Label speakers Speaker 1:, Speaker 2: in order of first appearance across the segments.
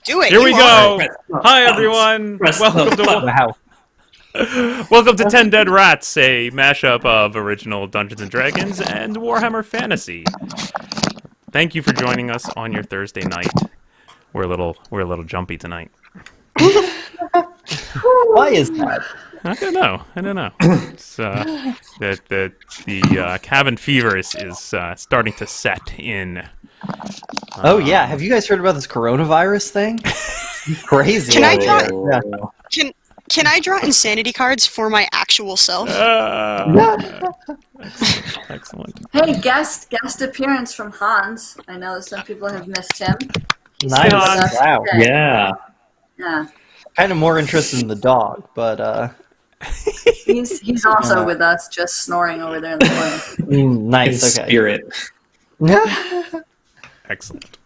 Speaker 1: Do it.
Speaker 2: Here we go.
Speaker 3: Press
Speaker 2: Hi,
Speaker 3: buttons.
Speaker 2: everyone.
Speaker 3: Press
Speaker 2: Welcome
Speaker 3: the
Speaker 2: to
Speaker 3: button.
Speaker 4: Wow.
Speaker 2: welcome to 10 Dead Rats, a mashup of original Dungeons and Dragons and Warhammer Fantasy. Thank you for joining us on your Thursday night. We're a little jumpy tonight.
Speaker 4: Why is that?
Speaker 2: I don't know. It's, the cabin fever is starting to set in.
Speaker 4: Oh yeah, have you guys heard about this coronavirus thing? Crazy.
Speaker 1: Can I
Speaker 4: out
Speaker 1: draw-
Speaker 4: there. Yeah.
Speaker 1: Can I draw insanity cards for my actual self?
Speaker 2: Excellent.
Speaker 5: Hey, guest appearance from Hans. I know that some people have missed him.
Speaker 4: Nice.
Speaker 2: Hans.
Speaker 4: Wow.
Speaker 3: Yeah.
Speaker 5: Yeah,
Speaker 4: Kind of more interested in the dog, but
Speaker 5: he's also with us, just snoring over there in the corner.
Speaker 3: In
Speaker 4: nice. Okay.
Speaker 3: spirit.
Speaker 2: Excellent.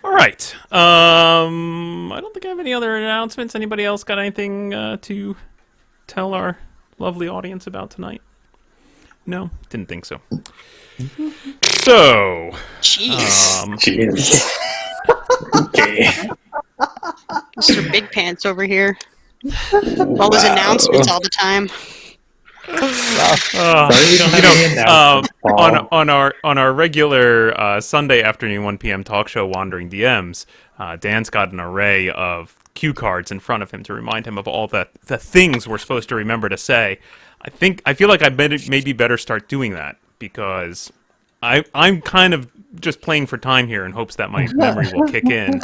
Speaker 2: All right. I don't think I have any other announcements. Anybody else got anything to tell our lovely audience about tonight? No, didn't think so. So,
Speaker 1: Jeez.
Speaker 3: Jeez. Okay.
Speaker 1: Mr. Big Pants over here. All those announcements all the time.
Speaker 3: Sorry, we don't have any announcements, Paul.
Speaker 2: on our regular Sunday afternoon 1 p.m. talk show, Wandering DMs, Dan's got an array of cue cards in front of him to remind him of all the things we're supposed to remember to say. I feel like I maybe better start doing that because I'm kind of just playing for time here in hopes that my memory will kick in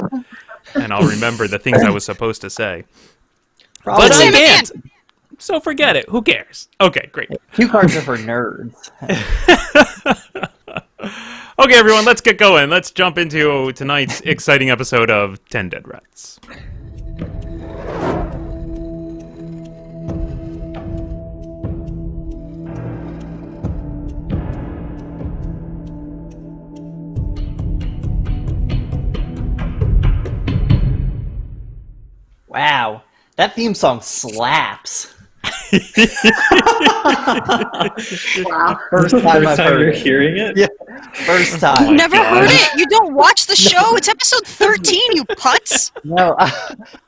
Speaker 2: and I'll remember the things I was supposed to say.
Speaker 4: Probably.
Speaker 2: But I
Speaker 1: Same
Speaker 2: can't. So forget it. Who cares? Okay, great.
Speaker 4: Cue cards are for nerds.
Speaker 2: Okay, everyone, let's get going. Let's jump into tonight's exciting episode of 10 Dead Rats.
Speaker 4: Wow, that theme song slaps.
Speaker 5: Wow.
Speaker 4: First time I've heard
Speaker 3: you're
Speaker 4: it.
Speaker 3: hearing it?
Speaker 4: Yeah, first time.
Speaker 1: Never heard it. You don't watch the show. It's episode 13, you putz.
Speaker 4: No,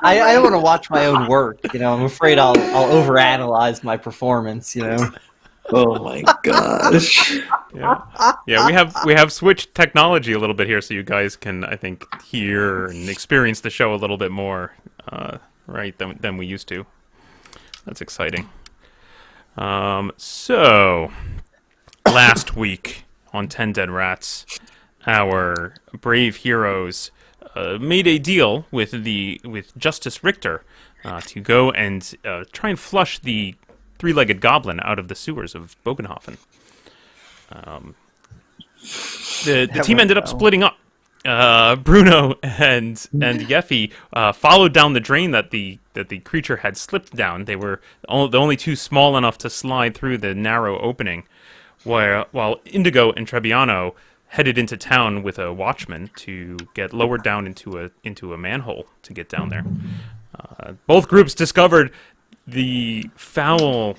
Speaker 4: I don't want to watch my own work. You know, I'm afraid I'll overanalyze my performance. You know.
Speaker 3: Oh my gosh.
Speaker 2: Yeah, we have switched technology a little bit here, so you guys can, I think, hear and experience the show a little bit more, right, than we used to. That's exciting. So, last week on 10 Dead Rats, our brave heroes made a deal with Justice Richter to go and try and flush the three-legged goblin out of the sewers of Bogenhofen. The team ended up splitting up. Bruno and Yeffy followed down the drain that the creature had slipped down. They were the only two small enough to slide through the narrow opening, while Indigo and Trebbiano headed into town with a watchman to get lowered down into a manhole to get down there. Both groups discovered the foul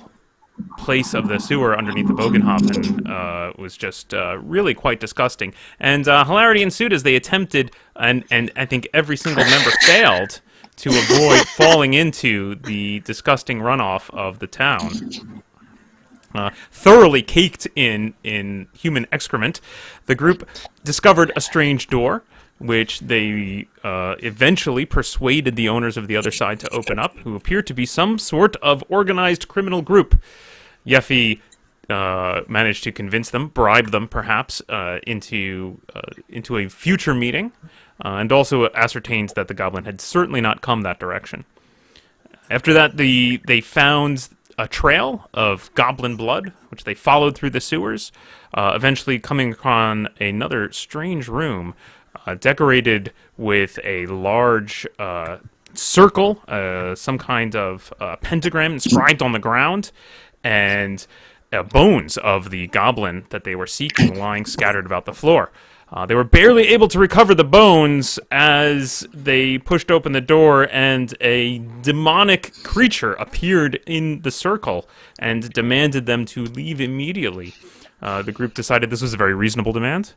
Speaker 2: place of the sewer underneath the Bogenhofen was just really quite disgusting. And hilarity ensued as they attempted, and I think every single member failed, to avoid falling into the disgusting runoff of the town. Thoroughly caked in human excrement, the group discovered a strange door, which they eventually persuaded the owners of the other side to open up, who appeared to be some sort of organized criminal group. Yeffy managed to convince them, bribe them perhaps, into a future meeting, and also ascertained that the goblin had certainly not come that direction. After that, they found a trail of goblin blood, which they followed through the sewers, eventually coming upon another strange room, decorated with a large circle, some kind of pentagram inscribed on the ground, and bones of the goblin that they were seeking lying scattered about the floor. They were barely able to recover the bones as they pushed open the door and a demonic creature appeared in the circle and demanded them to leave immediately. The group decided this was a very reasonable demand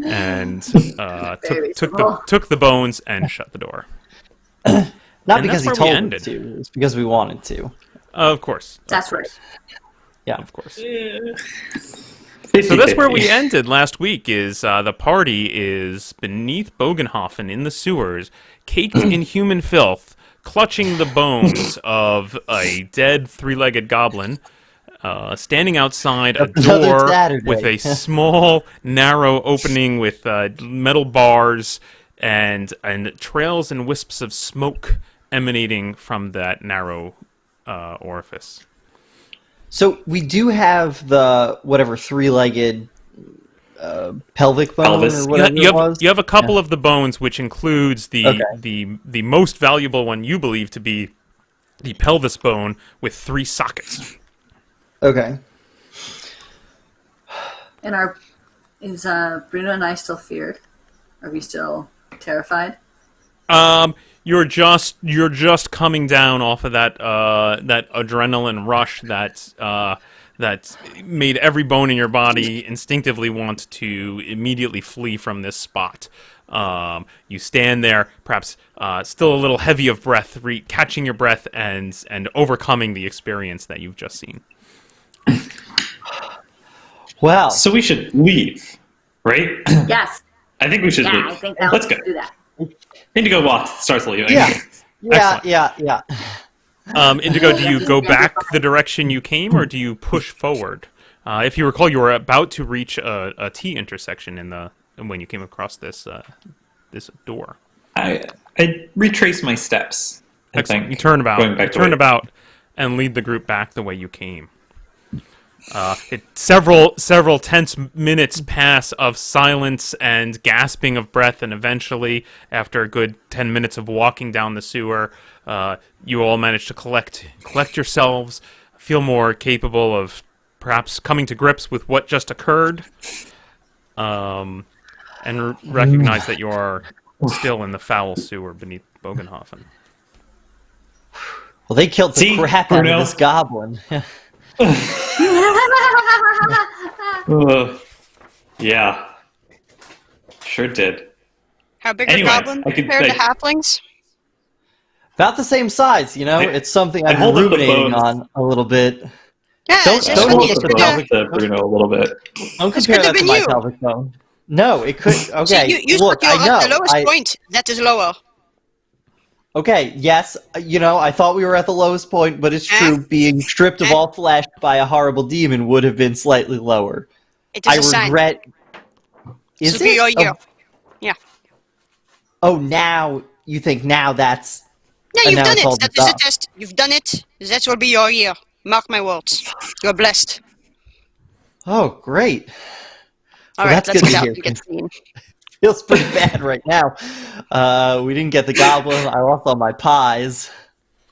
Speaker 2: and
Speaker 5: Very
Speaker 2: took the bones and shut the door.
Speaker 4: Not
Speaker 2: And
Speaker 4: because he
Speaker 2: that's where we
Speaker 4: told us
Speaker 2: ended.
Speaker 4: to. It's because we wanted to.
Speaker 2: Of course.
Speaker 5: That's right.
Speaker 4: Yeah.
Speaker 2: Of course.
Speaker 3: 50,
Speaker 2: So that's where we ended last week. Is the party is beneath Bogenhofen in the sewers, caked in human filth, clutching the bones of a dead three-legged goblin, standing outside a
Speaker 4: Another
Speaker 2: door
Speaker 4: Saturday.
Speaker 2: with a small, narrow opening with metal bars and trails and wisps of smoke emanating from that narrow orifice.
Speaker 4: So we do have the whatever three-legged pelvic bone
Speaker 3: Pelvis.
Speaker 4: or whatever it was.
Speaker 2: You have a couple of the bones, which includes
Speaker 4: Okay.
Speaker 2: the most valuable one you believe to be the pelvis bone with 3 sockets.
Speaker 4: Okay.
Speaker 5: And is Bruno and I still feared? Are we still terrified?
Speaker 2: You're just coming down off of that adrenaline rush that made every bone in your body instinctively want to immediately flee from this spot. You stand there, perhaps still a little heavy of breath, catching your breath and overcoming the experience that you've just seen.
Speaker 4: Well,
Speaker 3: So we should leave, right?
Speaker 5: Yes.
Speaker 3: I think we should
Speaker 5: Yeah,
Speaker 3: leave.
Speaker 5: I think that
Speaker 3: Let's
Speaker 5: we
Speaker 3: go.
Speaker 5: should do that.
Speaker 3: Indigo starts leaving.
Speaker 4: yeah.
Speaker 2: Excellent.
Speaker 4: Yeah.
Speaker 2: Indigo, do you go back the direction you came, or do you push forward? If you recall, you were about to reach a T intersection when you came across this door.
Speaker 3: I retrace my steps. I
Speaker 2: Excellent.
Speaker 3: think,
Speaker 2: You turn about.
Speaker 3: going back
Speaker 2: You
Speaker 3: the
Speaker 2: turn
Speaker 3: way-
Speaker 2: about and lead the group back the way you came. Several tense minutes pass of silence and gasping of breath, and eventually, after a good 10 minutes of walking down the sewer, you all manage to collect yourselves, feel more capable of perhaps coming to grips with what just occurred, and recognize that you are still in the foul sewer beneath Bogenhofen.
Speaker 4: Well, they killed the
Speaker 3: See,
Speaker 4: crap out
Speaker 3: Bruno?
Speaker 4: of this goblin.
Speaker 3: Yeah. Sure did.
Speaker 1: How big
Speaker 3: Anyway,
Speaker 1: are goblins
Speaker 3: I could,
Speaker 1: compared to
Speaker 3: like-
Speaker 1: halflings?
Speaker 4: About the same size, you know. It's something
Speaker 3: I
Speaker 4: I've been
Speaker 3: hold up the
Speaker 4: ruminating
Speaker 3: bones.
Speaker 4: on a little bit.
Speaker 1: Yeah,
Speaker 4: Don't-
Speaker 1: it's just
Speaker 4: don't
Speaker 1: funny.
Speaker 4: hold
Speaker 1: It
Speaker 4: up the
Speaker 1: could,
Speaker 4: pelvic
Speaker 3: to Bruno a little bit.
Speaker 4: Don't
Speaker 1: This
Speaker 4: compare
Speaker 1: could have
Speaker 4: that to
Speaker 1: been
Speaker 4: my
Speaker 1: you.
Speaker 4: pelvic bone. No, it could. Okay,
Speaker 1: See, you
Speaker 4: look,
Speaker 1: you're
Speaker 4: I know.
Speaker 1: at the lowest point. That is lower.
Speaker 4: Okay, yes, you know, I thought we were at the lowest point, but it's true. Being stripped of all flesh by a horrible demon would have been slightly lower.
Speaker 1: It is
Speaker 4: I
Speaker 1: a sign.
Speaker 4: regret. Is
Speaker 1: So be your
Speaker 4: it?
Speaker 1: year. Yeah.
Speaker 4: Oh, now you think now that's
Speaker 1: Yeah,
Speaker 4: And
Speaker 1: you've
Speaker 4: now
Speaker 1: done
Speaker 4: it's all
Speaker 1: it. That is a
Speaker 4: done.
Speaker 1: test. You've done it. That will be your year. Mark my words. You're blessed.
Speaker 4: oh great.
Speaker 1: All
Speaker 4: Well,
Speaker 1: right,
Speaker 4: that's
Speaker 1: let's
Speaker 4: good
Speaker 1: get
Speaker 4: to
Speaker 1: out
Speaker 4: hear.
Speaker 1: and get seen.
Speaker 4: Feels pretty bad right now. We didn't get the goblin. I lost all my pies.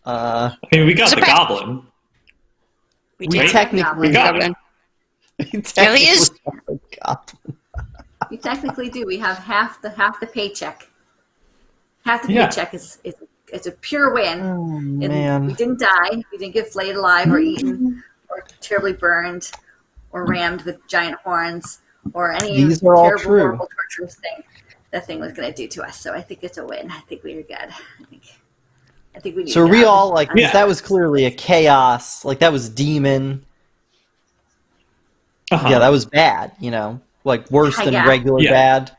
Speaker 3: I mean, we got
Speaker 1: It's a
Speaker 3: the
Speaker 1: pet.
Speaker 3: goblin.
Speaker 1: We
Speaker 4: We
Speaker 1: did.
Speaker 4: technically
Speaker 3: We got
Speaker 1: Goblin.
Speaker 4: There
Speaker 1: he is.
Speaker 5: We technically do. We have half the paycheck. Half the
Speaker 3: Yeah.
Speaker 5: paycheck is it's a pure win.
Speaker 4: Oh
Speaker 5: And
Speaker 4: man.
Speaker 5: we didn't die. We didn't get flayed alive or eaten or terribly burned or rammed with giant horns or any
Speaker 4: These are all
Speaker 5: terrible,
Speaker 4: true.
Speaker 5: horrible, torturous thing that thing was going to do to us. So I think it's a win. I think we are good. I think we need
Speaker 4: So
Speaker 5: to
Speaker 4: we
Speaker 5: go.
Speaker 4: all like
Speaker 3: Yeah.
Speaker 4: that was clearly a chaos. Like that was demon.
Speaker 3: Uh-huh.
Speaker 4: Yeah, that was bad. You know, like worse than
Speaker 5: Yeah.
Speaker 4: regular
Speaker 3: Yeah.
Speaker 4: bad.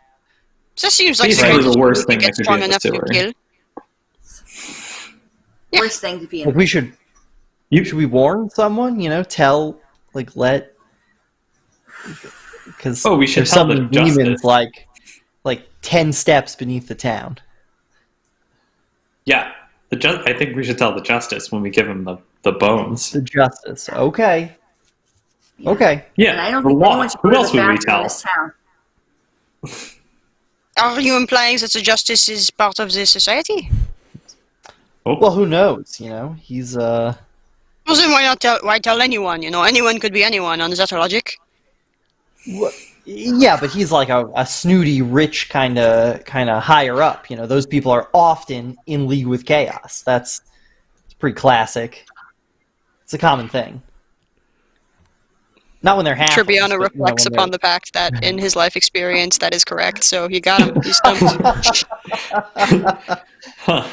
Speaker 1: Just seems like
Speaker 3: Basically
Speaker 1: the
Speaker 3: the worst thing
Speaker 1: get
Speaker 3: that could
Speaker 1: strong
Speaker 3: be in the
Speaker 1: enough to
Speaker 3: sewer.
Speaker 1: kill.
Speaker 5: Worst thing to be in.
Speaker 4: Like we should we warn someone? You know, tell let because
Speaker 3: Oh, we should
Speaker 4: there's
Speaker 3: tell the
Speaker 4: some demons
Speaker 3: justice.
Speaker 4: like 10 steps beneath the town.
Speaker 3: Yeah. I think we should tell the justice when we give him the bones.
Speaker 4: The justice. Okay.
Speaker 5: Yeah.
Speaker 4: Okay.
Speaker 3: Yeah.
Speaker 5: And I don't
Speaker 3: for
Speaker 5: think
Speaker 3: what?
Speaker 5: anyone should
Speaker 3: Who
Speaker 5: go to
Speaker 3: else
Speaker 5: the
Speaker 3: would we
Speaker 5: bathroom in
Speaker 3: tell?
Speaker 5: this town.
Speaker 1: Are you implying that the justice is part of the society?
Speaker 3: Oh,
Speaker 4: Well, who knows? You know, he's
Speaker 1: Well, then why tell anyone? You know, anyone could be anyone. On that logic.
Speaker 4: Yeah, but he's like a snooty, rich kind of higher up. You know, those people are often in league with chaos. It's pretty classic. It's a common thing. Not when they're half.
Speaker 1: Tribiano reflects upon the fact that in his life experience, that is correct. So you got him. He's stumped.
Speaker 3: Huh.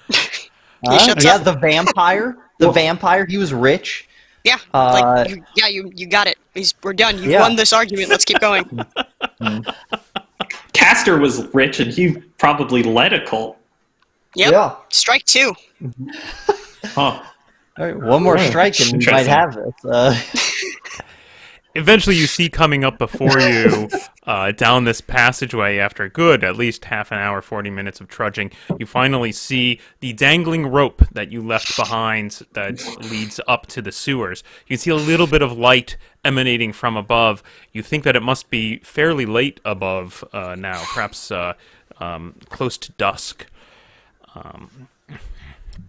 Speaker 1: He shuts
Speaker 4: Yeah,
Speaker 1: up.
Speaker 4: the vampire. The vampire. He was rich.
Speaker 1: Yeah, you got it. We're done. You
Speaker 4: Yeah.
Speaker 1: won this argument. Let's keep going.
Speaker 3: Castor was rich, and he probably led a cult.
Speaker 1: Yep.
Speaker 4: Yeah.
Speaker 1: Strike 2.
Speaker 3: Huh.
Speaker 4: All right, one more strike and we might
Speaker 3: Interesting.
Speaker 4: have it.
Speaker 2: Eventually, you see coming up before you, down this passageway, after a good at least half an hour, 40 minutes of trudging, you finally see the dangling rope that you left behind that leads up to the sewers. You can see a little bit of light emanating from above. You think that it must be fairly late above now, perhaps close to dusk.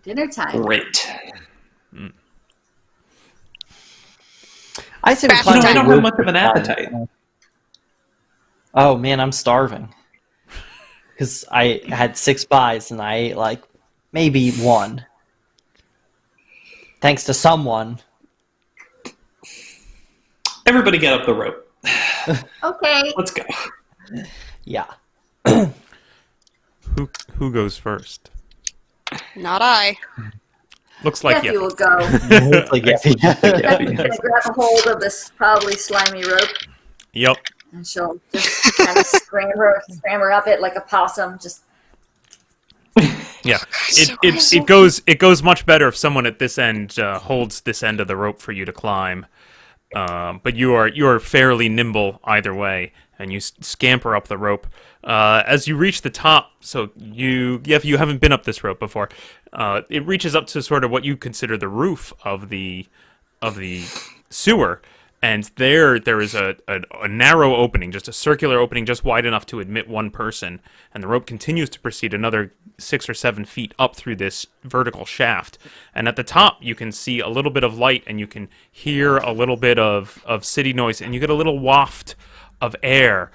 Speaker 5: Dinner time.
Speaker 3: Great.
Speaker 4: I say we
Speaker 1: Fast
Speaker 4: climb
Speaker 1: time.
Speaker 3: I
Speaker 4: the
Speaker 3: don't have
Speaker 4: roof.
Speaker 3: much of an appetite.
Speaker 4: Oh man, I'm starving. Because I had 6 buys and I ate like maybe 1. Thanks to someone.
Speaker 3: Everybody get up the rope.
Speaker 5: Okay.
Speaker 3: Let's go.
Speaker 4: Yeah.
Speaker 2: Who goes first?
Speaker 1: Not I.
Speaker 2: Looks like
Speaker 5: Nephew
Speaker 2: Yeffy.
Speaker 5: will go.
Speaker 4: It's like, yeah.
Speaker 5: Nephew's gonna grab a hold of this probably slimy rope,
Speaker 2: Yep.
Speaker 5: and she'll just kind of scramble up it like a possum. Just
Speaker 2: Yeah,
Speaker 1: so
Speaker 2: it goes much better if someone at this end holds this end of the rope for you to climb. But you are fairly nimble either way, and you scamper up the rope. As you reach the top, so you haven't been up this rope before. It reaches up to sort of what you consider the roof of the sewer. And there is a narrow opening, just a circular opening, just wide enough to admit one person. And the rope continues to proceed another 6 or 7 feet up through this vertical shaft. And at the top, you can see a little bit of light, and you can hear a little bit of city noise, and you get a little waft of air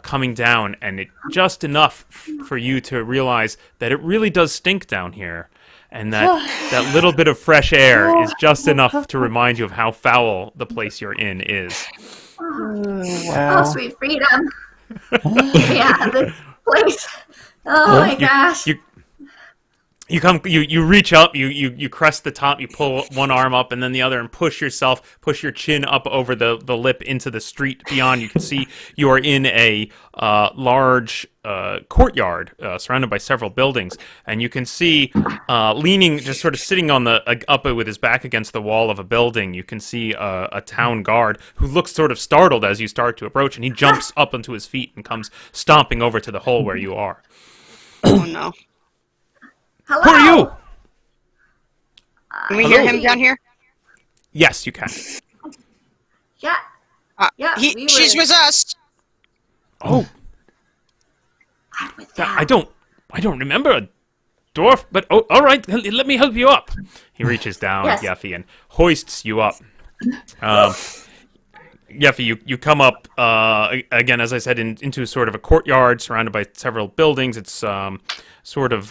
Speaker 2: coming down, and it just enough for you to realize that it really does stink down here. And that little bit of fresh air is just enough to remind you of how foul the place you're in is.
Speaker 5: oh, sweet freedom. Yeah, this place. Oh my gosh.
Speaker 2: You reach up, you crest the top, you pull one arm up and then the other, and push your chin up over the lip into the street beyond. You can see you are in a large courtyard surrounded by several buildings, and you can see leaning, just sort of sitting on the up with his back against the wall of a building. You can see a town guard who looks sort of startled as you start to approach, and he jumps up onto his feet and comes stomping over to the hole where you are.
Speaker 1: Oh no.
Speaker 5: Hello.
Speaker 2: Who are you?
Speaker 1: Can we hear him down here?
Speaker 2: Yes, you can.
Speaker 5: Yeah. Yeah.
Speaker 1: She's with us.
Speaker 2: Oh,
Speaker 5: I'm with them.
Speaker 2: I don't remember a dwarf, but all right, let me help you up. He reaches down,
Speaker 5: Yes.
Speaker 2: Yeffy, and hoists you up. Yeffy, you come up again, as I said, into sort of a courtyard surrounded by several buildings. It's sort of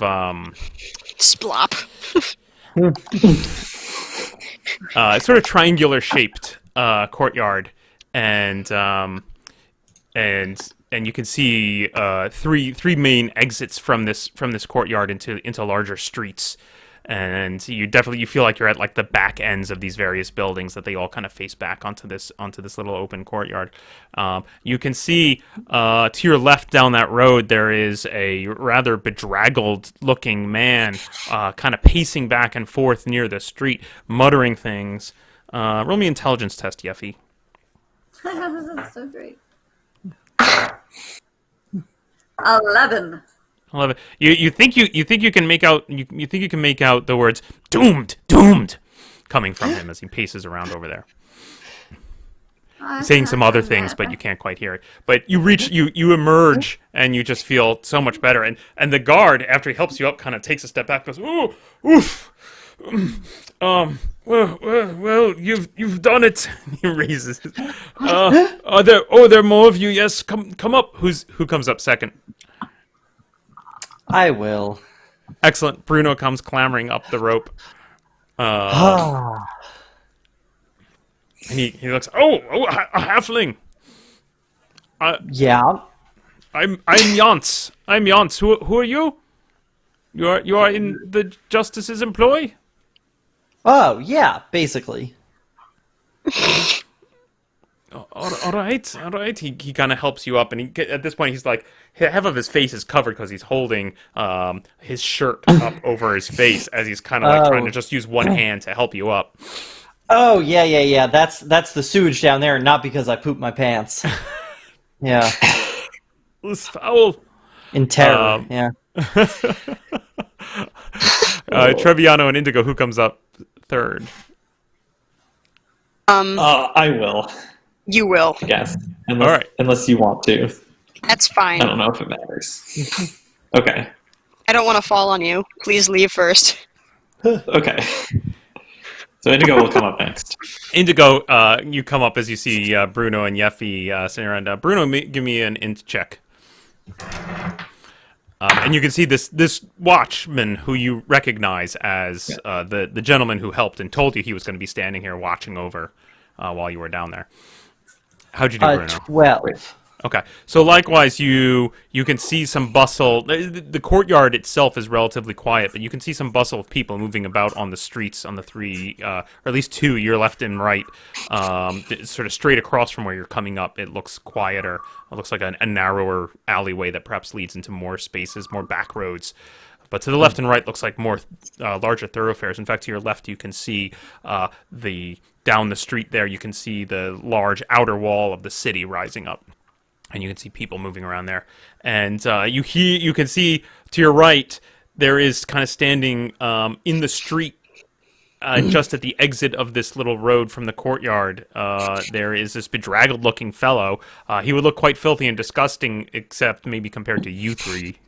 Speaker 1: Splop.
Speaker 2: it's sort of triangular shaped courtyard, and you can see three main exits from this courtyard into larger streets. And you feel like you're at like the back ends of these various buildings that they all kind of face back onto this little open courtyard. You can see to your left down that road there is a rather bedraggled looking man kind of pacing back and forth near the street, muttering things. Roll me intelligence test, Yeffy.
Speaker 5: That's so great. 11.
Speaker 2: I love it. You think you can make out the words "doomed, doomed" coming from him as he paces around over there, saying some other things, but you can't quite hear it. But you emerge, and you just feel so much better. And the guard, after he helps you up, kind of takes a step back, goes, "Ooh, oof, well, you've done it." He raises. Are there more of you? Yes, come up. Who comes up second?
Speaker 4: I will.
Speaker 2: Excellent. Bruno comes clambering up the rope. And he looks, oh, a halfling.
Speaker 4: Yeah.
Speaker 2: I'm Yance. I'm Yance. Who are you? You are in the Justice's employ?
Speaker 4: Oh, yeah, basically.
Speaker 2: All right. He kind of helps you up, and at this point he's like, half of his face is covered because he's holding his shirt up over his face as he's kind of like trying to just use one hand to help you up.
Speaker 4: Oh, yeah. That's the sewage down there, not because I pooped my pants. Yeah.
Speaker 2: It's foul.
Speaker 4: In terror, yeah.
Speaker 2: Treviano and Indigo, who comes up third?
Speaker 3: I will,
Speaker 1: You will.
Speaker 3: I guess.
Speaker 2: All right.
Speaker 3: Unless you want to.
Speaker 1: That's fine.
Speaker 3: I don't know if it matters. Okay.
Speaker 1: I don't want to fall on you. Please leave first.
Speaker 3: Okay. So Indigo will come up next.
Speaker 2: Indigo, you come up as you see Bruno and Yeffy sitting around. Bruno, give me an int check. And you can see this watchman who you recognize as the gentleman who helped and told you he was going to be standing here watching over while you were down there. How'd you do, Bruno?
Speaker 4: 12.
Speaker 2: Okay, so likewise, you can see some bustle. The courtyard itself is relatively quiet, but you can see some bustle of people moving about on the streets on the three, or at least two, your left and right, sort of straight across from where you're coming up. It looks quieter. It looks like a narrower alleyway that perhaps leads into more spaces, more back roads. But to the left and right looks like more larger thoroughfares. In fact, to your left, you can see down the street there, you can see the large outer wall of the city rising up. And you can see people moving around there. And you can see to your right, there is kind of standing in the street, just at the exit of this little road from the courtyard, there is this bedraggled-looking fellow. He would look quite filthy and disgusting, except maybe compared to you three.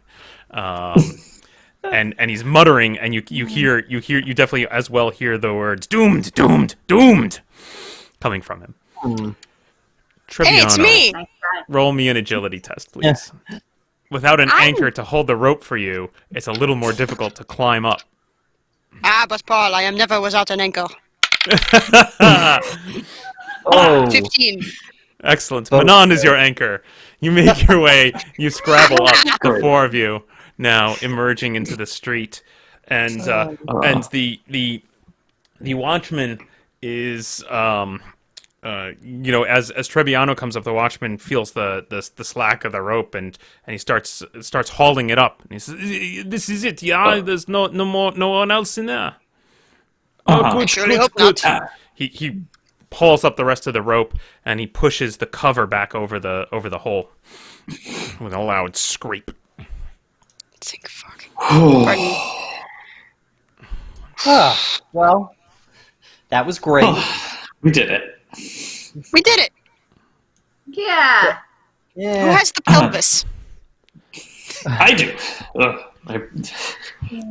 Speaker 2: And he's muttering, and you definitely as well hear the words "doomed, doomed, doomed" coming from him.
Speaker 1: Hey, it's
Speaker 2: Treviano,
Speaker 1: me!
Speaker 5: Nice try.
Speaker 2: roll me an agility test, please. Without an anchor to hold the rope for you, it's a little more difficult to climb up.
Speaker 1: But Paul, I am never without an anchor.
Speaker 4: Oh.
Speaker 1: 15.
Speaker 2: Excellent. Manon is your anchor. You make your way, you scrabble up, the four of you, now emerging into the street. And the watchman is, as Treviano comes up, the watchman feels the slack of the rope, and he starts hauling it up. And he says, "This is it, yeah. There's no one else in there." Oh, good,
Speaker 1: Surely
Speaker 2: good,
Speaker 1: hope
Speaker 2: good.
Speaker 1: not.
Speaker 2: He pulls up the rest of the rope, and he pushes the cover back over the hole with a loud scrape.
Speaker 1: Think, fuck. Pardon.
Speaker 4: Well, that was great.
Speaker 3: We did it.
Speaker 1: We did it.
Speaker 5: Yeah.
Speaker 1: Who
Speaker 4: Yeah.
Speaker 1: has the pelvis?
Speaker 3: I do. Ugh.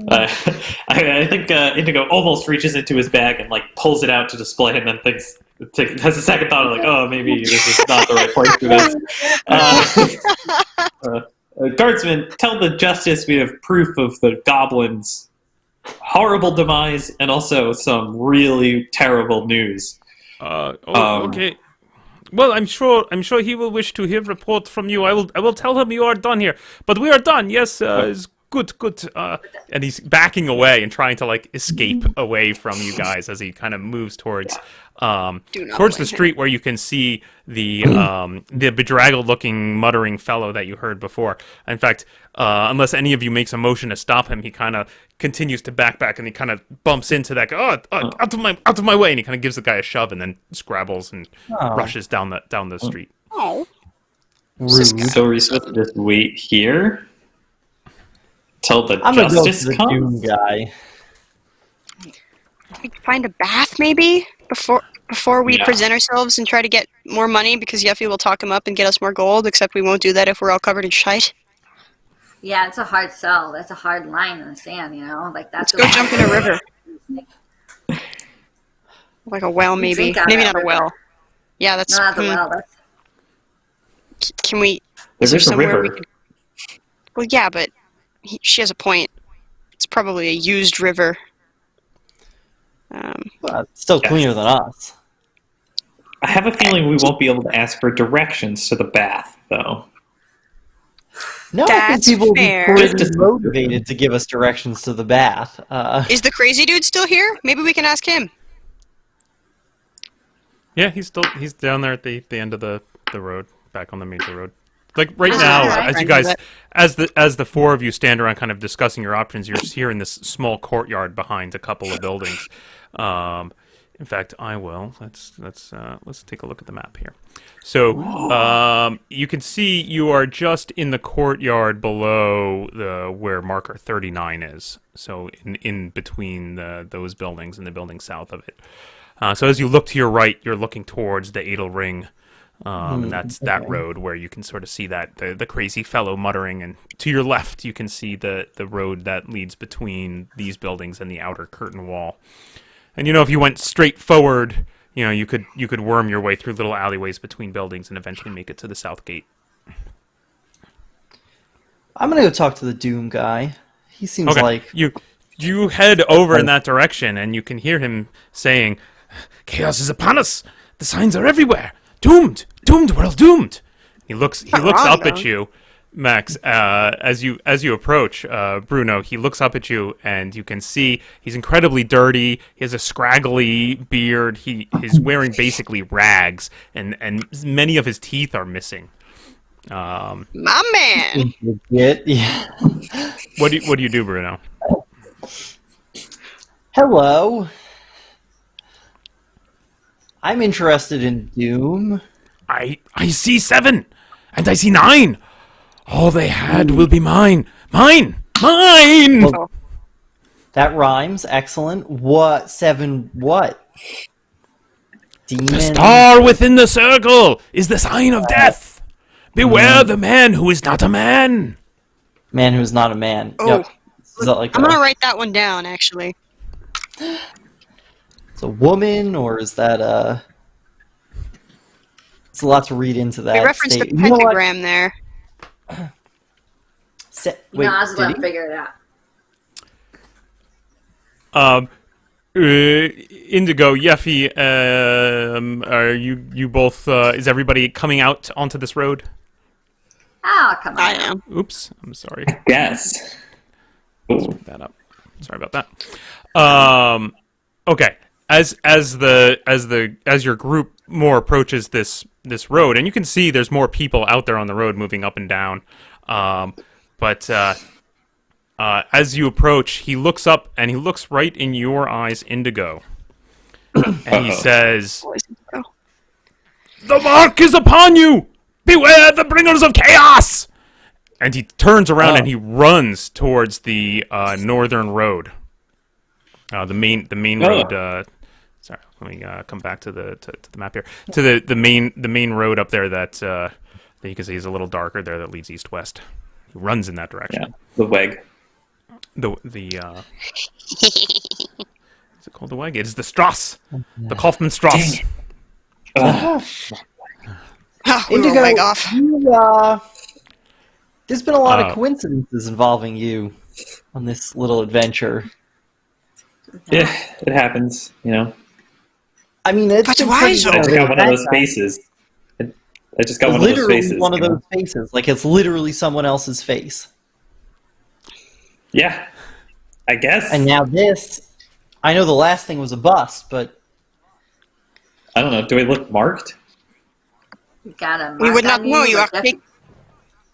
Speaker 3: I think Indigo almost reaches into his bag and like pulls it out to display, and then has a second thought of like, oh, maybe this is not the right place for this. Guardsman, tell the justice we have proof of the goblins' horrible demise and also some really terrible news.
Speaker 2: Okay. Well, I'm sure he will wish to hear report from you. I will tell him you are done here. But we are done. Yes, it's good. And he's backing away and trying to like escape away from you guys as he kind of moves towards the street where you can see the bedraggled-looking, muttering fellow that you heard before. In fact, unless any of you makes a motion to stop him, he kind of continues to back, and he kind of bumps into that guy. Out of my way! And he kind of gives the guy a shove, and then scrabbles and rushes down the street.
Speaker 1: Oh.
Speaker 4: Rude.
Speaker 3: So are we supposed to just wait here till the
Speaker 4: I'm gonna go to
Speaker 3: justice
Speaker 4: the
Speaker 3: comes?
Speaker 4: Doom guy.
Speaker 1: We could find a bath, maybe, before we
Speaker 3: Yeah.
Speaker 1: present ourselves and try to get more money, because Yeffy will talk him up and get us more gold, except we won't do that if we're all covered in shite.
Speaker 5: Yeah, it's a hard sell. That's a hard line in the sand, you know? Like that's
Speaker 1: Let's go jump in a river. Like a well, maybe.
Speaker 5: drink out of
Speaker 1: Maybe
Speaker 5: that
Speaker 1: not a
Speaker 5: river.
Speaker 1: well. Yeah, that's...
Speaker 5: Not the well. That's
Speaker 1: Can we...
Speaker 3: There's
Speaker 1: there
Speaker 3: a
Speaker 1: somewhere
Speaker 3: river.
Speaker 1: Well, yeah, but she has a point. It's probably a used river.
Speaker 4: Well, it's still
Speaker 3: Yes.
Speaker 4: cleaner than us.
Speaker 3: I have a feeling we won't be able to ask for directions to the bath, though.
Speaker 4: No, I
Speaker 1: That's
Speaker 4: think people will be
Speaker 1: fair.
Speaker 4: pretty
Speaker 3: Just-
Speaker 4: motivated to give us directions to the bath.
Speaker 1: Is the crazy dude still here? Maybe we can ask him.
Speaker 2: Yeah, he's down there at the end of the road, back on the major road. Like right
Speaker 1: Ah,
Speaker 2: now,
Speaker 1: alright.
Speaker 2: as you guys, as the four of you stand around, kind of discussing your options, you're here in this small courtyard behind a couple of buildings. In fact, I will. Let's take a look at the map here. So you can see you are just in the courtyard below where marker 39 is. So in between those buildings and the building south of it. So as you look to your right, you're looking towards the Adel Ring. And that's that road where you can sort of see that the crazy fellow muttering, and to your left you can see the road that leads between these buildings and the outer curtain wall. And if you went straight forward, you could worm your way through little alleyways between buildings and eventually make it to the south gate.
Speaker 4: I'm gonna go talk to the Doom guy. He seems like
Speaker 2: you head over in that direction, and you can hear him saying, "Chaos is upon us. The signs are everywhere. Doomed, we're all doomed." He looks
Speaker 1: wrong,
Speaker 2: up
Speaker 1: though.
Speaker 2: at you, Max. As you approach, Bruno, he looks up at you, and you can see he's incredibly dirty. He has a scraggly beard. He's wearing basically rags, and many of his teeth are missing.
Speaker 1: My man.
Speaker 4: legit. Yeah.
Speaker 2: What do you do, Bruno?
Speaker 4: Hello. I'm interested in Doom.
Speaker 2: I see 7, and I see 9. All they had will be mine. Mine!
Speaker 4: Well, that rhymes. Excellent. What? 7 what? Demon?
Speaker 2: The star within the circle is the sign of death. Beware the man who is not a man.
Speaker 4: Man who's not a man.
Speaker 1: Oh.
Speaker 4: Yep. Is that like
Speaker 1: I'm gonna write that one down, actually.
Speaker 4: it's a woman, or is that It's a lot to read into that.
Speaker 1: We referenced a
Speaker 4: state. You know what?
Speaker 1: pentagram there.
Speaker 4: Wait,
Speaker 5: I was
Speaker 4: did
Speaker 5: going
Speaker 4: he?
Speaker 5: to figure it out.
Speaker 2: Indigo, Yeffy, are you both? Is everybody coming out onto this road?
Speaker 5: Oh, come on.
Speaker 1: I am.
Speaker 2: Oops, I'm sorry.
Speaker 3: Yes. Ooh.
Speaker 2: That up. Sorry about that. Okay. As your group more approaches this road, and you can see there's more people out there on the road moving up and down. But as you approach, he looks up and he looks right in your eyes, Indigo, and he says, "The mark is upon you! Beware the bringers of chaos!" And he turns around and he runs towards the northern road, the main road. Sorry, let me come back to the map here. To the main road up there that you can see is a little darker there that leads east-west. He runs in that direction.
Speaker 3: Yeah, the weg.
Speaker 2: Is it called the Weg? It is the Strasse, the Kaufmann Strasse.
Speaker 1: We will
Speaker 4: Indigo,
Speaker 1: leg off.
Speaker 4: there's been a lot of coincidences involving you on this little adventure.
Speaker 3: Yeah, it happens.
Speaker 4: I mean, it's
Speaker 1: But
Speaker 4: been
Speaker 1: why
Speaker 4: pretty
Speaker 1: so?
Speaker 3: I just got one of those
Speaker 4: background.
Speaker 3: faces. I just got one of those
Speaker 4: Literally
Speaker 3: faces.
Speaker 4: one of those faces. Like, it's literally someone else's face.
Speaker 3: Yeah, I guess.
Speaker 4: And now this, I know the last thing was a bust, but
Speaker 3: I don't know. Do we look marked?
Speaker 5: You got a
Speaker 1: We would
Speaker 5: mark
Speaker 1: not
Speaker 5: on
Speaker 1: know. You
Speaker 5: like
Speaker 1: have to take.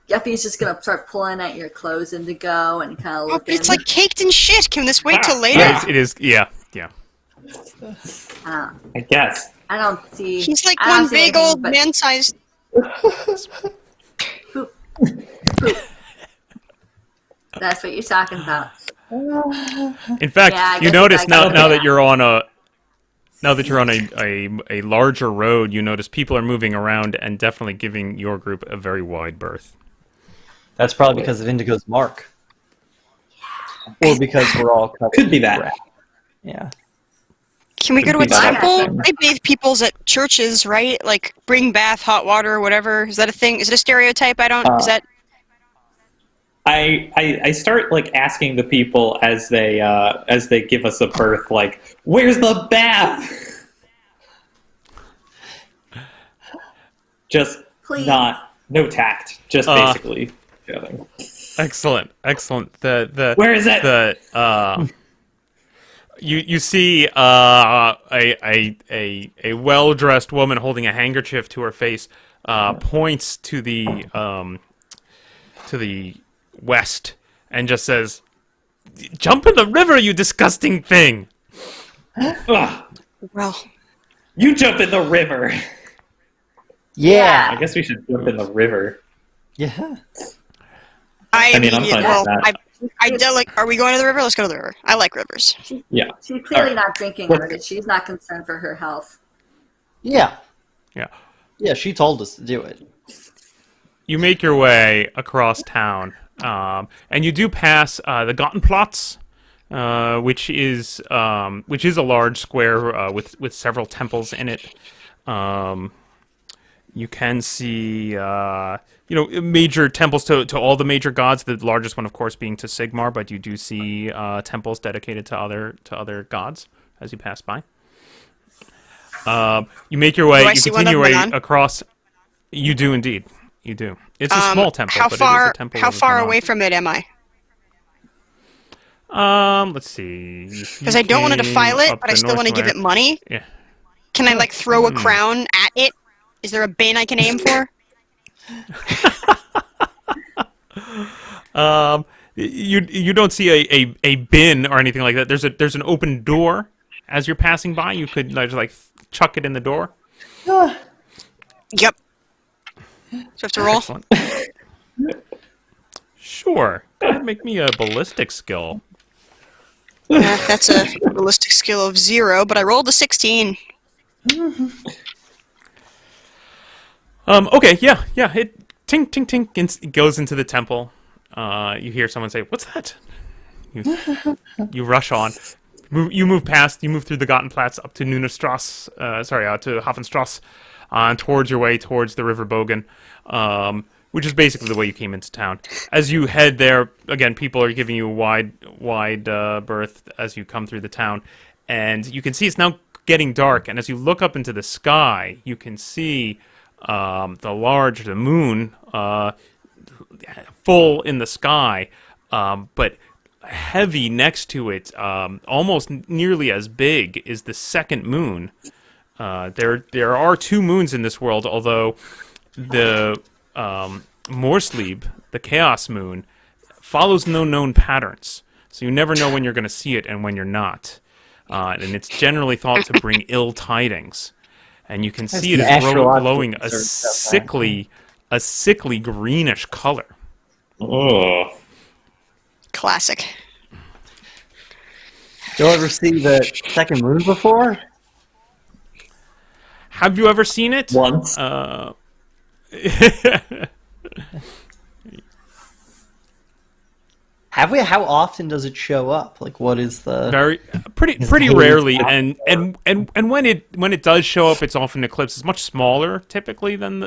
Speaker 5: Yeffy's just going to start pulling at your clothes Indigo and kind of
Speaker 1: Oh,
Speaker 5: looking.
Speaker 1: it's like caked in shit. Can this wait till later?
Speaker 3: Yeah.
Speaker 2: It is. Yeah.
Speaker 3: I guess.
Speaker 5: I don't see.
Speaker 1: He's like
Speaker 5: I don't
Speaker 1: one
Speaker 5: see
Speaker 1: big
Speaker 5: anything
Speaker 1: old
Speaker 5: but
Speaker 1: man-sized.
Speaker 5: poop. That's what you're talking about.
Speaker 2: In fact,
Speaker 5: Yeah, I
Speaker 2: you
Speaker 5: guess
Speaker 2: notice
Speaker 5: I
Speaker 2: now
Speaker 5: got
Speaker 2: that
Speaker 5: that.
Speaker 2: you're on a larger road, you notice people are moving around and definitely giving your group a very wide berth.
Speaker 4: that's probably because of Indigo's mark. Or because we're all covered
Speaker 3: Could be
Speaker 4: in
Speaker 3: that.
Speaker 4: crap. Yeah.
Speaker 1: Can we go to a
Speaker 3: Could be that.
Speaker 1: temple? They bathe peoples at churches, right? Like bring bath, hot water, or whatever. Is that a thing? Is it a stereotype? I don't. Is that?
Speaker 3: I start like asking the people as they give us a berth, like, "Where's the bath?" Just
Speaker 5: Please.
Speaker 3: no tact. Just basically shoving.
Speaker 2: Excellent.
Speaker 3: Where is it?
Speaker 2: You see a well-dressed woman holding a handkerchief to her face, points to the west, and just says, "Jump in the river, you disgusting thing!"
Speaker 3: Ugh.
Speaker 1: Well,
Speaker 3: You jump in the river.
Speaker 4: Yeah.
Speaker 3: I guess we should jump in the river.
Speaker 4: Yeah.
Speaker 3: I mean, I'm fine with that.
Speaker 1: Are we going to the river? Let's go to the river. I like rivers.
Speaker 3: Yeah.
Speaker 5: She's clearly
Speaker 3: Alright.
Speaker 5: not drinking
Speaker 3: Let's
Speaker 5: out of it. She's not concerned for her health.
Speaker 4: Yeah.
Speaker 2: Yeah.
Speaker 4: Yeah, she told us to do it.
Speaker 2: You make your way across town, and you do pass the Gartenplatz, which is a large square with several temples in it. You can see major temples to all the major gods. The largest one, of course, being to Sigmar, but you do see temples dedicated to other gods as you pass by. You make your way.
Speaker 1: Do I
Speaker 2: You
Speaker 1: see
Speaker 2: continue your
Speaker 1: one
Speaker 2: way
Speaker 1: of Manon?
Speaker 2: across. You do indeed. You do. It's a small temple,
Speaker 1: How
Speaker 2: but
Speaker 1: far?
Speaker 2: it is a temple.
Speaker 1: How
Speaker 2: of
Speaker 1: far
Speaker 2: Manon.
Speaker 1: away from it am I?
Speaker 2: Let's see.
Speaker 1: Because I don't want to defile it, but I still want to give it money.
Speaker 2: Yeah.
Speaker 1: Can I throw a crown at it? Is there a bin I can aim for?
Speaker 2: You don't see a bin or anything like that. There's an open door as you're passing by. You could just chuck it in the door.
Speaker 1: Yep. So I have to roll.
Speaker 2: Excellent. Sure. Go ahead and make me a ballistic skill.
Speaker 1: That's a realistic skill of 0, but I rolled a 16.
Speaker 2: Okay. Yeah. It tink tink tink. It goes into the temple. You hear someone say, "What's that?" You rush on. You move past. You move through the Gartenplatz up to Nunestrasse. To Hafenstrasse, towards your way towards the River Bogen, which is basically the way you came into town. As you head there, again, people are giving you a wide berth as you come through the town, and you can see it's now getting dark. And as you look up into the sky, you can see the moon full in the sky, but heavy next to it, almost nearly as big, is the second moon. There are 2 moons in this world, although the Morslieb, the Chaos Moon, follows no known patterns. So you never know when you're going to see it and when you're not. And it's generally thought to bring ill tidings. And you can see it is glowing a sickly greenish color.
Speaker 3: Oh.
Speaker 1: Classic.
Speaker 4: Did you ever see the second moon before?
Speaker 2: Have you ever seen it?
Speaker 3: Once.
Speaker 4: Have we? How often does it show up? What is the
Speaker 2: pretty rarely, and when it does show up, it's often eclipsed. It's much smaller typically than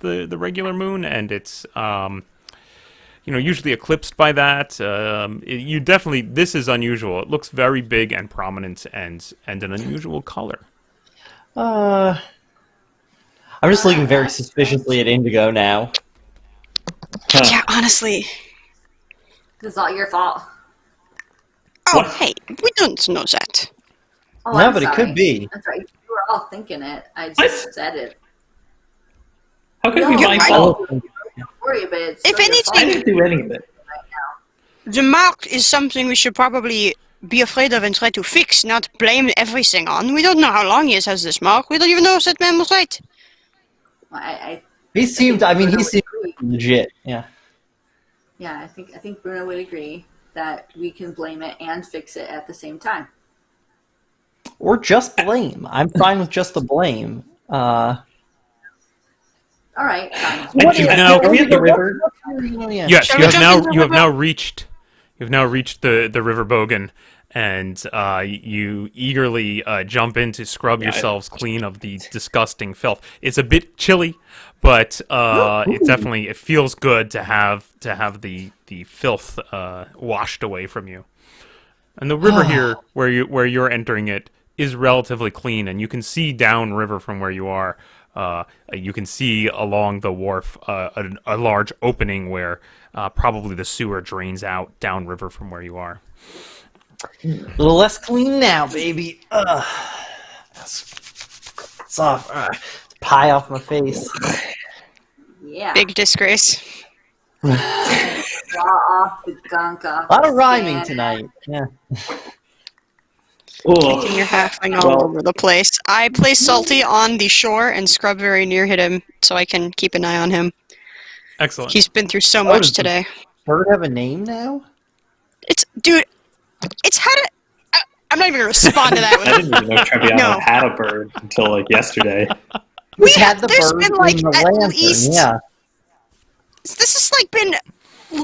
Speaker 2: the regular moon, and it's usually eclipsed by that. This is unusual. It looks very big and prominent, and an unusual color.
Speaker 4: I'm just looking very suspiciously at Indigo now.
Speaker 1: Yeah, honestly.
Speaker 5: It's all your fault.
Speaker 1: Oh,
Speaker 3: What?
Speaker 1: hey, we don't know that.
Speaker 5: Oh,
Speaker 4: No,
Speaker 5: I'm
Speaker 4: but it
Speaker 5: sorry.
Speaker 4: could be.
Speaker 5: That's right. You were all thinking it. I just
Speaker 3: What?
Speaker 5: said it.
Speaker 3: How could
Speaker 5: No,
Speaker 3: we
Speaker 1: you're
Speaker 3: find
Speaker 1: right.
Speaker 3: fault?
Speaker 5: Don't worry, but it's
Speaker 1: If
Speaker 5: still your
Speaker 1: anything-
Speaker 3: I
Speaker 5: fault
Speaker 3: didn't do any of it.
Speaker 5: right now.
Speaker 1: The mark is something we should probably be afraid of and try to fix, not blame everything on. We don't know how long he has this mark. We don't even know if that man was right.
Speaker 5: Well,
Speaker 4: He seemed.
Speaker 5: think
Speaker 4: I mean,
Speaker 5: Bruno
Speaker 4: he
Speaker 5: would
Speaker 4: seemed
Speaker 5: agree.
Speaker 4: legit. Yeah.
Speaker 5: Yeah, I think Bruno would agree that we can blame it and fix it at the same time.
Speaker 4: Or just blame. I'm fine with just the blame.
Speaker 5: All right, fine.
Speaker 3: Actually,
Speaker 2: now-
Speaker 3: are we at the river?
Speaker 4: Yeah.
Speaker 2: Yes,
Speaker 1: Shall
Speaker 2: you
Speaker 1: we
Speaker 2: have
Speaker 1: jump into the river?
Speaker 2: now reached the River Bogen, and you eagerly jump in to scrub yourselves clean of the disgusting filth. It's a bit chilly, but it feels good to have the filth washed away from you. And the river here, where you're entering it, is relatively clean, and you can see downriver from where you are. you can see along the wharf a large opening where probably the sewer drains out downriver from where you are.
Speaker 4: A little less clean now, baby. It's off. Pie off my face.
Speaker 5: Yeah.
Speaker 1: Big disgrace.
Speaker 5: Draw off the gunk off.
Speaker 4: A lot of
Speaker 5: the
Speaker 4: rhyming
Speaker 5: skin.
Speaker 4: tonight. Yeah.
Speaker 3: Oh,
Speaker 1: And you're halfling all over the place. I place Salty on the shore and scrub very near him so I can keep an eye on him.
Speaker 2: Excellent.
Speaker 1: He's been through so
Speaker 4: Oh,
Speaker 1: much
Speaker 4: does the
Speaker 1: today.
Speaker 4: bird have a name now?
Speaker 1: Dude, it's had a... I'm not even going to respond to that.
Speaker 3: I didn't even know Treviano
Speaker 1: No.
Speaker 3: had a bird until like yesterday.
Speaker 4: We had the
Speaker 1: there's
Speaker 4: bird
Speaker 1: been, like,
Speaker 4: in the
Speaker 1: at
Speaker 4: lantern.
Speaker 1: least-
Speaker 4: Yeah.
Speaker 1: This has like been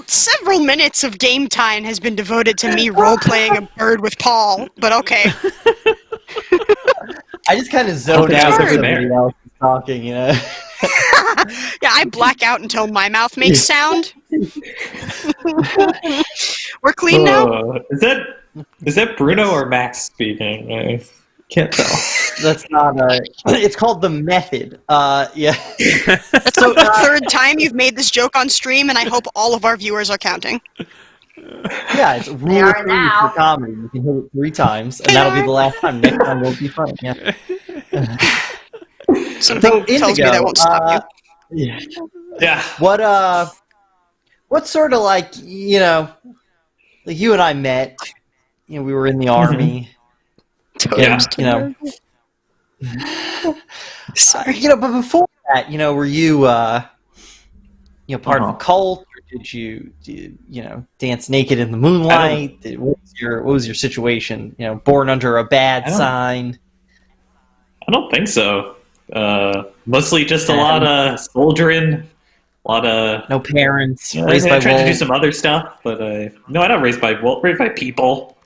Speaker 1: several minutes of game time has been devoted to me role-playing a bird with Paul, but okay.
Speaker 4: I just kind of zone
Speaker 3: think
Speaker 4: out
Speaker 3: it's
Speaker 4: when
Speaker 3: over
Speaker 4: somebody
Speaker 3: there.
Speaker 4: else is talking, you know?
Speaker 1: Yeah, I black out until my mouth makes sound. We're clean now?
Speaker 3: Is that Bruno or Max speaking? I can't tell.
Speaker 4: That's not it's called the method. Yeah.
Speaker 1: That's like the third time you've made this joke on stream, and I hope all of our viewers are counting.
Speaker 4: Yeah, it's
Speaker 5: They
Speaker 4: rule
Speaker 5: are
Speaker 4: 3
Speaker 5: now.
Speaker 4: for comedy. You can hit it 3 times, and that'll be the last time. Next time won't be funny. Yeah.
Speaker 1: Something tells me that won't stop you.
Speaker 4: Yeah.
Speaker 3: Yeah.
Speaker 4: What sort of like like you and I met, we were in the army.
Speaker 3: Yeah.
Speaker 1: Sorry.
Speaker 4: But before that, were you part of a cult, or did you dance naked in the moonlight? What was your situation? Born under a bad sign.
Speaker 3: I don't think so. Mostly just a lot of soldiering, a lot of
Speaker 4: No parents,
Speaker 3: I
Speaker 4: raised by
Speaker 3: tried to do
Speaker 4: wolves.
Speaker 3: some other stuff, but no, I'm not raised by wolves. Raised by people.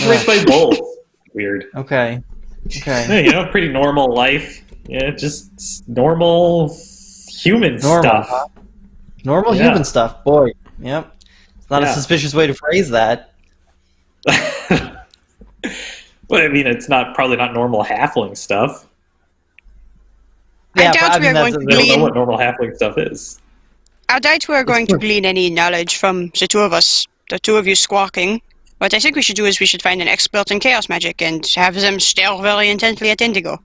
Speaker 3: Raised by wolves. Weird.
Speaker 4: Okay.
Speaker 3: Yeah, pretty normal life. Yeah, just normal human
Speaker 4: Normal,
Speaker 3: stuff.
Speaker 4: huh? Normal
Speaker 3: Yeah.
Speaker 4: human stuff, boy. Yep. It's not a
Speaker 3: Yeah.
Speaker 4: suspicious way to phrase that.
Speaker 3: Well, I mean, it's probably not normal halfling stuff.
Speaker 1: I doubt we are going to
Speaker 3: I don't know
Speaker 1: glean.
Speaker 3: what normal halfling stuff is.
Speaker 1: I doubt we are going to glean any knowledge from the two of us, the two of you squawking. What I think we should do is we should find an expert in chaos magic and have them stare very intently at Indigo.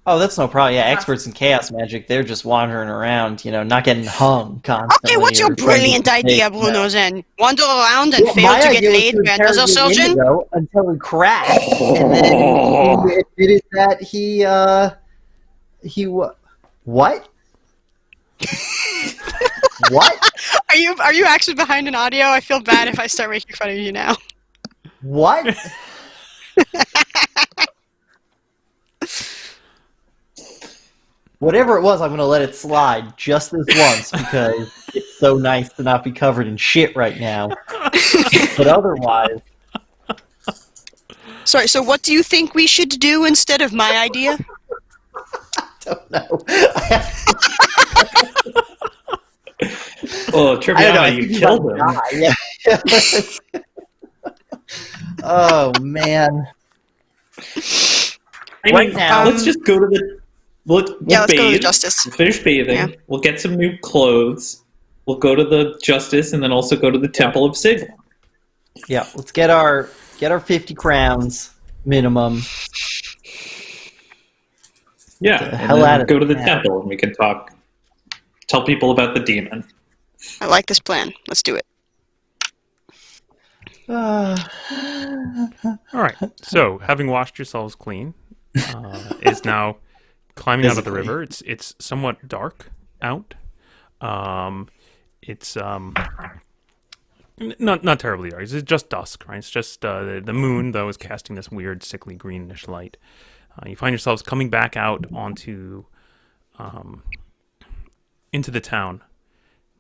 Speaker 4: Oh, that's no problem. Yeah, experts in chaos magic, they're just wandering around, not getting hung constantly.
Speaker 1: Okay, what's your
Speaker 4: or
Speaker 1: brilliant
Speaker 4: trying to
Speaker 1: idea,
Speaker 4: take-
Speaker 1: Bruno, then? Wander around and
Speaker 4: Well,
Speaker 1: fail
Speaker 4: my
Speaker 1: to get
Speaker 4: idea was
Speaker 1: laid
Speaker 4: to
Speaker 1: by another
Speaker 4: interrogate
Speaker 1: surgeon?
Speaker 4: Indigo until he crashed, and then he admitted that what? What?
Speaker 1: Are you actually behind an audio? I feel bad if I start making fun of you now.
Speaker 4: What? Whatever it was, I'm going to let it slide just this once because it's so nice to not be covered in shit right now. But otherwise,
Speaker 1: Sorry, so what do you think we should do instead of my idea?
Speaker 4: I don't know.
Speaker 3: Oh,
Speaker 4: I don't know. I
Speaker 3: Triviana,
Speaker 4: think
Speaker 3: you
Speaker 4: he's
Speaker 3: killed
Speaker 4: gonna
Speaker 3: him.
Speaker 4: die. Yeah. Oh, man.
Speaker 3: I
Speaker 4: Right
Speaker 3: mean,
Speaker 4: now-
Speaker 3: let's just go to the. We'll
Speaker 1: Yeah, let's
Speaker 3: bathe.
Speaker 1: go to the Justice.
Speaker 3: We'll finish bathing.
Speaker 1: Yeah.
Speaker 3: We'll get some new clothes. We'll go to the Justice and then also go to the Temple of Sigma.
Speaker 4: Yeah, let's get our 50 crowns minimum.
Speaker 3: Yeah,
Speaker 4: The
Speaker 3: and
Speaker 4: hell
Speaker 3: then
Speaker 4: out of
Speaker 3: go to the
Speaker 4: town.
Speaker 3: temple and we can tell people about the demon.
Speaker 1: I like this plan. Let's do it.
Speaker 2: All right. So, having washed yourselves clean, is now climbing out of the
Speaker 4: Physically.
Speaker 2: river. It's somewhat dark out. It's not terribly dark. It's just dusk, right? It's just the moon, though, is casting this weird, sickly greenish light. You find yourselves coming back out onto into the town,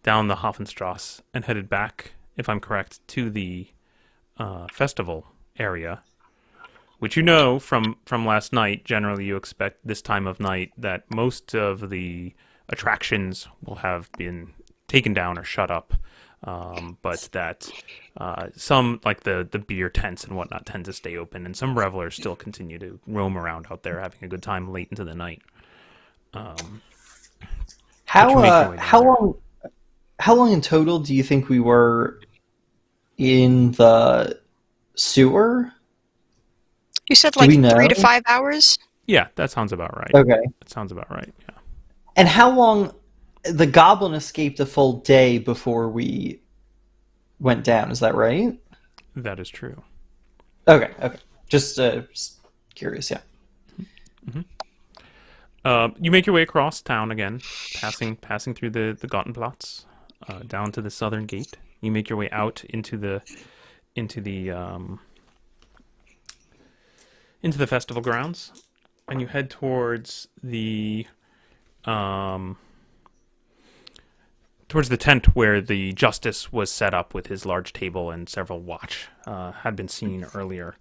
Speaker 2: down the Hofenstrasse, and headed back, if I'm correct, to the festival area, which from last night. Generally, you expect this time of night that most of the attractions will have been taken down or shut up, but that some, like the beer tents and whatnot, tend to stay open, and some revelers still continue to roam around out there having a good time late into the night.
Speaker 4: How long in total do you think we were in the sewer?
Speaker 1: You said
Speaker 4: Do
Speaker 1: like
Speaker 4: we know?
Speaker 1: 3 to 5 hours?
Speaker 2: Yeah, that sounds about right.
Speaker 4: Okay.
Speaker 2: That sounds about right, yeah.
Speaker 4: And how long... The goblin escaped a full day before we went down, is that right?
Speaker 2: That is true.
Speaker 4: Okay. Just curious, yeah.
Speaker 2: You make your way across town again, passing through the Gartenplatz, down to the southern gate. You make your way out into the festival grounds, and you head towards the tent where the justice was set up with his large table and several watch had been seen earlier.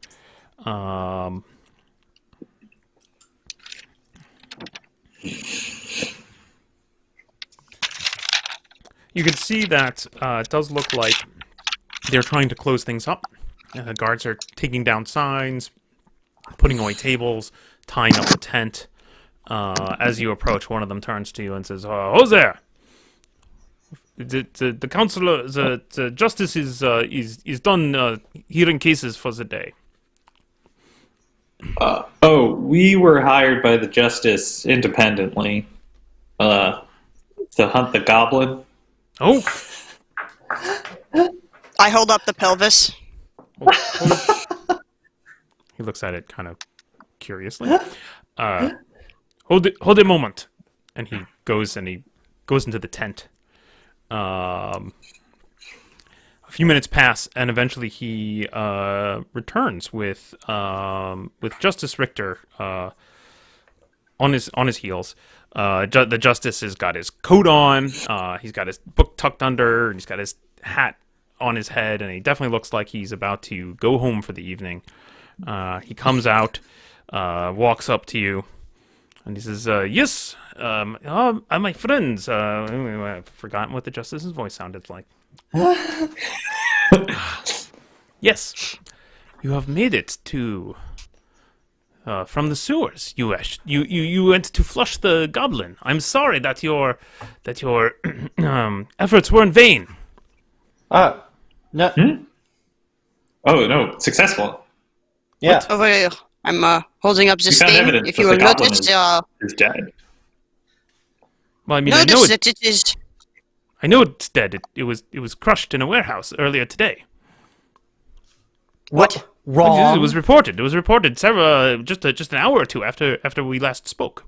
Speaker 2: You can see that it does look like they're trying to close things up. Guards are taking down signs, putting away tables, tying up the tent. As you approach, one of them turns to you and says, "Who's there? The counselor, the justice is done hearing cases for the day."
Speaker 3: We were hired by the justice independently to hunt the goblin.
Speaker 2: Oh,
Speaker 1: I hold up the pelvis.
Speaker 2: he looks at it kind of curiously. Hold a moment, and he goes into the tent. A few minutes pass, and eventually he returns with Justice Richter on his heels. The justice has got his coat on. He's got his book tucked under, and he's got his hat on his head, and he definitely looks like he's about to go home for the evening. He comes out, walks up to you, and he says, "Yes, my friends." I've forgotten what the justice's voice sounded like. Yes, you have made it to from the sewers. You went to flush the goblin. I'm sorry that your efforts were in vain.
Speaker 4: No.
Speaker 3: Oh no, successful.
Speaker 4: Yeah.
Speaker 1: Over here. I'm holding up the
Speaker 3: We found
Speaker 1: stain.
Speaker 3: evidence
Speaker 1: If
Speaker 3: that
Speaker 1: you
Speaker 3: the
Speaker 1: will
Speaker 3: goblin
Speaker 1: notice,
Speaker 3: is dead.
Speaker 2: Well, I mean, I know
Speaker 1: notice that it is.
Speaker 2: I know it's dead. It was crushed in a warehouse earlier today.
Speaker 4: What? Wrong.
Speaker 2: It was reported. It was reported several just an hour or two after we last spoke.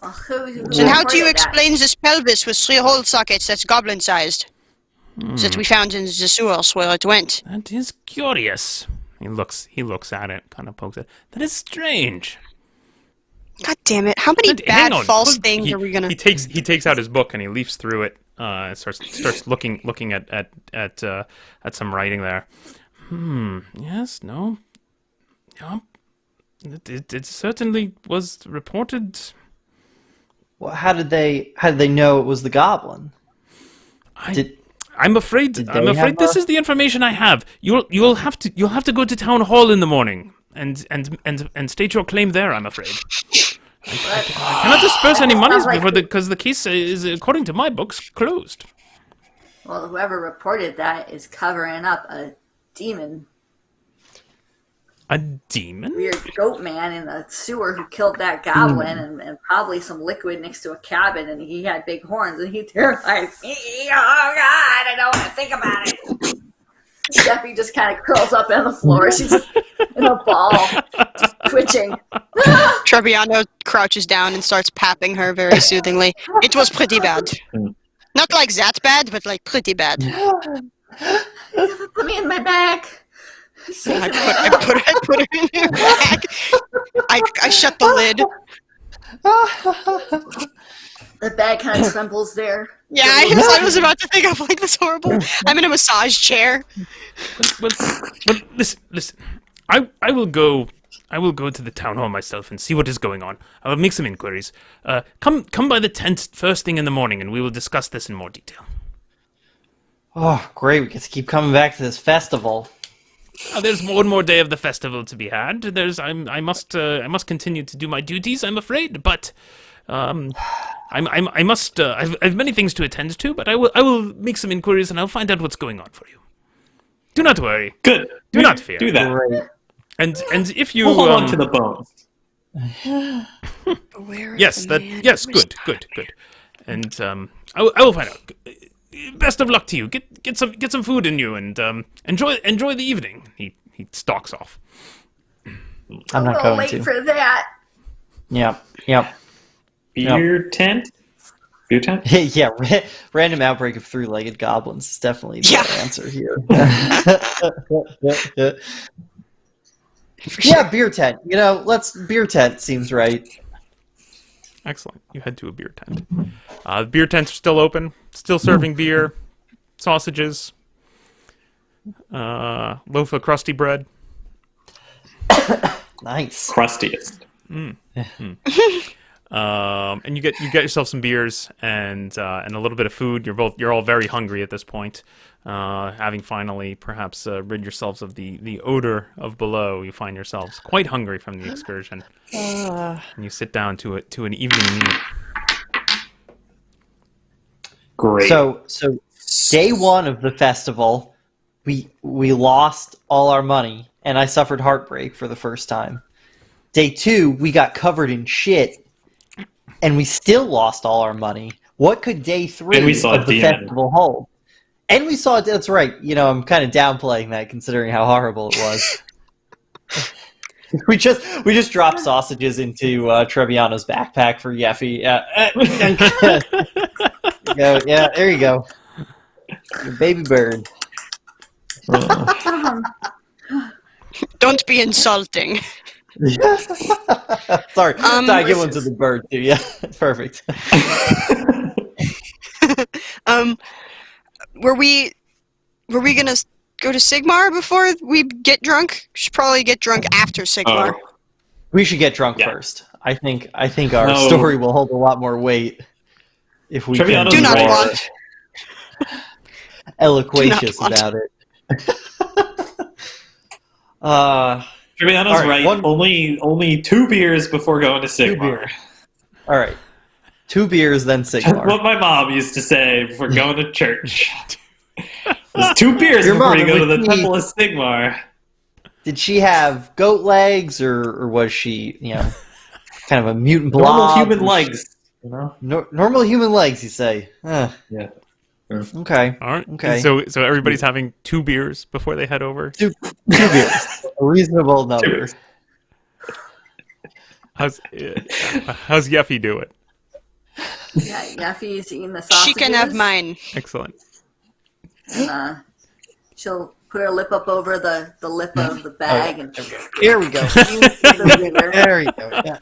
Speaker 5: Well, who
Speaker 1: Then how do you
Speaker 5: reported that?
Speaker 1: explain this pelvis with 3 hole sockets that's goblin-sized? That we found in the sewers where it went.
Speaker 2: That is curious. He looks at it, kind of pokes it. That is strange.
Speaker 1: God damn it! How many
Speaker 2: Hang
Speaker 1: bad
Speaker 2: on.
Speaker 1: false things are we gonna?
Speaker 2: He takes out his book and he leafs through it. Starts looking at some writing there. Yes. No. Yeah. It certainly was reported.
Speaker 4: Well, how did they know it was the goblin?
Speaker 2: I'm afraid this is the information I have. You'll have to go to town hall in the morning and state your claim there. I'm afraid. I cannot disperse any monies because the case is, according to my books, closed.
Speaker 5: Well, whoever reported that is covering up a demon.
Speaker 2: A demon?
Speaker 5: Weird goat man in the sewer who killed that goblin and probably some liquid next to a cabin, and he had big horns and he terrified me. Oh God, I don't want to think about it. Steffi just kind of curls up on the floor. She's just in a ball, just twitching.
Speaker 1: Treviano crouches down and starts papping her very soothingly. It was pretty bad. Not like that bad, but like pretty bad.
Speaker 5: Put me in my bag.
Speaker 1: I put her in your bag. I shut the lid.
Speaker 5: The bag kind of trembles there.
Speaker 1: Yeah, I was about to think of like this horrible. I'm in a massage chair.
Speaker 2: But listen. I will go to the town hall myself and see what is going on. I will make some inquiries. Come by the tent first thing in the morning, and we will discuss this in more detail.
Speaker 4: Oh, great! We get to keep coming back to this festival.
Speaker 2: There's one more day of the festival to be had. I must continue to do my duties, I'm afraid. But I must. I've many things to attend to, but I will make some inquiries and I'll find out what's going on for you. Do not worry.
Speaker 3: Good.
Speaker 2: Do not fear.
Speaker 3: Do that.
Speaker 4: Great.
Speaker 2: And if you
Speaker 3: We'll hold on to the bones.
Speaker 2: yes, good. And I will find out. Best of luck to you. Get some food in you and enjoy the evening. He stalks off.
Speaker 4: I'm not
Speaker 5: a little
Speaker 4: going
Speaker 5: late
Speaker 4: to.
Speaker 5: for that.
Speaker 4: Yep.
Speaker 3: Beer tent? Beer tent?
Speaker 4: Yeah, random outbreak of three-legged goblins is definitely the answer here. Yeah, beer tent. Beer tent seems right.
Speaker 2: Excellent. You head to a beer tent. The beer tents are still open, still serving beer, sausages, loaf of crusty bread.
Speaker 4: Nice.
Speaker 3: Crustiest.
Speaker 2: And you get yourself some beers and a little bit of food. You're all very hungry at this point, having finally perhaps rid yourselves of the odor of below. You find yourselves quite hungry from the excursion, and you sit down to an evening meal.
Speaker 3: Great.
Speaker 4: So day one of the festival, we lost all our money, and I suffered heartbreak for the first time. Day two, we got covered in shit, and we still lost all our money. What could day three of the festival hold? And we saw, that's right, I'm kind of downplaying that considering how horrible it was. we just dropped sausages into Treviano's backpack for Yeffy. Yeah, there you go. Your baby bird.
Speaker 1: Don't be insulting.
Speaker 4: Sorry, I give one to the bird too. Yeah, perfect.
Speaker 1: Were we gonna go to Sigmar before we get drunk? Should probably get drunk after Sigmar.
Speaker 4: We should get drunk first. I think our story will hold a lot more weight if we can
Speaker 1: do not want
Speaker 4: eloquacious about it.
Speaker 3: Treviano's right. Only 2 beers before going to Sigmar.
Speaker 4: All right. 2 beers, then Sigmar.
Speaker 3: That's what my mom used to say before going to church. There's 2 beers before you go to the Temple of Sigmar.
Speaker 4: Did she have goat legs, or was she, kind of a mutant blob?
Speaker 3: Normal human legs.
Speaker 4: Normal human legs, you say?
Speaker 3: Yeah.
Speaker 4: Okay.
Speaker 2: All right.
Speaker 4: Okay.
Speaker 2: So everybody's having 2 beers before they head over.
Speaker 4: 2 beers. A reasonable number.
Speaker 2: How's Yeffy doing?
Speaker 5: Yeah, Yeffy's eating the sausages.
Speaker 1: She can have mine.
Speaker 2: Excellent.
Speaker 5: She'll put her lip up over the lip of the bag and
Speaker 4: here we go. There you go. Yeah.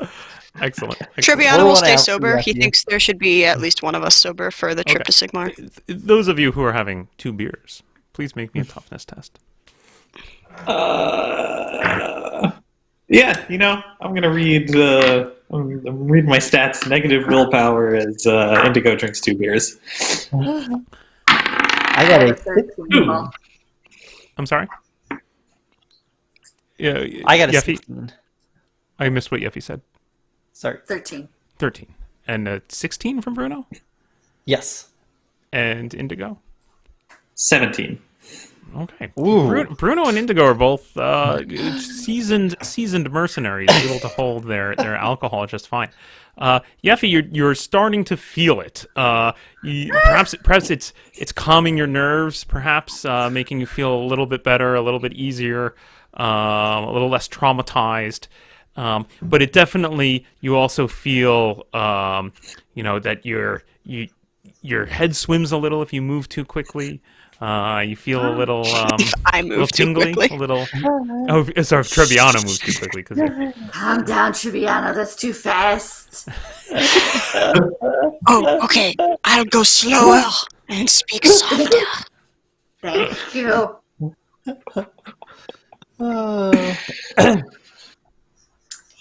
Speaker 2: Excellent.
Speaker 1: Treviano will stay sober. He thinks there should be at least one of us sober for the trip to Sigmar.
Speaker 2: Those of you who are having 2 beers, please make me a toughness test.
Speaker 3: Yeah, I'm gonna read my stats. Negative willpower as Indigo drinks 2 beers.
Speaker 4: I got a
Speaker 5: 13.
Speaker 2: I'm sorry? Yeah,
Speaker 4: I got a
Speaker 2: Yeffy.
Speaker 4: 16.
Speaker 2: I missed what Yeffy said.
Speaker 4: Sorry.
Speaker 5: 13.
Speaker 2: 13. And 16 from Bruno?
Speaker 4: Yes.
Speaker 2: And Indigo?
Speaker 3: 17.
Speaker 2: Okay. Bruno and Indigo are both seasoned mercenaries, able to hold their alcohol just fine. Yeffy, you're starting to feel it. Perhaps it's calming your nerves, perhaps making you feel a little bit better, a little bit easier, a little less traumatized. But it definitely, you also feel, that your head swims a little if you move too quickly. You feel a little,
Speaker 1: I move too quickly.
Speaker 2: A little. Oh, sorry, if Treviano moves too quickly.
Speaker 5: Calm down, Treviano. That's too fast.
Speaker 1: Oh, okay. I'll go slower and speak softer.
Speaker 5: Thank you.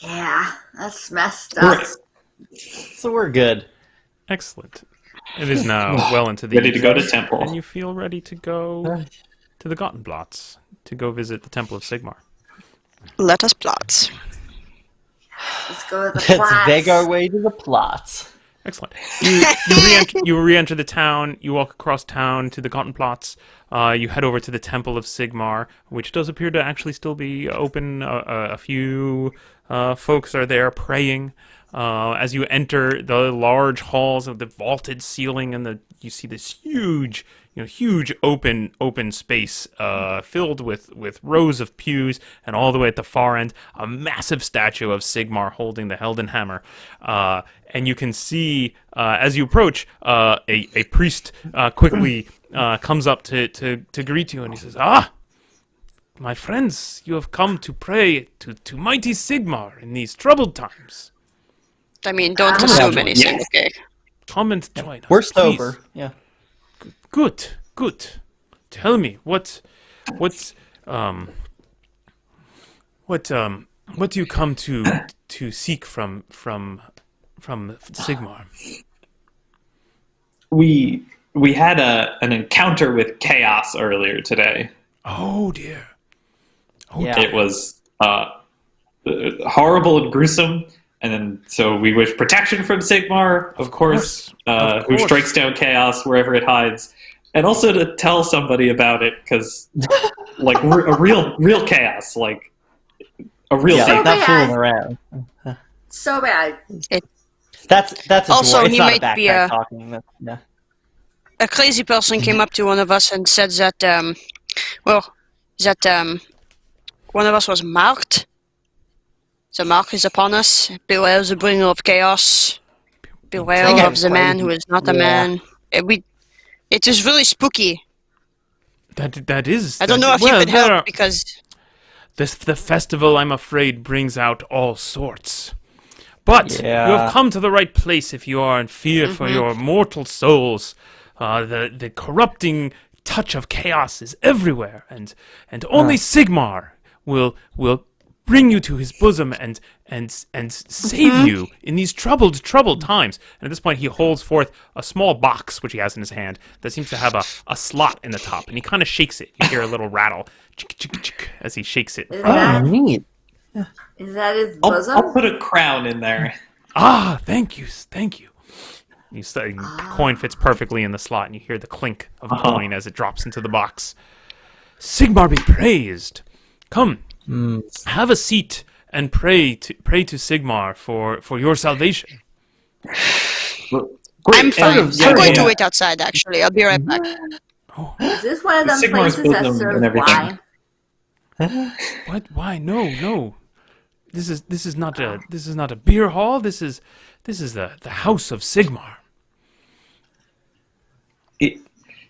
Speaker 5: Yeah, that's messed up.
Speaker 4: So we're good.
Speaker 2: Excellent. It is now well into the
Speaker 3: ready to go to temple,
Speaker 2: and you feel ready to go to the Gottenplatz to go visit the Temple of Sigmar.
Speaker 1: Let us plot.
Speaker 5: Let's go to the
Speaker 4: Let's
Speaker 5: plots.
Speaker 4: beg our way to the plots.
Speaker 2: Excellent. You re-enter the town. You walk across town to the cotton plots. You head over to the Temple of Sigmar, which does appear to actually still be open. A few folks are there praying. As you enter the large halls of the vaulted ceiling, and you see this huge open space filled with rows of pews, and all the way at the far end, a massive statue of Sigmar holding the Helden Hammer. And you can see, as you approach, a priest quickly comes up to greet you, and he says, "Ah, my friends, you have come to pray to mighty Sigmar in these troubled times.
Speaker 1: I mean, don't assume anything, okay?
Speaker 2: Come and join us.
Speaker 4: We're
Speaker 2: please."
Speaker 4: sober. Yeah.
Speaker 2: Good. Tell me what do you come to seek from Sigmar?
Speaker 3: We had an encounter with chaos earlier today.
Speaker 2: Oh dear.
Speaker 4: Yeah.
Speaker 3: It was horrible and gruesome, and then so we wish protection from Sigmar, of course. Who strikes down chaos wherever it hides, and also to tell somebody about it, because like a real chaos, like a real
Speaker 4: Yeah,
Speaker 3: thing.
Speaker 4: not fooling around.
Speaker 5: So bad.
Speaker 4: That's a
Speaker 1: Also,
Speaker 4: door. It's
Speaker 1: he
Speaker 4: not a
Speaker 1: might be
Speaker 4: backpack
Speaker 1: a-
Speaker 4: talking. Yeah.
Speaker 1: A crazy person came up to one of us and said that, one of us was marked. The mark is upon us. Beware the bringer of chaos. Beware
Speaker 4: That
Speaker 1: of the man who is not a man. It is really spooky.
Speaker 2: That is.
Speaker 1: I don't know if you could help because
Speaker 2: the festival, I'm afraid, brings out all sorts. But you
Speaker 4: Yeah.
Speaker 2: have come to the right place if you are in fear for your mortal souls. The corrupting touch of chaos is everywhere, and only Sigmar will bring you to his bosom and save you in these troubled times. And at this point, he holds forth a small box which he has in his hand that seems to have a slot in the top, and he kind of shakes it. You hear a little rattle as he shakes it.
Speaker 4: Neat.
Speaker 5: Is that his bosom?
Speaker 3: I'll put a crown in there.
Speaker 2: Ah, thank you. The coin fits perfectly in the slot, and you hear the clink of a coin as it drops into the box. Sigmar be praised. Come, have a seat and pray to Sigmar for your salvation.
Speaker 1: I'm fine. I'm going to
Speaker 3: yeah.
Speaker 1: wait outside, actually. I'll be right back.
Speaker 5: Is this one of them
Speaker 3: Sigmar's
Speaker 5: places that
Speaker 3: bosom
Speaker 5: serves
Speaker 3: and everything.
Speaker 5: wine?
Speaker 2: What? Why? No. This is not a beer hall. This is the house of Sigmar.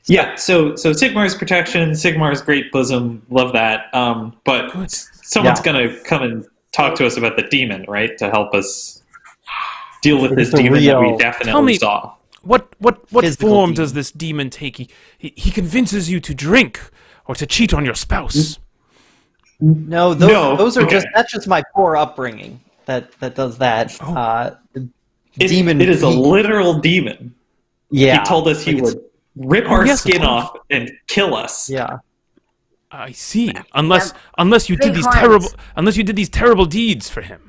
Speaker 3: Yeah, so Sigmar's protection, Sigmar's great bosom, love that. But
Speaker 2: Good.
Speaker 3: someone's gonna come and talk to us about the demon, right? To help us deal with this
Speaker 4: It's a
Speaker 3: demon that we
Speaker 4: real-
Speaker 2: Tell
Speaker 3: definitely
Speaker 2: me-
Speaker 3: saw.
Speaker 2: What
Speaker 4: Physical
Speaker 2: form
Speaker 4: demon.
Speaker 2: does this demon take? He convinces you to drink or to cheat on your spouse.
Speaker 4: No,
Speaker 3: No,
Speaker 4: those are
Speaker 3: okay.
Speaker 4: that's just my poor upbringing that does that. The demon.
Speaker 3: It is a literal demon.
Speaker 4: Yeah.
Speaker 3: He told us he
Speaker 4: Like, it's-
Speaker 3: would rip our
Speaker 2: yes, of
Speaker 3: skin
Speaker 2: course.
Speaker 3: off and kill us.
Speaker 4: Yeah.
Speaker 2: I see. Unless you did
Speaker 5: Big
Speaker 2: these
Speaker 5: horns.
Speaker 2: terrible deeds for him.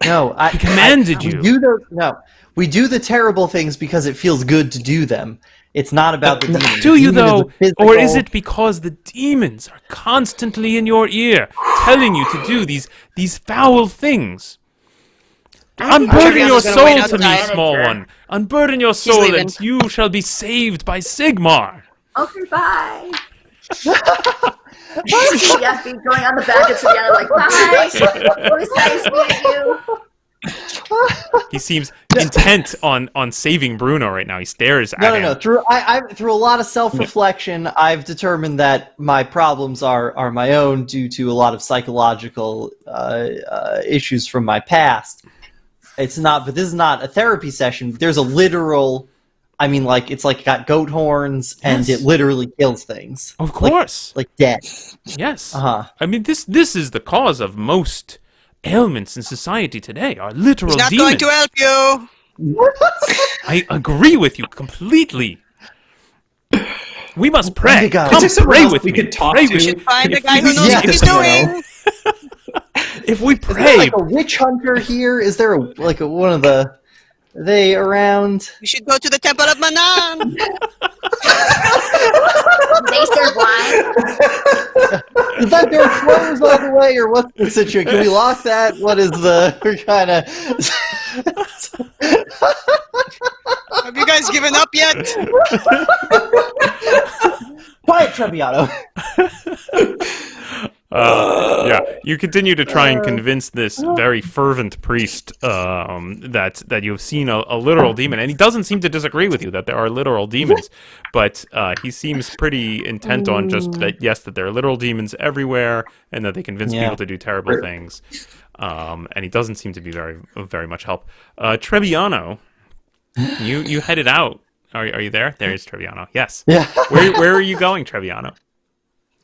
Speaker 4: No,
Speaker 2: He commanded
Speaker 4: we
Speaker 2: you.
Speaker 4: do those. No, we do the terrible things because it feels good to do them. It's not about the demon.
Speaker 2: Do
Speaker 4: The
Speaker 2: you
Speaker 4: demon is a
Speaker 2: though,
Speaker 4: physical-
Speaker 2: or is it because the demons are constantly in your ear, telling you to do these foul things?
Speaker 5: I think
Speaker 2: Unburden
Speaker 1: Juliana's
Speaker 2: your
Speaker 1: gonna
Speaker 2: soul
Speaker 1: wait
Speaker 2: to me,
Speaker 1: outside.
Speaker 2: small one. Unburden your soul,
Speaker 1: leaving.
Speaker 2: and you shall be saved by Sigmar.
Speaker 5: Okay, bye. Yes, be going on the back of Savannah like, bye. It was nice meeting you.
Speaker 2: He seems intent on saving Bruno right now. He stares at him.
Speaker 4: No. Through a lot of self-reflection, I've determined that my problems are my own due to a lot of psychological issues from my past. It's not, but this is not a therapy session. There's a literal, I mean, like it's like got goat horns and
Speaker 2: Yes.
Speaker 4: it literally kills things.
Speaker 2: Of course.
Speaker 4: like dead.
Speaker 2: Yes.
Speaker 4: Uh-huh.
Speaker 2: I mean, this is the cause of most ailments in society today. Are literal
Speaker 1: He's not
Speaker 2: demons.
Speaker 1: going to help you.
Speaker 2: I agree with you completely. We must pray.
Speaker 4: Indigo.
Speaker 2: Come
Speaker 3: Is there someone
Speaker 2: pray
Speaker 3: else
Speaker 2: with
Speaker 3: we
Speaker 2: me.
Speaker 3: could talk
Speaker 2: Pray
Speaker 3: to?
Speaker 2: with me.
Speaker 1: Find a
Speaker 2: If
Speaker 1: guy who
Speaker 2: we-
Speaker 1: knows
Speaker 4: Yeah.
Speaker 1: what he's doing.
Speaker 2: If we
Speaker 4: Is there
Speaker 2: pray,
Speaker 4: like a witch hunter here? Is there one of the? Are they around?
Speaker 1: We should go to the Temple of Manan.
Speaker 5: They serve wine.
Speaker 4: Is that door closed all the way, or what's the situation? Can we lock that? What is the kind of?
Speaker 1: Have you guys given up yet?
Speaker 4: Quiet, Trebbiano.
Speaker 2: Yeah, you continue to try and convince this very fervent priest that you have seen a literal demon, and he doesn't seem to disagree with you that there are literal demons, but he seems pretty intent on just that that there are literal demons everywhere, and that they convince people to do terrible things. And he doesn't seem to be very much help. Trebbiano, you headed out. Are you there? There is Trebbiano. Yes.
Speaker 4: Yeah.
Speaker 2: Where are you going, Trebbiano?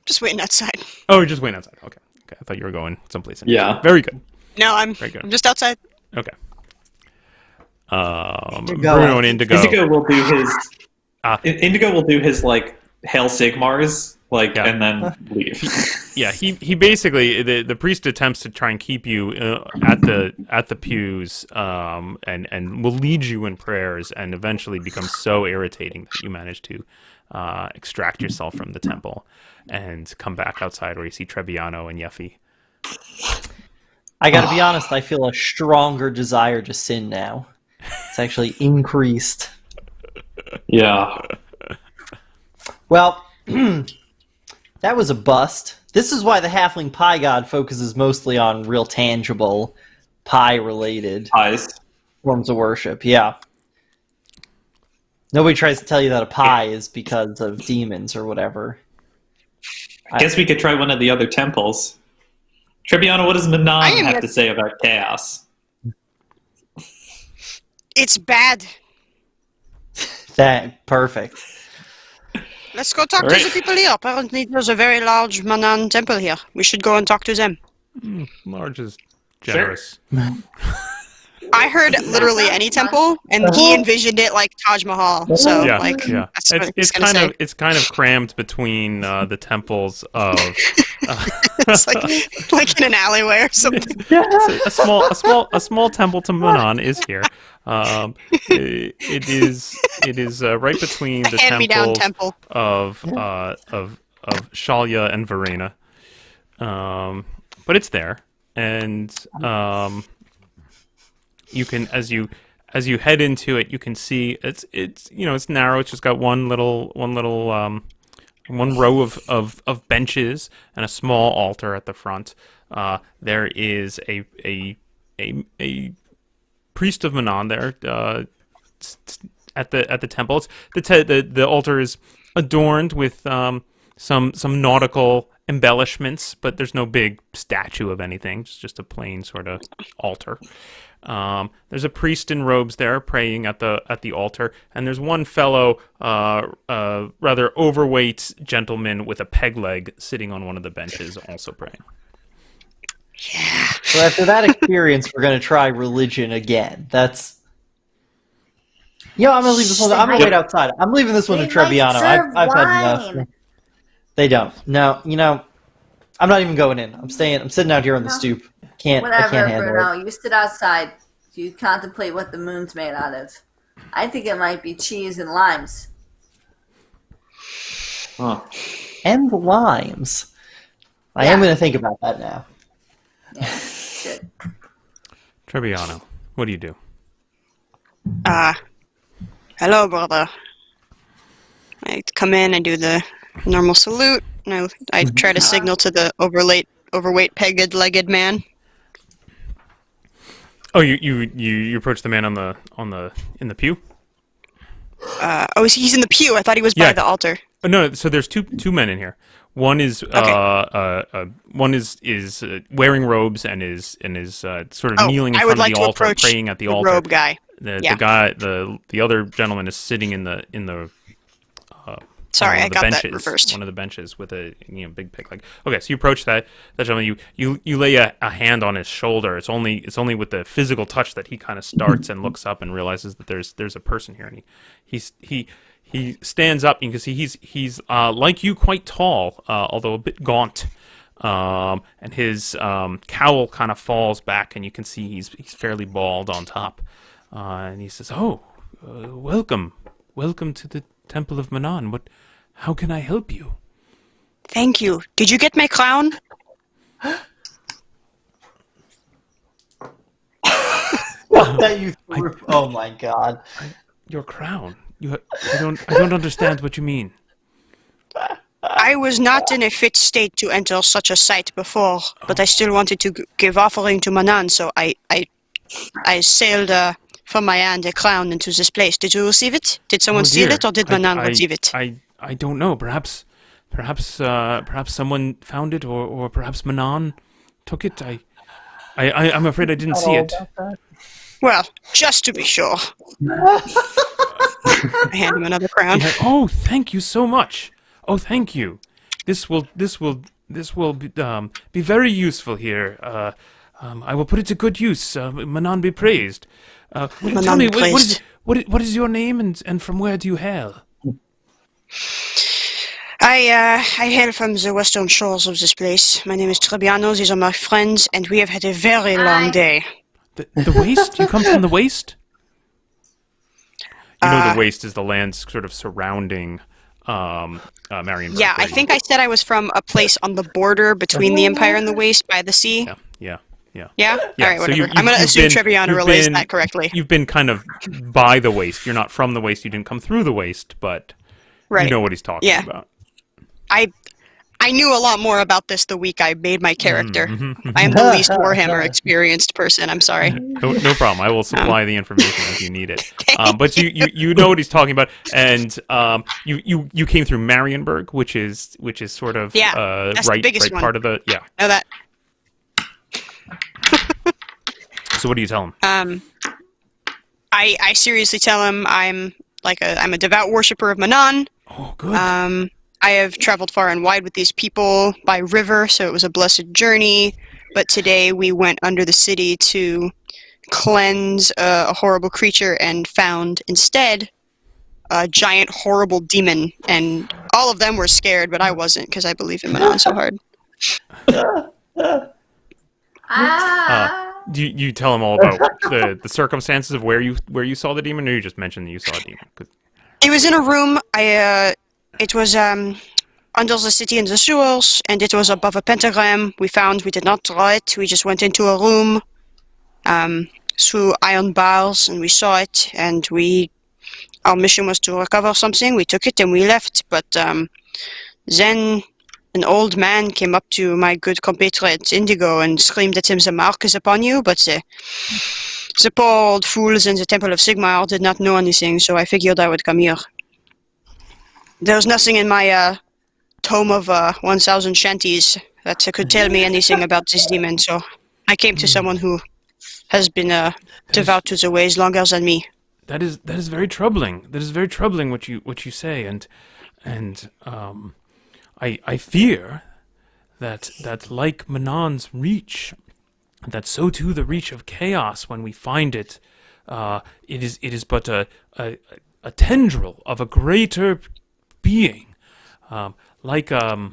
Speaker 1: Just waiting outside.
Speaker 2: Oh, you're just waiting outside. Okay. I thought you were going someplace.
Speaker 3: Yeah.
Speaker 2: Very good.
Speaker 1: No, I'm just outside.
Speaker 2: Okay. Bruno and Indigo.
Speaker 3: Indigo will do his. Indigo will do his like Hail Sigmars, and then leave.
Speaker 2: Yeah, he basically the priest attempts to try and keep you at the pews, and will lead you in prayers, and eventually becomes so irritating that you manage to extract yourself from the temple and come back outside where you see Trebbiano and Yeffy.
Speaker 4: I gotta be honest, I feel a stronger desire to sin now. It's actually increased.
Speaker 3: Yeah.
Speaker 4: Well, that was a bust. This is why the Halfling Pie God focuses mostly on real tangible pie-related
Speaker 3: Pies.
Speaker 4: forms of worship. Yeah. Nobody tries to tell you that a pie is because of demons or whatever.
Speaker 3: I guess we could try one of the other temples. Trebbiano, what does Manan have to say about chaos?
Speaker 1: It's bad.
Speaker 4: That perfect.
Speaker 1: Let's go talk to the people here. Apparently there's a very large Manan temple here. We should go and talk to them.
Speaker 2: Large is generous.
Speaker 1: I heard literally any temple, and he envisioned it like Taj Mahal. So, that's what
Speaker 2: it's kind of crammed between the temples of.
Speaker 1: It's like in an alleyway or something.
Speaker 2: A small temple to Manan is here. It is right between the temples of Shalya and Verena. But it's there, and you can as you head into it, you can see it's narrow. It's just got one row of benches and a small altar at the front. There is a priest of Manan there at the temple. The altar is adorned with some nautical embellishments, but there's no big statue of anything. It's just a plain sort of altar. There's a priest in robes there praying at the altar, and there's one fellow rather overweight gentleman with a peg leg sitting on one of the benches also praying.
Speaker 1: Yeah.
Speaker 4: So after that experience, we're going to try religion again. That's... I'm going to leave this one. I'm going to wait outside. I'm leaving this one to Trebbiano. I've had enough. They don't. No, I'm not even going in. I'm staying. I'm sitting out here on the stoop. I can't handle
Speaker 5: Bruno.
Speaker 4: it.
Speaker 5: You sit outside. You contemplate what the moon's made out of. I think it might be cheese and limes.
Speaker 3: Huh.
Speaker 4: And limes. I am going to think about that now.
Speaker 5: Yeah, good.
Speaker 2: Trebbiano, what do you do?
Speaker 1: Hello, brother. I come in, I do the normal salute, and I try to signal to the overweight, pegged-legged man.
Speaker 2: Oh, you approach the man in the pew?
Speaker 1: He's in the pew. I thought he was by the altar.
Speaker 2: No, so there's two men in here. One is is wearing robes and is sort of kneeling in front of the altar, praying at the altar.
Speaker 1: Robe guy.
Speaker 2: The other gentleman is sitting in the
Speaker 1: Sorry, I got
Speaker 2: benches,
Speaker 1: that reversed.
Speaker 2: One of the benches with a big pig leg. Okay, so you approach that gentleman. You lay a hand on his shoulder. It's only with the physical touch that he kind of starts and looks up and realizes that there's a person here, and he stands up. You can see he's like you, quite tall, although a bit gaunt. and his cowl kind of falls back, and you can see he's fairly bald on top. And he says, "Oh, welcome to the Temple of Manan. How can I help you?"
Speaker 1: Thank you. Did you get my crown?
Speaker 4: That you threw. Oh my god.
Speaker 2: Your crown. I don't understand what you mean.
Speaker 1: I was not in a fit state to enter such a site before, but I still wanted to give offering to Manan, so I sailed from my hand a crown into this place. Did you receive it? Did someone steal it, or did Manan receive it?
Speaker 2: I don't know. Perhaps someone found it, or perhaps Manan took it. I'm afraid I didn't see it.
Speaker 1: Well, just to be sure. I hand him another crown.
Speaker 2: Oh, thank you so much. Oh, thank you. This will be very useful here. I will put it to good use. Manan be praised. Tell me, what is your name, and from where do you hail?
Speaker 1: I hail from the western shores of this place. My name is Trebbiano. These are my friends, and we have had a very long day.
Speaker 2: The waste? You come from the waste? You know, the waste is the land sort of surrounding Marienburg.
Speaker 1: Yeah, I think I said I was from a place on the border between the Empire and the Waste by the sea.
Speaker 2: Yeah.
Speaker 1: Yeah? All right, whatever.
Speaker 2: So
Speaker 1: I'm going to assume Trebbiano relays that correctly.
Speaker 2: You've been kind of by the waste. You're not from the waste. You didn't come through the waste, but you know what he's talking about.
Speaker 1: I knew a lot more about this the week I made my character. I am the least Warhammer experienced person. I'm sorry.
Speaker 2: No problem. I will supply the information as you need it. But you know what he's talking about, and you came through Marienburg, which is sort of
Speaker 1: that's the biggest one.
Speaker 2: part of the
Speaker 1: Know that.
Speaker 2: So what do you tell him?
Speaker 1: I seriously tell him I'm a devout worshipper of Manan.
Speaker 2: Oh, good.
Speaker 1: I have traveled far and wide with these people by river, so it was a blessed journey. But today we went under the city to cleanse a horrible creature and found instead a giant horrible demon. And all of them were scared, but I wasn't because I believe in Manan so hard.
Speaker 2: Do you tell him all about the circumstances of where you saw the demon, or you just mentioned that you saw a demon?
Speaker 1: It was in a room. It was under the city in the sewers, and it was above a pentagram. We did not draw it. We just went into a room through iron bars, and we saw it, and our mission was to recover something. We took it, and we left, but then an old man came up to my good compatriot Indigo and screamed at him, "The mark is upon you," but the poor old fools in the Temple of Sigmar did not know anything, so I figured I would come here. There was nothing in my tome of 1,000 shanties that could tell me anything about this demon, so I came to someone who has been devout to the ways longer than me.
Speaker 2: That is very troubling. That is very troubling what you say, and I fear that like Manan's reach, that so too the reach of chaos, when we find it, it is but a tendril of a greater being, like the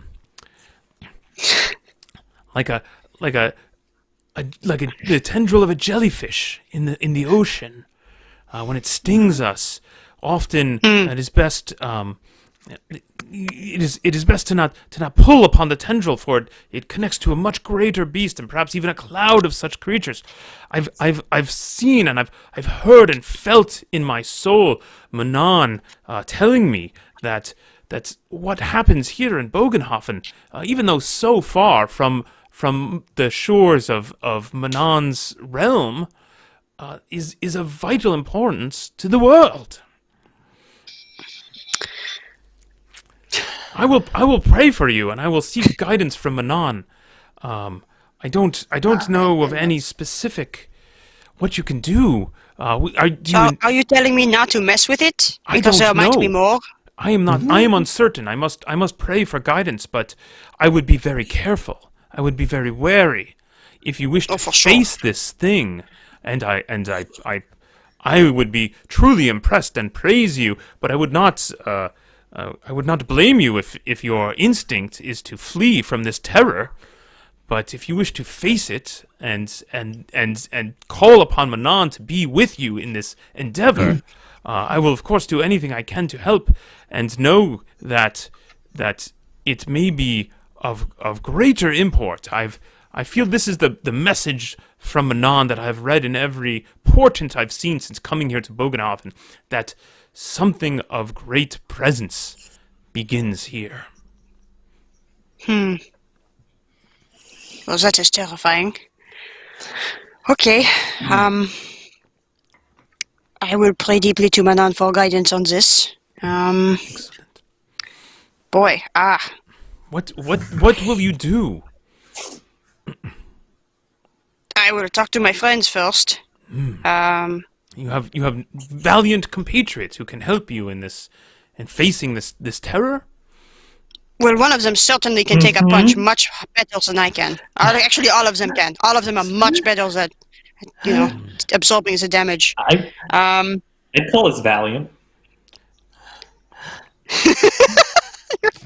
Speaker 2: tendril of a jellyfish in the ocean. When it stings us, often it is best. It is best to not pull upon the tendril, for it connects to a much greater beast, and perhaps even a cloud of such creatures. I've seen and I've heard and felt in my soul Manan telling me that what happens here in Bogenhofen, even though so far from the shores of Manan's realm, is of vital importance to the world. I will pray for you, and I will seek guidance from Manan. I don't know of any specific what you can do. Are
Speaker 1: you telling me not to mess with it? Because there might be more.
Speaker 2: I am not. I am uncertain. I must pray for guidance, but I would be very careful. I would be very wary. If you wish to face this thing, and I would be truly impressed and praise you, but I would not. I would not blame you if your instinct is to flee from this terror. But if you wish to face it and call upon Manon to be with you in this endeavor, I will of course do anything I can to help, and know that it may be of greater import. I feel this is the message from Manon that I've read in every portent I've seen since coming here to Bogenhofen, that something of great presence begins here.
Speaker 1: Well, that is terrifying. Okay. I will pray deeply to Manon for guidance on this.
Speaker 2: Excellent.
Speaker 1: Boy,
Speaker 2: What will you do?
Speaker 1: I will talk to my friends first.
Speaker 2: You have valiant compatriots who can help you in facing this terror.
Speaker 1: Well, one of them certainly can take a punch much better than I can. Actually, all of them can. All of them are much better at, absorbing the damage.
Speaker 3: I'd call us valiant.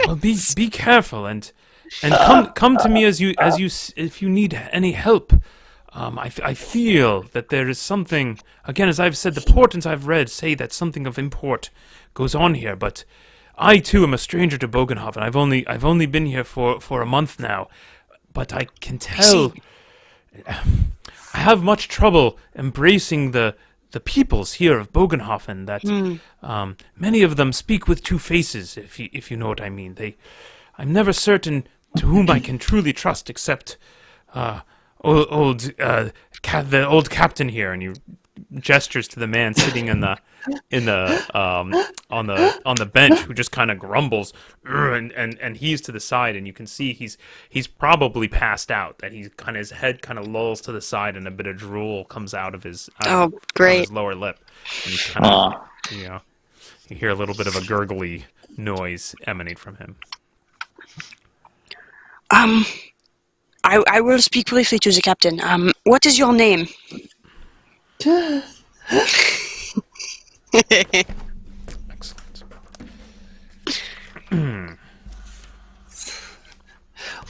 Speaker 2: Well, be careful and come to me if you need any help. I feel that there is something. Again, as I've said, the portents I've read say that something of import goes on here, but I too am a stranger to Bogenhofen. I've only been here for a month now, but I can tell I have much trouble embracing the peoples here of Bogenhofen. That many of them speak with two faces, if you know what I mean. I'm never certain to whom I can truly trust, except the old captain here, and he gestures to the man sitting on the bench, who just kind of grumbles, and he's to the side, and you can see he's probably passed out. That his head kind of lolls to the side, and a bit of drool comes out of his
Speaker 1: great,
Speaker 2: his lower lip, and he's kind of you hear a little bit of a gurgly noise emanate from him.
Speaker 1: I will speak briefly to the captain. What is your name?
Speaker 2: Excellent.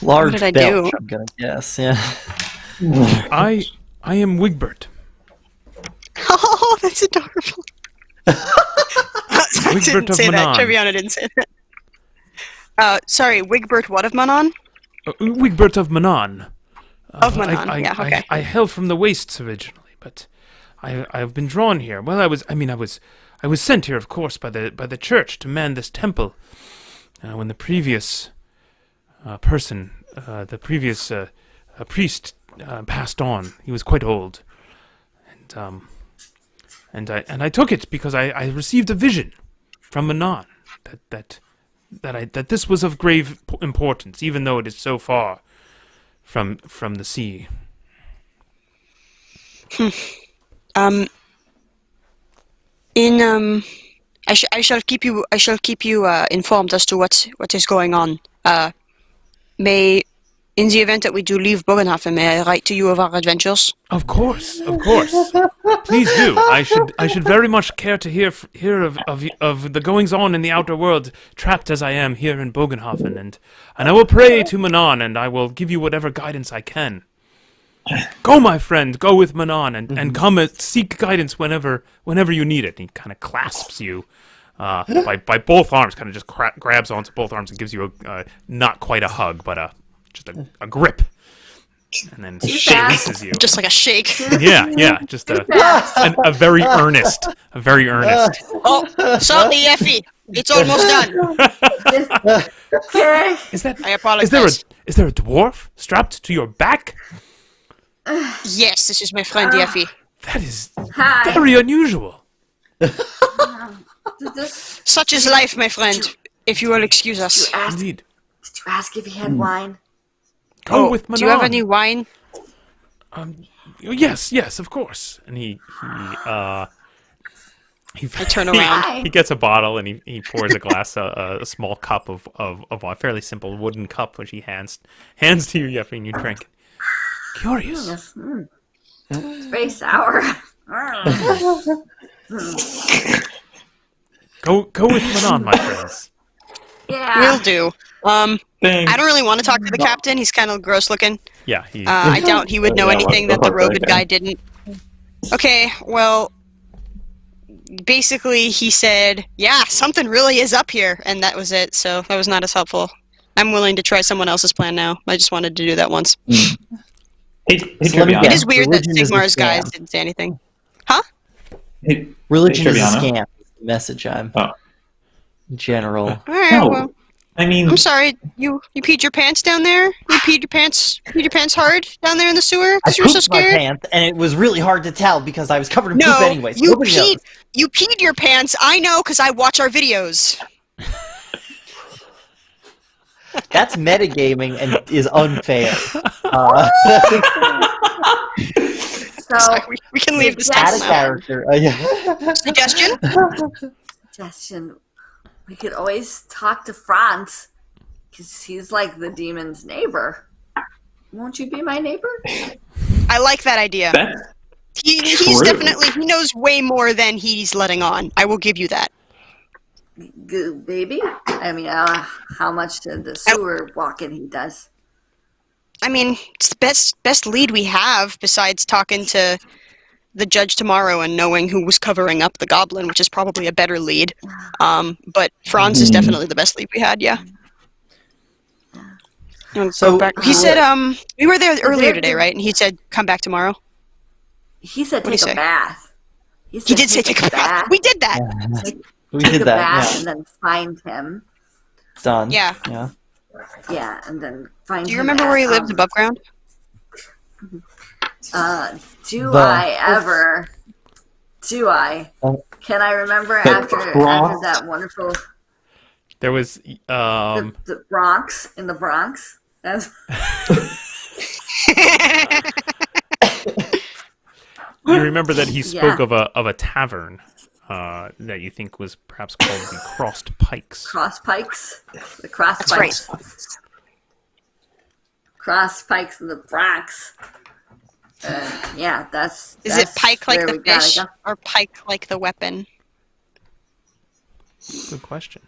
Speaker 4: Large
Speaker 1: What did I
Speaker 4: belt,
Speaker 1: do?
Speaker 4: I'm gonna guess. Yeah.
Speaker 2: I am Wigbert.
Speaker 1: Oh, that's adorable. I
Speaker 2: Wigbert
Speaker 1: didn't
Speaker 2: of
Speaker 1: say that.
Speaker 2: Manon.
Speaker 1: Treviana didn't say that. Sorry, Wigbert what of Manon?
Speaker 2: Wigbert of Manon.
Speaker 1: Of Manon, okay.
Speaker 2: I hail from the wastes originally, but I've been drawn here. Well, I was sent here, of course, by the church to man this temple. When the previous priest passed on, he was quite old, and I took it because I received a vision from Manon that this was of grave importance, even though it is so far from the sea.
Speaker 1: I shall keep you informed as to what is going on. In the event that we do leave Bogenhofen, may I write to you of our adventures?
Speaker 2: Of course. Please do. I should very much care to hear of the goings on in the outer world, trapped as I am here in Bogenhofen, and I will pray to Manon, and I will give you whatever guidance I can. Go, my friend, go with Manon, and come and seek guidance whenever you need it. And he kind of clasps you by both arms, kind of just grabs onto both arms and gives you not quite a hug, but just a grip, and then releases you.
Speaker 1: Just like a shake.
Speaker 2: Yeah, just a very earnest,
Speaker 1: Oh, sorry, Effie. It's almost done.
Speaker 5: Okay.
Speaker 1: I apologize.
Speaker 2: Is there a dwarf strapped to your back?
Speaker 1: Yes, this is my friend Effie.
Speaker 2: That is
Speaker 5: Hi.
Speaker 2: very unusual.
Speaker 1: Such is life, my friend. If you will excuse us.
Speaker 2: Indeed.
Speaker 5: Did you ask if he had wine?
Speaker 2: Go with Manon.
Speaker 1: Do you have any wine?
Speaker 2: Yes, of course. And he
Speaker 1: I turn around.
Speaker 2: he gets a bottle and he pours a glass, a small cup of a fairly simple wooden cup, which he hands to you, Yeffie, and you drink. Curious.
Speaker 5: Yes. It's very sour.
Speaker 2: Go with Manon, my friends.
Speaker 1: Will do.
Speaker 3: Thanks.
Speaker 1: I don't really want to talk to the captain. He's kind of gross looking.
Speaker 2: Yeah,
Speaker 1: I doubt he would know
Speaker 3: Yeah,
Speaker 1: anything
Speaker 3: we'll
Speaker 1: that the
Speaker 3: talk to that
Speaker 1: robot
Speaker 3: guy.
Speaker 1: guy didn't. Okay, well, basically he said, yeah, something really is up here, and that was it, so that was not as helpful. I'm willing to try someone else's plan now. I just wanted to do that once.
Speaker 3: Hey,
Speaker 4: So let me
Speaker 3: Triviana.
Speaker 1: It is weird that
Speaker 4: Religion is a
Speaker 1: Sigmar's guys
Speaker 4: scam.
Speaker 1: didn't say anything.
Speaker 3: Hey,
Speaker 4: Religion is a
Speaker 3: Triviana.
Speaker 4: scam. Is the message I'm.
Speaker 3: Oh.
Speaker 4: In general.
Speaker 1: Alright,
Speaker 3: No,
Speaker 1: well,
Speaker 3: I mean,
Speaker 1: I'm sorry, you peed your pants down there? You peed your pants hard down there in the sewer?
Speaker 4: I
Speaker 1: Because you were so
Speaker 4: pooped my
Speaker 1: scared?
Speaker 4: pants, and it was really hard to tell because I was covered in poop
Speaker 1: No,
Speaker 4: anyway. So
Speaker 1: you
Speaker 4: nobody knows.
Speaker 1: peed your pants. I know because I watch our videos.
Speaker 4: That's metagaming and is unfair.
Speaker 5: So,
Speaker 1: Sorry, we can leave this
Speaker 4: Add a
Speaker 1: now.
Speaker 4: character. Yeah.
Speaker 1: Suggestion?
Speaker 5: suggestion. We could always talk to Franz, because he's like the demon's neighbor. Won't you be my neighbor?
Speaker 1: I like that idea.
Speaker 3: that's
Speaker 1: He's
Speaker 3: true.
Speaker 1: definitely, he knows way more than he's letting on. I will give you that.
Speaker 5: Good baby. I mean, how much to the sewer walking he does.
Speaker 1: I mean, it's the best lead we have besides talking to the judge tomorrow and knowing who was covering up the goblin, which is probably a better lead. But Franz is definitely the best lead we had, yeah.
Speaker 4: So,
Speaker 1: He said, we were there earlier today, right? And he said, come back tomorrow.
Speaker 5: He said
Speaker 1: What'd he
Speaker 5: take a
Speaker 1: say?
Speaker 5: bath.
Speaker 1: He did say take a bath. We did that.
Speaker 4: We
Speaker 5: Take
Speaker 4: did
Speaker 5: a
Speaker 4: that.
Speaker 5: bath
Speaker 4: Yeah.
Speaker 5: and then find him.
Speaker 4: Done.
Speaker 1: Yeah.
Speaker 4: Yeah.
Speaker 5: Yeah, and then find him.
Speaker 1: Do you remember where he lived above ground?
Speaker 5: Do
Speaker 4: The-
Speaker 5: I ever? Do I?
Speaker 4: Oh.
Speaker 5: Can I remember
Speaker 3: The
Speaker 5: after
Speaker 3: Bronx?
Speaker 5: that wonderful
Speaker 2: there was
Speaker 5: the Bronx in the Bronx? That's
Speaker 2: you remember that he spoke
Speaker 5: Yeah.
Speaker 2: of a tavern that you think was perhaps called the Crossed Pikes.
Speaker 5: Cross Pikes. The Cross
Speaker 1: That's
Speaker 5: Pikes.
Speaker 1: right.
Speaker 5: Cross Pikes in the Bronx. Yeah, that's.
Speaker 1: Is it pike like
Speaker 5: where
Speaker 1: the
Speaker 5: we gotta
Speaker 1: fish
Speaker 5: go.
Speaker 1: or pike like the weapon?
Speaker 2: Good question.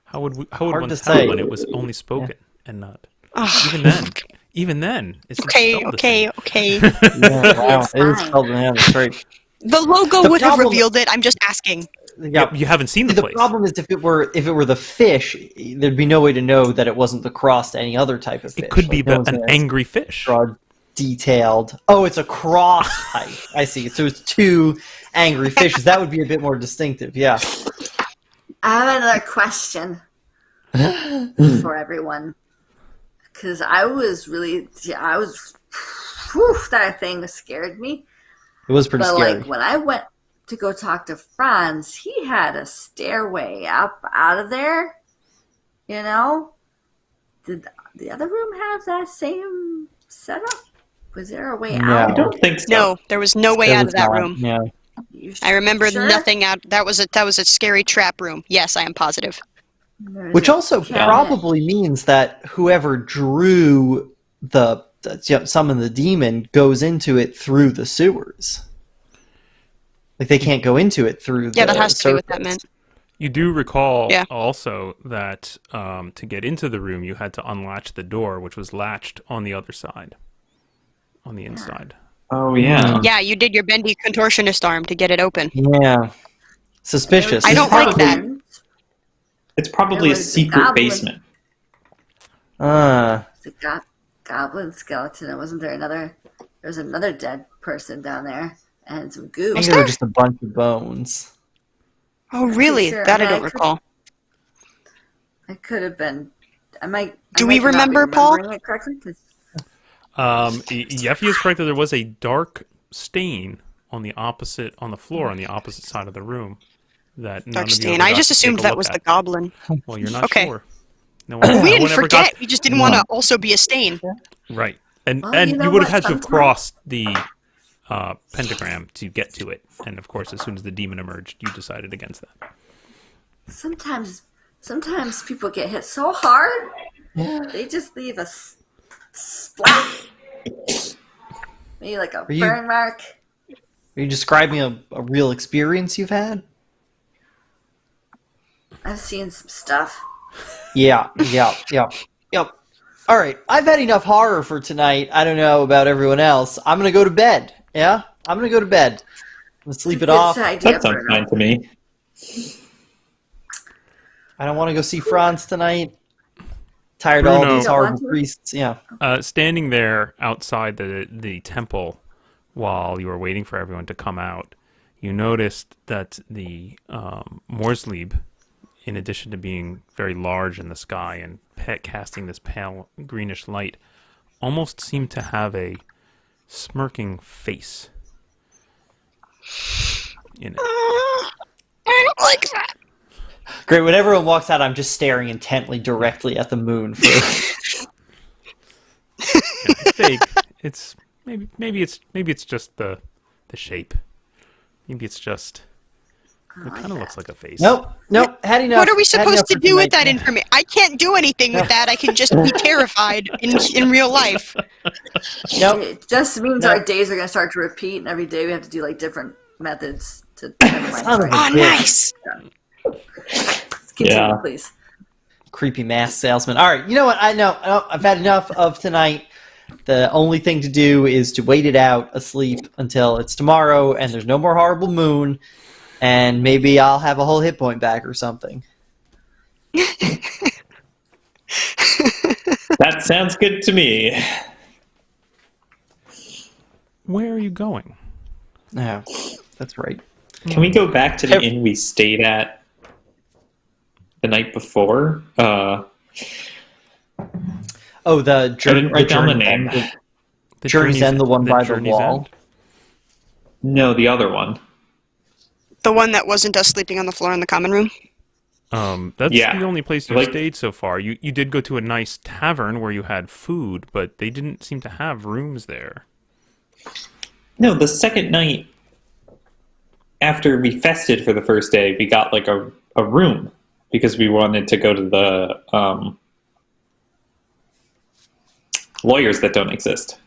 Speaker 2: How would
Speaker 4: Hard
Speaker 2: one
Speaker 4: to
Speaker 2: tell
Speaker 4: say.
Speaker 2: when it was only spoken and not?
Speaker 1: Ugh.
Speaker 2: Even then, it's
Speaker 1: Okay,
Speaker 2: spelled the
Speaker 1: okay,
Speaker 2: same.
Speaker 1: okay.
Speaker 4: Yeah, wow.
Speaker 5: It's
Speaker 4: It is
Speaker 5: fine.
Speaker 4: spelled, yeah, that's right.
Speaker 1: The logo
Speaker 4: The
Speaker 1: would have
Speaker 4: problem-
Speaker 1: revealed it. I'm just asking.
Speaker 4: Yeah.
Speaker 2: You haven't seen the
Speaker 4: The
Speaker 2: place.
Speaker 4: problem is if it were the fish, there'd be no way to know that it wasn't the cross to any other type of fish.
Speaker 2: It could be
Speaker 4: Like, no one's
Speaker 2: an
Speaker 4: gonna
Speaker 2: angry fish.
Speaker 4: draw detailed. Oh, it's a cross pike. I see. So it's two angry fishes. That would be a bit more distinctive. Yeah.
Speaker 5: I have another question for everyone. Because I was really. Whew, that thing scared me.
Speaker 4: It was pretty
Speaker 5: But
Speaker 4: scary.
Speaker 5: like when I went to go talk to Franz, he had a stairway up out of there. You know, did the other room have that same setup? Was there a way
Speaker 4: No.
Speaker 3: I
Speaker 5: out?
Speaker 3: don't think so.
Speaker 1: No, there was no way
Speaker 4: There
Speaker 1: out
Speaker 4: was
Speaker 1: of that
Speaker 4: not.
Speaker 1: room.
Speaker 4: Yeah.
Speaker 5: You
Speaker 1: I remember
Speaker 5: sure?
Speaker 1: nothing out. That was a scary trap room. Yes, I am positive.
Speaker 5: There's
Speaker 4: Which
Speaker 5: a
Speaker 4: also
Speaker 5: cabinet.
Speaker 4: probably means that whoever drew summon the demon goes into it through the sewers. Like they can't go into it through
Speaker 1: Yeah,
Speaker 4: the
Speaker 1: that has to be what that
Speaker 4: surface.
Speaker 1: meant.
Speaker 2: You do recall
Speaker 1: Yeah.
Speaker 2: also that to get into the room, you had to unlatch the door, which was latched on the other side, on the inside.
Speaker 3: Oh yeah.
Speaker 1: Yeah, you did your bendy contortionist arm to get it open.
Speaker 4: Yeah. Suspicious.
Speaker 1: I don't like that.
Speaker 3: It's probably
Speaker 5: There
Speaker 3: a
Speaker 5: was the
Speaker 3: secret
Speaker 5: goblin.
Speaker 3: basement.
Speaker 5: The goblin skeleton. And wasn't there another? There was another dead person down there and some goo.
Speaker 4: I think
Speaker 1: Was
Speaker 4: they were
Speaker 1: there?
Speaker 4: just a bunch of bones.
Speaker 1: Oh, really?
Speaker 5: Sure.
Speaker 1: That I
Speaker 5: I
Speaker 1: don't
Speaker 5: could-
Speaker 1: recall.
Speaker 5: I could have been. I might.
Speaker 1: Do
Speaker 5: I
Speaker 1: we
Speaker 5: might not be
Speaker 1: remember, Paul?
Speaker 5: remembering it correctly, 'cause
Speaker 2: Yeffy is correct that there was a dark stain on the floor on the opposite side of the room. That none
Speaker 1: Dark
Speaker 2: of you
Speaker 1: stain.
Speaker 2: ever
Speaker 1: I
Speaker 2: got
Speaker 1: just
Speaker 2: to
Speaker 1: assumed
Speaker 2: take a
Speaker 1: that
Speaker 2: look
Speaker 1: was the
Speaker 2: at.
Speaker 1: goblin.
Speaker 2: Well, you're not
Speaker 1: Okay.
Speaker 2: sure. No one,
Speaker 1: We
Speaker 2: no
Speaker 1: didn't
Speaker 2: one ever
Speaker 1: forget.
Speaker 2: got
Speaker 1: We just didn't want to also be a stain.
Speaker 2: right, and
Speaker 5: Well,
Speaker 2: and
Speaker 5: you know
Speaker 2: you would have
Speaker 5: what?
Speaker 2: had to have
Speaker 5: Sometimes-
Speaker 2: crossed the pentagram to get to it. And of course, as soon as the demon emerged, you decided against that.
Speaker 5: sometimes people get hit so hard, they just leave a splat. Maybe like a
Speaker 4: you-
Speaker 5: burn mark.
Speaker 4: Are you describing a real experience you've had?
Speaker 5: I've seen some stuff.
Speaker 4: Yeah. All right, I've had enough horror for tonight. I don't know about everyone else. I'm gonna go to bed. Yeah, I'm gonna go to bed. I'm gonna sleep it off.
Speaker 3: That sounds fine to me.
Speaker 4: I don't want to go see Franz tonight. Tired of all
Speaker 2: Bruno.
Speaker 4: these horrible priests. Yeah.
Speaker 2: Standing there outside the temple while you were waiting for everyone to come out, you noticed that the Morslieb, in addition to being very large in the sky and casting this pale greenish light, almost seemed to have a smirking face in it.
Speaker 1: I don't like that.
Speaker 4: Great. When everyone walks out, I'm just staring intently directly at the moon.
Speaker 2: It's fake. It's maybe it's just the shape. Maybe it's just it kind of looks like a face.
Speaker 4: Nope. Had enough.
Speaker 1: What are we supposed to do with that
Speaker 4: information?
Speaker 1: information? I can't do anything with that. I can just be terrified in real life.
Speaker 4: Nope.
Speaker 5: It just means
Speaker 4: No.
Speaker 5: our days are going to start to repeat, and every day we have to do like different methods to. Never mind,
Speaker 4: Son of
Speaker 5: sorry.
Speaker 4: a
Speaker 1: Oh, nice.
Speaker 5: Continue,
Speaker 3: Yeah.
Speaker 5: please.
Speaker 4: Creepy mask salesman. All right, you know what? I know. I've had enough of tonight. The only thing to do is to wait it out asleep until it's tomorrow and there's no more horrible moon, and maybe I'll have a whole hit point back or something.
Speaker 3: That sounds good to me.
Speaker 2: Where are you going?
Speaker 4: Yeah, that's right.
Speaker 3: Can we go back to the inn we stayed at the night before?
Speaker 4: Oh, the
Speaker 3: I didn't write down the
Speaker 4: Journey's
Speaker 3: name.
Speaker 4: End. Journey's End, the one by the
Speaker 2: Journey's
Speaker 4: wall.
Speaker 2: End?
Speaker 3: No, the other one.
Speaker 1: The one that wasn't us sleeping on the floor in the common room.
Speaker 2: That's
Speaker 3: Yeah.
Speaker 2: the only place you've
Speaker 3: Like-
Speaker 2: stayed so far. You did go to a nice tavern where you had food, but they didn't seem to have rooms there.
Speaker 3: No, the second night after we fested for the first day, we got like a room because we wanted to go to the lawyers that don't exist.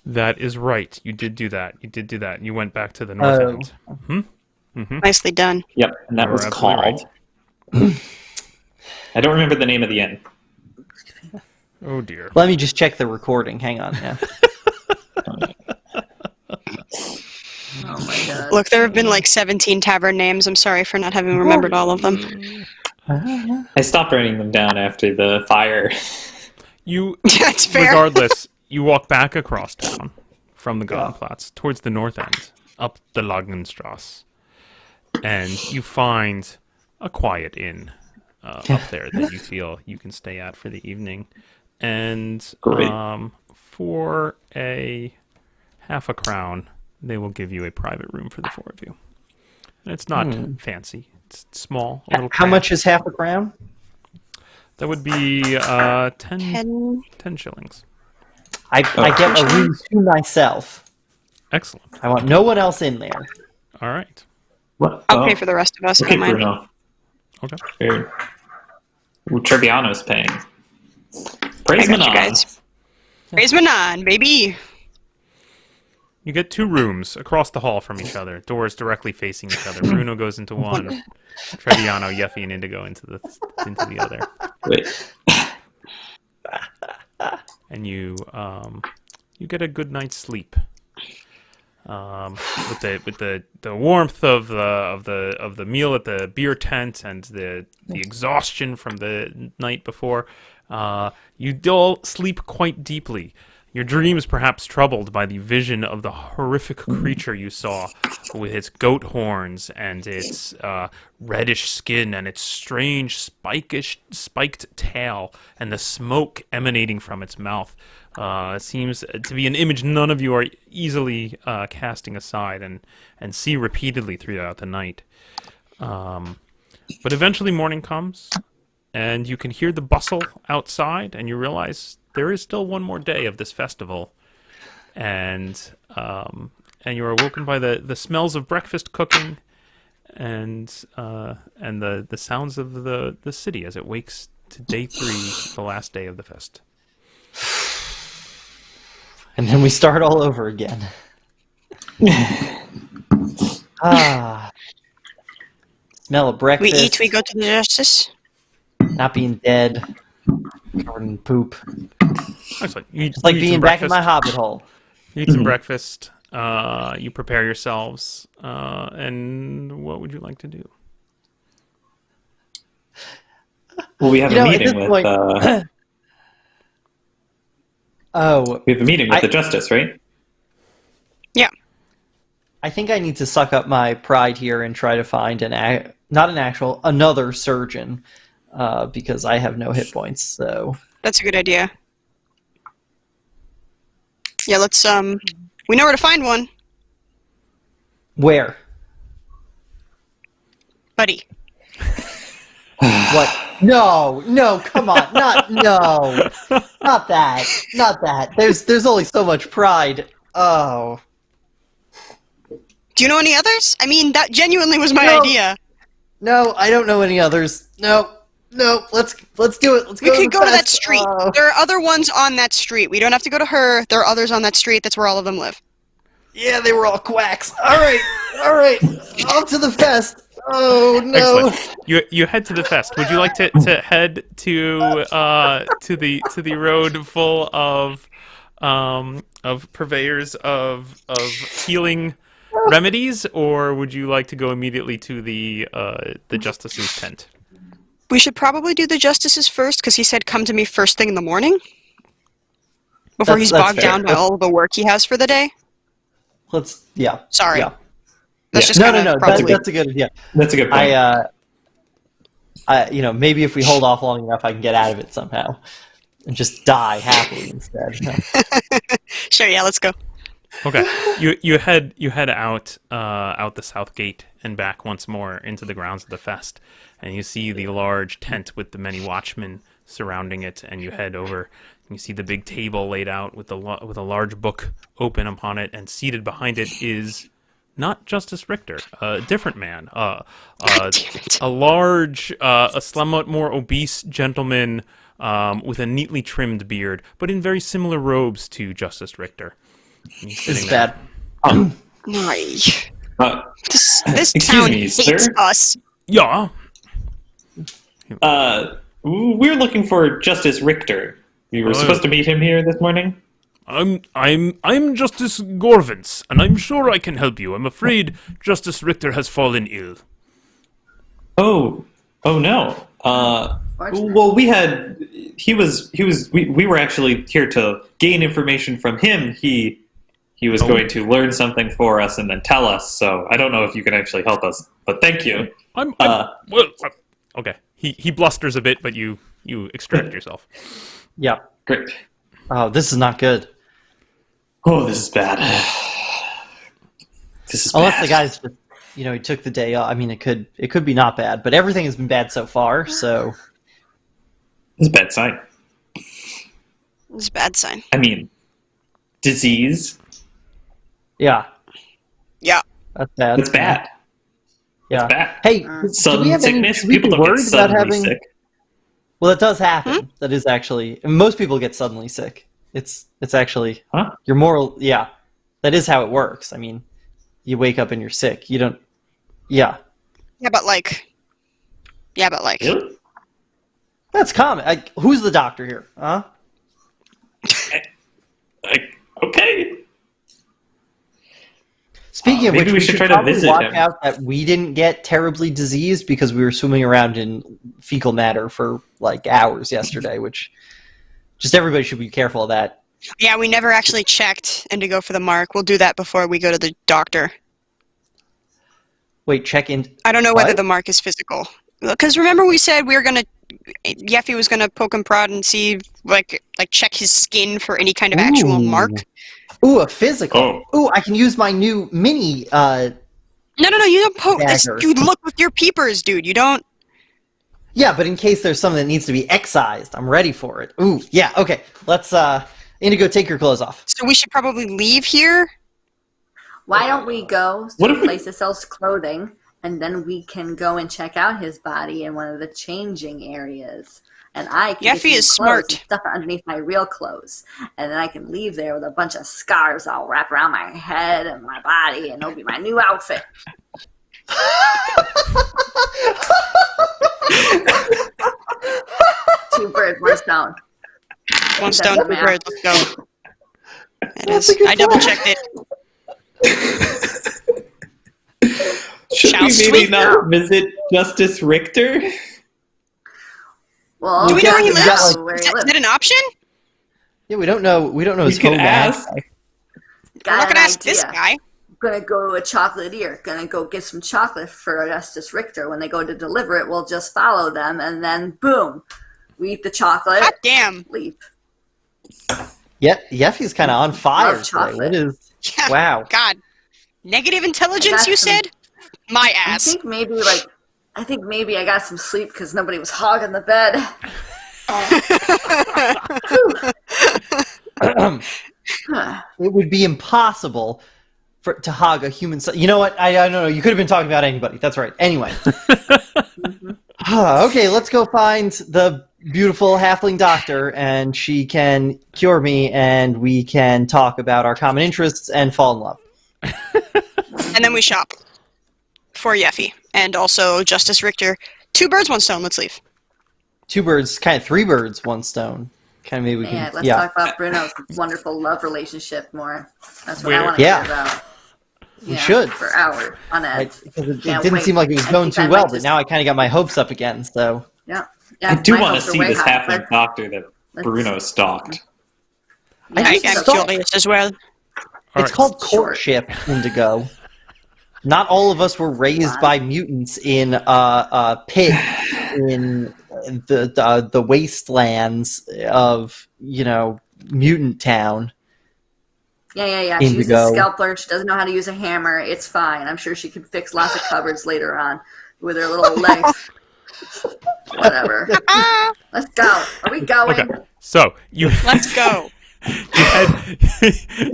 Speaker 2: That is right. You did do that. You went back to the north
Speaker 4: Oh.
Speaker 2: end.
Speaker 1: Nicely done.
Speaker 3: Yep, and that
Speaker 2: You're
Speaker 3: was
Speaker 2: absolutely
Speaker 3: called. I don't remember the name of the inn.
Speaker 2: Oh dear.
Speaker 4: Let me just check the recording. Hang on. Yeah.
Speaker 5: Oh my god.
Speaker 1: Look, there have been like 17 tavern names. I'm sorry for not having remembered all of them.
Speaker 3: I stopped writing them down after the fire.
Speaker 2: You
Speaker 1: That's fair.
Speaker 2: regardless, you walk back across town from the Gartenplatz towards the north end, up the Lagenstrasse, and you find a quiet inn up there that you feel you can stay at for the evening. And
Speaker 3: Great.
Speaker 2: for a half a crown, they will give you a private room for the four of you. And it's not fancy. It's small. A little
Speaker 4: How much
Speaker 2: cramped.
Speaker 4: is half a crown?
Speaker 2: That would be 10 shillings.
Speaker 4: I get a room to myself.
Speaker 2: Excellent.
Speaker 4: I want no one else in there.
Speaker 2: All right.
Speaker 3: What?
Speaker 1: I'll pay for the rest of us. I
Speaker 3: Okay,
Speaker 1: don't mind.
Speaker 3: Bruno.
Speaker 2: Okay.
Speaker 3: Here. Ooh, Treviano's paying.
Speaker 1: I
Speaker 3: Praise
Speaker 1: got you
Speaker 3: Manon.
Speaker 1: guys. Raise Manon, baby.
Speaker 2: You get two rooms across the hall from each other, doors directly facing each other. Bruno goes into one, Treviano, Yeffy, and Indigo into the other.
Speaker 3: Wait.
Speaker 2: And you get a good night's sleep. With the warmth of the meal at the beer tent and the exhaustion from the night before, you all sleep quite deeply. Your dreams perhaps troubled by the vision of the horrific creature you saw with its goat horns and its reddish skin and its strange spiked tail and the smoke emanating from its mouth. It seems to be an image none of you are easily casting aside and see repeatedly throughout the night. But eventually morning comes, and you can hear the bustle outside, and you realize there is still one more day of this festival, and you are awoken by the smells of breakfast cooking, and the sounds of the city as it wakes to day 3, the last day of the fest.
Speaker 4: And then we start all over again. Smell of
Speaker 1: We
Speaker 4: breakfast.
Speaker 1: eat, we go to the justice.
Speaker 4: not being dead, covered in poop.
Speaker 2: Excellent.
Speaker 4: Just like being back in my hobbit hole.
Speaker 2: You eat some breakfast. You prepare yourselves. And what would you like to do?
Speaker 3: Well, we have a meeting with.
Speaker 4: Point...
Speaker 3: we have a meeting with the justice, right?
Speaker 1: Yeah.
Speaker 4: I think I need to suck up my pride here and try to find another surgeon, because I have no hit points. So
Speaker 1: that's a good idea. Yeah, let's. We know where to find one,
Speaker 4: where?
Speaker 1: buddy.
Speaker 4: What? No, come on, not that. There's only so much pride. Oh.
Speaker 1: Do you know any others? I mean, that genuinely was my idea.
Speaker 4: No, I don't know any others. No. Let's do it. Let's go.
Speaker 1: We could go to that street. There are other ones on that street. We don't have to go to her. There are others on that street. That's where all of them live.
Speaker 4: Yeah, they were all quacks. All right. Off to the fest. Oh no!
Speaker 2: Excellent. You head to the fest. Would you like to head to the road full of purveyors of healing remedies, or would you like to go immediately to the justice's tent?
Speaker 1: We should probably do the justices first, because he said come to me first thing in the morning. Before he's bogged down by all the work he has for the day. Sorry.
Speaker 4: Yeah.
Speaker 1: That's just
Speaker 4: no. That's a good. Yeah,
Speaker 3: that's a good point.
Speaker 4: Maybe if we hold off long enough, I can get out of it somehow, and just die happily instead.
Speaker 1: Sure. Yeah. Let's go.
Speaker 2: Okay. You head out the south gate and back once more into the grounds of the fest, and you see the large tent with the many watchmen surrounding it, and you head over. You see the big table laid out with a large book open upon it, and seated behind it is not Justice Richter, a different man, a large, a somewhat more obese gentleman with a neatly trimmed beard, but in very similar robes to Justice Richter.
Speaker 4: This is bad.
Speaker 1: This town
Speaker 3: me,
Speaker 1: hates
Speaker 3: sir?
Speaker 1: us.
Speaker 2: Yeah.
Speaker 3: We're looking for Justice Richter. We were supposed to meet him here this morning.
Speaker 2: I'm Justice Gorvins, and I'm sure I can help you. I'm afraid Justice Richter has fallen ill.
Speaker 3: Oh no. Well, we were actually here to gain information from him. He was going to learn something for us and then tell us. So I don't know if you can actually help us, but thank you.
Speaker 2: Okay. He blusters a bit, but you extract yourself.
Speaker 4: Yeah.
Speaker 3: Great.
Speaker 4: Oh, this is not good.
Speaker 3: Oh, this is bad.
Speaker 4: Unless the guy's just, he took the day off. I mean, it could be not bad, but everything has been bad so far. So
Speaker 3: it's a bad sign.
Speaker 1: It's a bad sign.
Speaker 3: I mean, disease.
Speaker 4: Yeah. That's bad.
Speaker 3: It's bad.
Speaker 4: Yeah.
Speaker 3: It's bad.
Speaker 4: Hey,
Speaker 3: sudden
Speaker 4: do we have
Speaker 3: sickness.
Speaker 4: Any,
Speaker 3: People don't get suddenly sick.
Speaker 4: Well, it does happen. That is actually most people get suddenly sick. It's actually you're more. Yeah, that is how it works. I mean, you wake up and you're sick. You don't. Yeah.
Speaker 1: Yeah, but like.
Speaker 3: Really?
Speaker 4: That's common. Who's the doctor here? Huh?
Speaker 3: Okay.
Speaker 4: Speaking of
Speaker 3: maybe
Speaker 4: which,
Speaker 3: we should try to visit
Speaker 4: watch
Speaker 3: him.
Speaker 4: out that we didn't get terribly diseased because we were swimming around in fecal matter for like hours yesterday, which just everybody should be careful of that.
Speaker 1: Yeah, we never actually checked and to go for the mark. We'll do that before we go to the doctor.
Speaker 4: Wait, check in.
Speaker 1: I don't know whether the mark is physical. Because remember we said we were going to... Yeffy was going to poke and prod and see, like check his skin for any kind of actual mark.
Speaker 4: Ooh, a physical. Ooh, I can use my new mini...
Speaker 1: No, you don't poke. You look with your peepers, dude. You don't...
Speaker 4: Yeah, but in case there's something that needs to be excised, I'm ready for it. Ooh, yeah, okay. Let's, Indigo, take your clothes off.
Speaker 1: So we should probably leave here?
Speaker 5: Why don't we go to a place that sells clothing, and then we can go and check out his body in one of the changing areas. And I can
Speaker 1: Yeffy is smart.
Speaker 5: And stuff underneath my real clothes. And then I can leave there with a bunch of scarves all wrapped around my head and my body, and it'll be my new outfit. Two birds, one stone.
Speaker 1: One
Speaker 5: That's
Speaker 1: stone,
Speaker 5: the
Speaker 1: two
Speaker 5: math.
Speaker 1: birds. Let's go. It is. I double checked it.
Speaker 3: Should
Speaker 1: Shall
Speaker 3: we maybe
Speaker 1: sweep
Speaker 3: not visit Justice Richter?
Speaker 5: Well,
Speaker 1: Do we know where he
Speaker 4: we got,
Speaker 1: lives?
Speaker 4: like-
Speaker 5: where
Speaker 1: Is
Speaker 5: he
Speaker 1: that
Speaker 5: lives.
Speaker 1: an option?
Speaker 4: Yeah, we don't know. We don't know his
Speaker 3: We could
Speaker 4: home
Speaker 3: ask.
Speaker 4: address.
Speaker 1: I'm
Speaker 5: Got
Speaker 1: not
Speaker 5: an
Speaker 1: gonna ask this
Speaker 5: idea.
Speaker 1: guy.
Speaker 5: Gonna go to a chocolatier. Gonna go get some chocolate for Justice Richter. When they go to deliver it, we'll just follow them, and then boom, we eat the chocolate.
Speaker 1: God damn.
Speaker 5: Leave.
Speaker 4: Yeah, Yeffy's kind of on fire
Speaker 5: Love
Speaker 4: today.
Speaker 5: chocolate.
Speaker 4: What is?
Speaker 1: Yeah.
Speaker 4: Wow.
Speaker 1: God. Negative intelligence,
Speaker 5: got
Speaker 1: you
Speaker 5: some-
Speaker 1: said? My
Speaker 5: I
Speaker 1: ass.
Speaker 5: think maybe I got some sleep because nobody was hogging the bed.
Speaker 4: It would be impossible to hog a human. You know what? I don't know. You could have been talking about anybody. That's right. Anyway. Okay, let's go find the beautiful halfling doctor, and she can cure me, and we can talk about our common interests and fall in love.
Speaker 1: And then we shop. For Yeffy. And also Justice Richter. Two birds, one stone. Let's leave.
Speaker 4: Two birds, kind of three birds, one stone. Kind of maybe we
Speaker 5: Yeah,
Speaker 4: can.
Speaker 5: let's talk about Bruno's wonderful love relationship more. That's what I want to
Speaker 4: Yeah.
Speaker 5: hear about.
Speaker 4: We should.
Speaker 5: For hours on end.
Speaker 4: Because it
Speaker 5: Yeah,
Speaker 4: didn't
Speaker 5: wait.
Speaker 4: seem like it was
Speaker 5: I
Speaker 4: going
Speaker 5: think I
Speaker 4: too well,
Speaker 5: might
Speaker 4: but
Speaker 5: just-
Speaker 4: now I kind of got my hopes up again. So
Speaker 5: Yeah.
Speaker 3: I do
Speaker 5: my
Speaker 3: want to
Speaker 5: hopes are
Speaker 3: see
Speaker 5: way
Speaker 3: this
Speaker 5: high.
Speaker 3: halfling doctor that Bruno stalked.
Speaker 1: I'm
Speaker 4: Stop.
Speaker 1: curious as well.
Speaker 2: All
Speaker 4: it's
Speaker 2: right.
Speaker 4: called
Speaker 5: Sure.
Speaker 4: courtship, Indigo. Not all of us were raised by mutants in a pit in the wastelands of mutant town.
Speaker 5: Yeah. She's a
Speaker 4: Indigo.
Speaker 5: scalper. She doesn't know how to use a hammer. It's fine. I'm sure she can fix lots of cupboards later on with her little legs. Whatever. Let's go. Are we going?
Speaker 2: Okay, so you
Speaker 1: Let's go.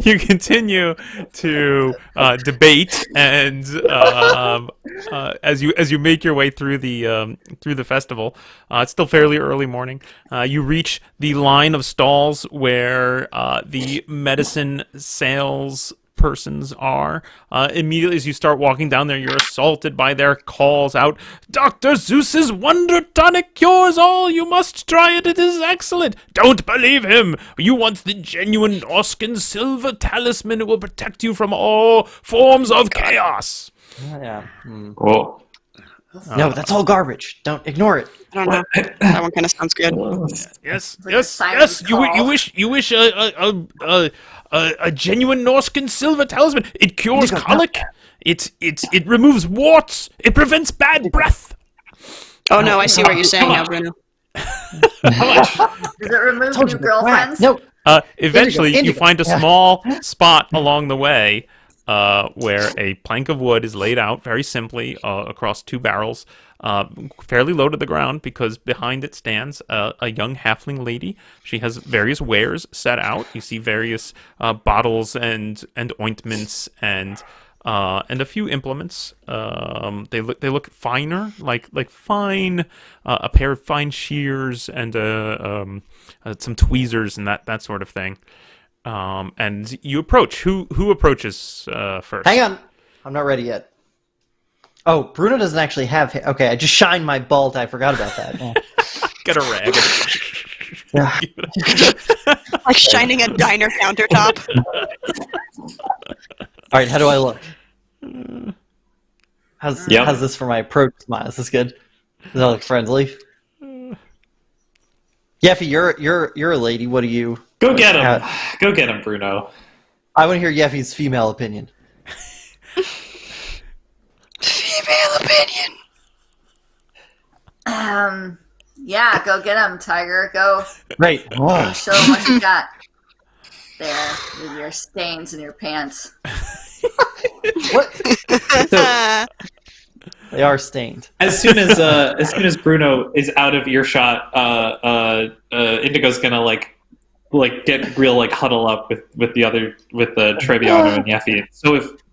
Speaker 2: you continue to debate, and as you make your way through the festival, it's still fairly early morning. You reach the line of stalls where the medicine sales persons are. Immediately as you start walking down there, you're assaulted by their calls out, "Dr. Zeus's Wonder Tonic cures all! You must try it, it is excellent! Don't believe him! You want the genuine Norskin Silver Talisman, it will protect you from all forms of chaos!"
Speaker 4: Yeah.
Speaker 3: Cool.
Speaker 4: No, that's all garbage. Don't ignore it.
Speaker 1: I don't know. That one kind of sounds good.
Speaker 2: Yes,
Speaker 5: Like a
Speaker 2: yes,
Speaker 5: siren
Speaker 2: yes.
Speaker 5: call.
Speaker 2: You wish a genuine Norskin silver talisman. It cures colic. It removes warts. It prevents bad breath.
Speaker 1: Oh no, I see what you're saying now, Bruno.
Speaker 5: Does it remove
Speaker 4: Told
Speaker 5: new
Speaker 4: you,
Speaker 5: girlfriends?
Speaker 4: No.
Speaker 2: Eventually, you
Speaker 4: Indigo.
Speaker 2: find a small spot along the way where a plank of wood is laid out very simply across two barrels, fairly low to the ground, because behind it stands a young halfling lady. She has various wares set out. You see various bottles and ointments and a few implements. They look finer, like fine, a pair of fine shears and some tweezers and that sort of thing. And you approach. Who approaches first?
Speaker 4: Hang on. I'm not ready yet. Oh, Bruno doesn't actually have... Okay, I just shined my bald. I forgot about that. Yeah.
Speaker 2: Get a rag.
Speaker 4: Yeah.
Speaker 1: Like shining a diner countertop.
Speaker 4: All right, how do I look? How's this for my approach smile? Is this good? Does that look friendly? Yeffy, you're a lady. What do you...
Speaker 3: Go get him. Go get him, Bruno.
Speaker 4: I want to hear Yeffy's female opinion.
Speaker 1: Female opinion.
Speaker 5: Yeah, go get him, Tiger. Go
Speaker 4: Right.
Speaker 5: show him what you got. There, with your stains in your pants.
Speaker 4: What?
Speaker 1: Uh,
Speaker 4: They are stained.
Speaker 3: As soon as Bruno is out of earshot, Indigo's gonna like get real huddle up with the Treviano and Yeffy.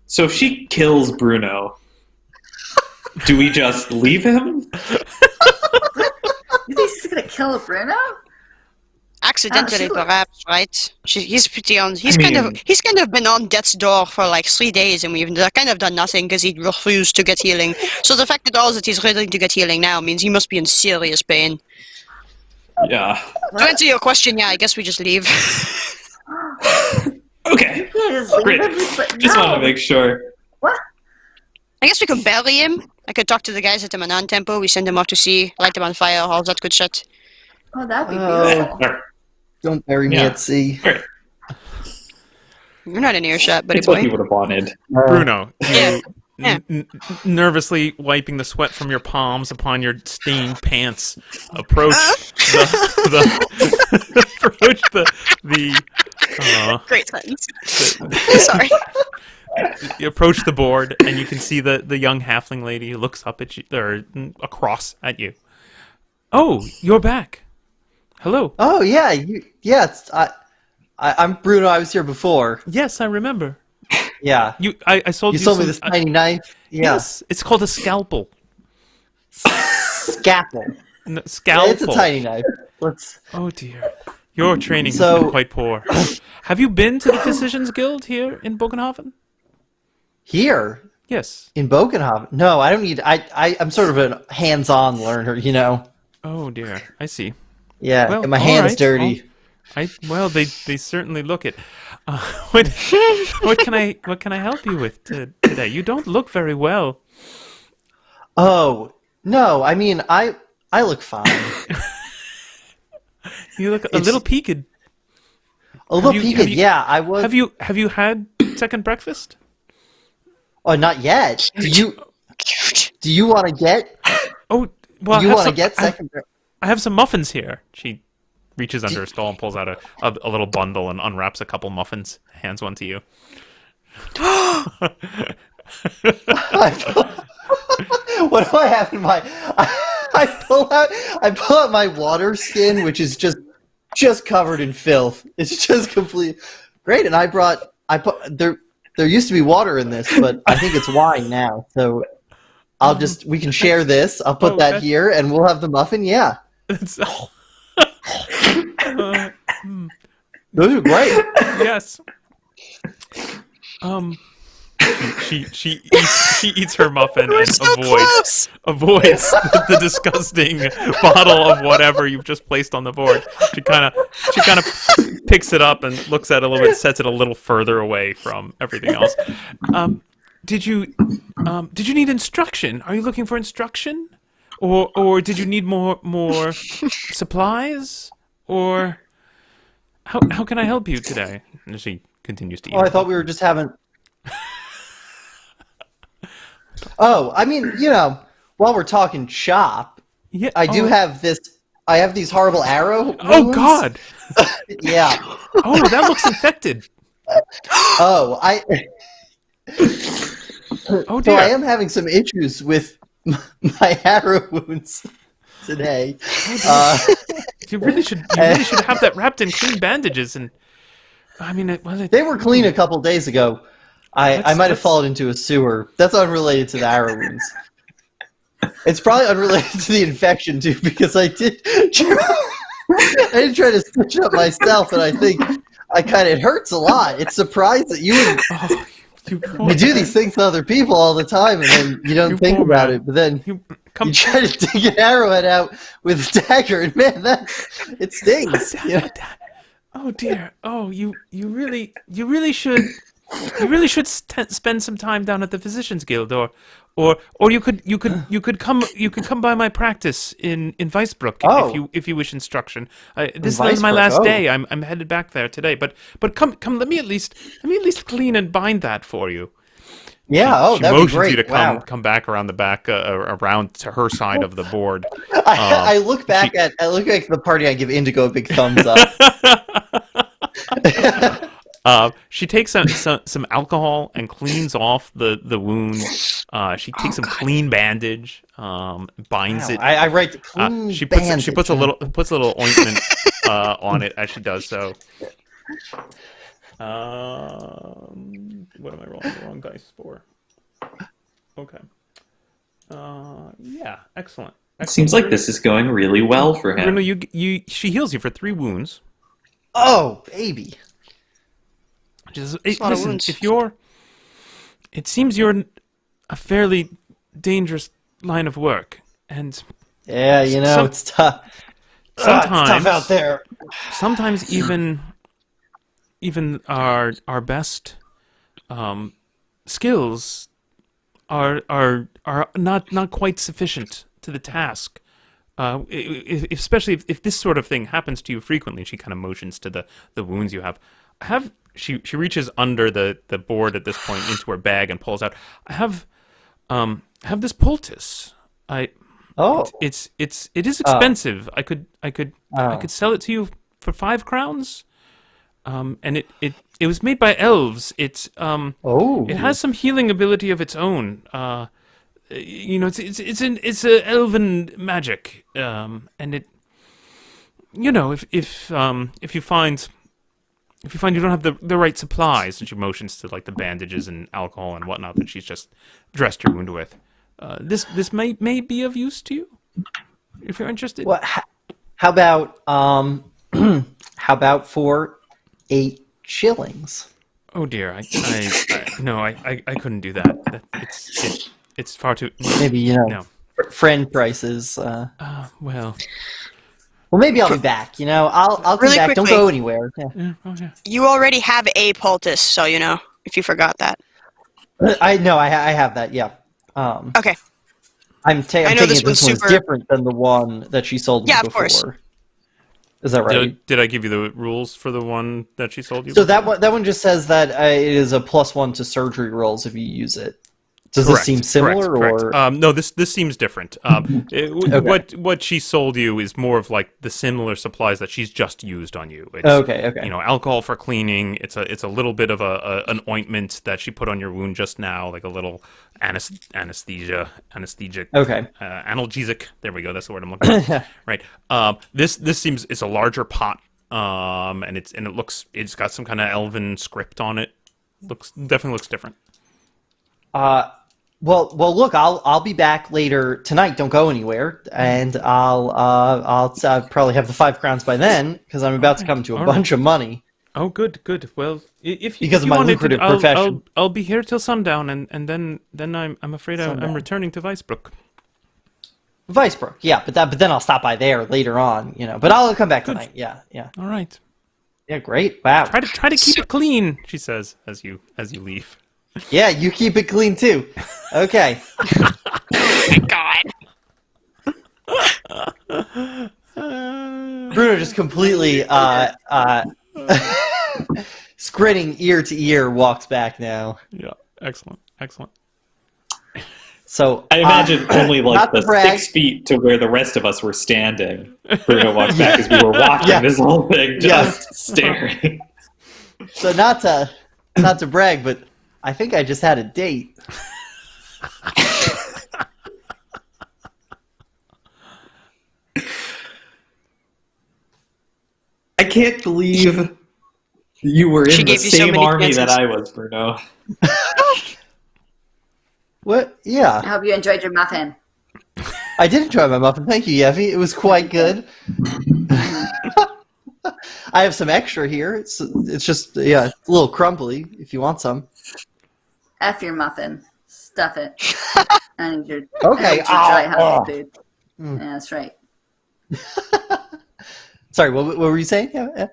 Speaker 3: So if she kills Bruno, do we just leave him?
Speaker 5: You think she's gonna kill Bruno?
Speaker 1: Accidentally,
Speaker 5: she-
Speaker 1: perhaps, right? He's pretty on. He's
Speaker 3: mean-
Speaker 1: kind of been on death's door for like 3 days, and we've kind of done nothing because he refused to get healing. So the fact that he's ready to get healing now means he must be in serious pain.
Speaker 3: Yeah.
Speaker 1: To answer your question, yeah, I guess we just leave.
Speaker 3: Okay.
Speaker 5: You can't just leave
Speaker 3: Great.
Speaker 5: him.
Speaker 3: Just
Speaker 5: No.
Speaker 3: want to make sure.
Speaker 5: What?
Speaker 1: I guess we could bury him. I could talk to the guys at the Manan Temple. We send him off to sea, light him on fire, all that good shit.
Speaker 5: Oh, that'd be
Speaker 4: Oh.
Speaker 5: beautiful.
Speaker 3: All right.
Speaker 4: Don't bury me
Speaker 3: Yeah.
Speaker 4: at sea.
Speaker 3: All right.
Speaker 1: You're not in earshot, buddy
Speaker 3: It's what
Speaker 1: boy.
Speaker 3: you would have wanted.
Speaker 2: Bruno,
Speaker 1: Yeah.
Speaker 2: you
Speaker 1: Yeah.
Speaker 2: nervously wiping the sweat from your palms upon your stained pants, approach approach the
Speaker 1: Great sentence. Sorry.
Speaker 2: you approach the board, and you can see the young halfling lady who looks up at you, or across at you. Oh, you're back. Hello.
Speaker 4: Oh yeah, I'm Bruno. I was here before.
Speaker 2: Yes, I remember.
Speaker 4: Yeah,
Speaker 2: I sold
Speaker 4: you
Speaker 2: you
Speaker 4: sold me
Speaker 2: some-
Speaker 4: this tiny knife. Yeah,
Speaker 2: Yes, it's called a scalpel.
Speaker 4: scalpel.
Speaker 2: Scalpel.
Speaker 4: It's a tiny knife. Let's.
Speaker 2: Oh dear. Your training has
Speaker 4: So-
Speaker 2: been quite poor. Have you been to the Physicians Guild here in Bogenhaven?
Speaker 4: Here
Speaker 2: Yes.
Speaker 4: in Bogenhaven. No, I don't need. I'm sort of a hands-on learner. You know.
Speaker 2: Oh dear. I see.
Speaker 4: Yeah,
Speaker 2: Well,
Speaker 4: and my
Speaker 2: all
Speaker 4: hand's
Speaker 2: right.
Speaker 4: dirty.
Speaker 2: Well, they certainly look it. What can I help you with today? You don't look very well.
Speaker 4: Oh no, I mean I look fine.
Speaker 2: You look a
Speaker 4: It's-
Speaker 2: little peaked.
Speaker 4: A little
Speaker 2: you-
Speaker 4: peaked.
Speaker 2: have you-
Speaker 4: Yeah, I was.
Speaker 2: Have you had second breakfast?
Speaker 4: Oh, not yet. Do you want to get?
Speaker 2: Oh, well,
Speaker 4: Do you want to get
Speaker 2: I have-
Speaker 4: second?
Speaker 2: I have some muffins here. She reaches under her stall and pulls out a little bundle and unwraps a couple muffins. Hands one to you.
Speaker 4: What do I have in my? I pull out my water skin, which is just covered in filth. It's just complete. Great, and I put there. There used to be water in this, but I think it's wine now. So we can share this. I'll put that
Speaker 2: Okay.
Speaker 4: here, and we'll have the muffin. Yeah,
Speaker 2: It's-
Speaker 4: those are great.
Speaker 2: yes. She eats her muffin and avoids the disgusting bottle of whatever you've just placed on the board. She kind of picks it up and looks at it a little bit, sets it a little further away from everything else. Did you need instruction? Are you looking for instruction, or did you need more supplies, or how can I help you today? And she continues to eat.
Speaker 4: Oh, I thought we were just having. Oh, I mean, while we're talking shop,
Speaker 2: Yeah,
Speaker 4: I do have this. I have these horrible arrow.
Speaker 2: Oh
Speaker 4: wounds.
Speaker 2: God!
Speaker 4: Yeah.
Speaker 2: Oh, that looks infected.
Speaker 4: Oh,
Speaker 2: Oh
Speaker 4: So
Speaker 2: dear.
Speaker 4: I am having some issues with my arrow wounds today.
Speaker 2: You really should have that wrapped in clean bandages. And I mean,
Speaker 4: They were clean a couple days ago. I might have fallen into a sewer. That's unrelated to the arrow wounds. It's probably unrelated to the infection too, because I did try to stitch it up myself, and I think it hurts a lot. It's surprised that you do these things to other people all the time, and then you don't
Speaker 2: You
Speaker 4: think
Speaker 2: poor
Speaker 4: about
Speaker 2: man.
Speaker 4: it. But then
Speaker 2: You
Speaker 4: you try to dig an arrowhead out with a dagger, and man, it stings.
Speaker 2: Oh dear. Oh, you really should. You really should spend some time down at the Physicians Guild, or you could come by my practice in Weisbrook if you wish instruction. This is my
Speaker 4: Weisbrook,
Speaker 2: last
Speaker 4: oh.
Speaker 2: day. I'm headed back there today. But come. Let me at least clean and bind that for you.
Speaker 4: Yeah.
Speaker 2: She
Speaker 4: That'd be
Speaker 2: motions
Speaker 4: great.
Speaker 2: you to come back around the back around to her side of the board.
Speaker 4: I look back at the party. I give Indigo a big thumbs up.
Speaker 2: She takes some alcohol and cleans off the wound. She takes some clean bandage, binds it.
Speaker 4: I write the clean
Speaker 2: She puts
Speaker 4: bandage.
Speaker 2: a little ointment on it as she does so. What am I rolling the wrong dice for? Okay. Excellent.
Speaker 3: It seems like this is going really well for him.
Speaker 2: Bruno, she heals you for 3 wounds.
Speaker 4: Oh, baby.
Speaker 2: Just,
Speaker 1: a lot of
Speaker 2: listen,
Speaker 1: wounds.
Speaker 2: it seems you're a fairly dangerous line of work, and
Speaker 4: Yeah, it's tough. It's tough out there.
Speaker 2: Sometimes even our best skills are not quite sufficient to the task. Especially if this sort of thing happens to you frequently. She kind of motions to the wounds you have. She reaches under the board at this point into her bag and pulls out. I have this poultice. It is expensive. I could sell it to you for 5 crowns. And it was made by elves. It has some healing ability of its own. It's a elven magic. And it, if you find you don't have the right supplies, and she motions to like the bandages and alcohol and whatnot that she's just dressed your wound with, this may be of use to you if you're interested.
Speaker 4: Well, how about for 8 shillings?
Speaker 2: Oh dear, I couldn't do that. It's far too.
Speaker 4: Maybe
Speaker 2: No.
Speaker 4: Friend prices.
Speaker 2: Well,
Speaker 4: maybe I'll be back. I'll come
Speaker 1: Really
Speaker 4: back. Don't
Speaker 1: quickly.
Speaker 4: go anywhere. Yeah.
Speaker 2: yeah.
Speaker 1: You already have a poultice, so if you forgot that.
Speaker 4: I know. I have that. Yeah.
Speaker 1: Okay.
Speaker 4: I'm taking
Speaker 1: know this
Speaker 4: it.
Speaker 1: one's
Speaker 4: This one's
Speaker 1: super-
Speaker 4: different than the one that she sold me
Speaker 1: Yeah, of
Speaker 4: before.
Speaker 1: course.
Speaker 4: Is that right?
Speaker 2: Did I give you the rules for the one that she sold you?
Speaker 4: So that one just says that it is a +1 to surgery rolls if you use it. Does
Speaker 2: Correct,
Speaker 4: this seem similar,
Speaker 2: correct.
Speaker 4: or
Speaker 2: No? This seems different.
Speaker 4: Okay.
Speaker 2: What she sold you is more of like the similar supplies that she's just used on you. It's,
Speaker 4: Okay.
Speaker 2: alcohol for cleaning. It's a little bit of an ointment that she put on your wound just now, like a little anesthetic.
Speaker 4: Okay.
Speaker 2: Analgesic. There we go. That's the word I'm looking for. Right. This seems it's a larger pot. And it's got some kind of elven script on it. Definitely looks different.
Speaker 4: Well, look, I'll be back later tonight. Don't go anywhere, and I'll probably have the 5 crowns by then because I'm about to come to a bunch of money.
Speaker 2: Oh, good. Well, if
Speaker 4: Because
Speaker 2: if
Speaker 4: of
Speaker 2: you
Speaker 4: my
Speaker 2: wanted
Speaker 4: lucrative
Speaker 2: to, I'll-
Speaker 4: profession.
Speaker 2: I'll be here till sundown, and then I'm afraid I'm
Speaker 4: Sundown.
Speaker 2: returning to Weisbrook.
Speaker 4: Vicebrook, yeah, but then I'll stop by there later on, But I'll come back tonight. Yeah.
Speaker 2: All right.
Speaker 4: Yeah, great. Wow.
Speaker 2: Try to keep it clean, she says as you leave.
Speaker 4: Yeah, you keep it clean too. Okay.
Speaker 1: Oh my god.
Speaker 4: Bruno just completely squinting ear to ear walks back now.
Speaker 2: Yeah. Excellent.
Speaker 4: So
Speaker 3: I imagine only like
Speaker 4: not
Speaker 3: the
Speaker 4: to brag.
Speaker 3: 6 feet to where the rest of us were standing. Bruno walked back as we were watching
Speaker 4: Yeah.
Speaker 3: this whole thing,
Speaker 4: Yeah.
Speaker 3: just staring.
Speaker 4: So not to brag, but I think I just had a date.
Speaker 3: I can't believe you were
Speaker 1: She
Speaker 3: in the
Speaker 1: gave you so
Speaker 3: same
Speaker 1: many
Speaker 3: army that
Speaker 1: chances.
Speaker 3: I was, Bruno.
Speaker 4: What? Yeah,
Speaker 5: I hope you enjoyed your muffin.
Speaker 4: I did enjoy my muffin. Thank you, Yeffy. It was quite good. I have some extra here. It's just it's a little crumbly. If you want some.
Speaker 5: F your muffin. Stuff it. I need your,
Speaker 4: Okay,
Speaker 5: I need your dry
Speaker 4: ow,
Speaker 5: healthy food.
Speaker 4: Mm.
Speaker 5: Yeah, that's right.
Speaker 4: Sorry, what were you saying? Yeah.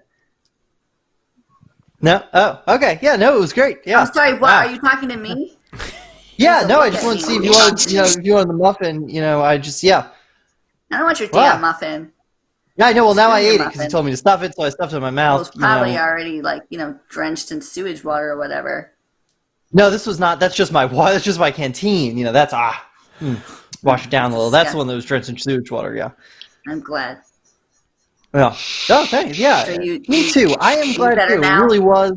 Speaker 4: No. Oh, okay. Yeah. No, it was great. Yeah.
Speaker 5: I'm sorry, what?
Speaker 4: Wow.
Speaker 5: Are you talking to me?
Speaker 4: Yeah.
Speaker 5: So
Speaker 4: No, I
Speaker 5: look
Speaker 4: just
Speaker 5: at
Speaker 4: wanted to
Speaker 5: me.
Speaker 4: see if you wanted, if you wanted the muffin. I just
Speaker 5: I don't want your
Speaker 4: Wow.
Speaker 5: damn muffin.
Speaker 4: Yeah, I know. Well, now I
Speaker 5: Screw your
Speaker 4: ate it because you
Speaker 5: muffin.
Speaker 4: told me to stuff it, so I stuffed it in my
Speaker 5: It
Speaker 4: mouth.
Speaker 5: was probably already drenched in sewage water or whatever.
Speaker 4: No, this was not. That's just my water. That's just my canteen. That's wash it down a little. That's the one that was drenched in sewage water. Yeah.
Speaker 5: I'm glad.
Speaker 4: Yeah. Oh, thanks. Yeah.
Speaker 5: So
Speaker 4: Me too. I am glad
Speaker 5: better
Speaker 4: too.
Speaker 5: now?
Speaker 4: It really was.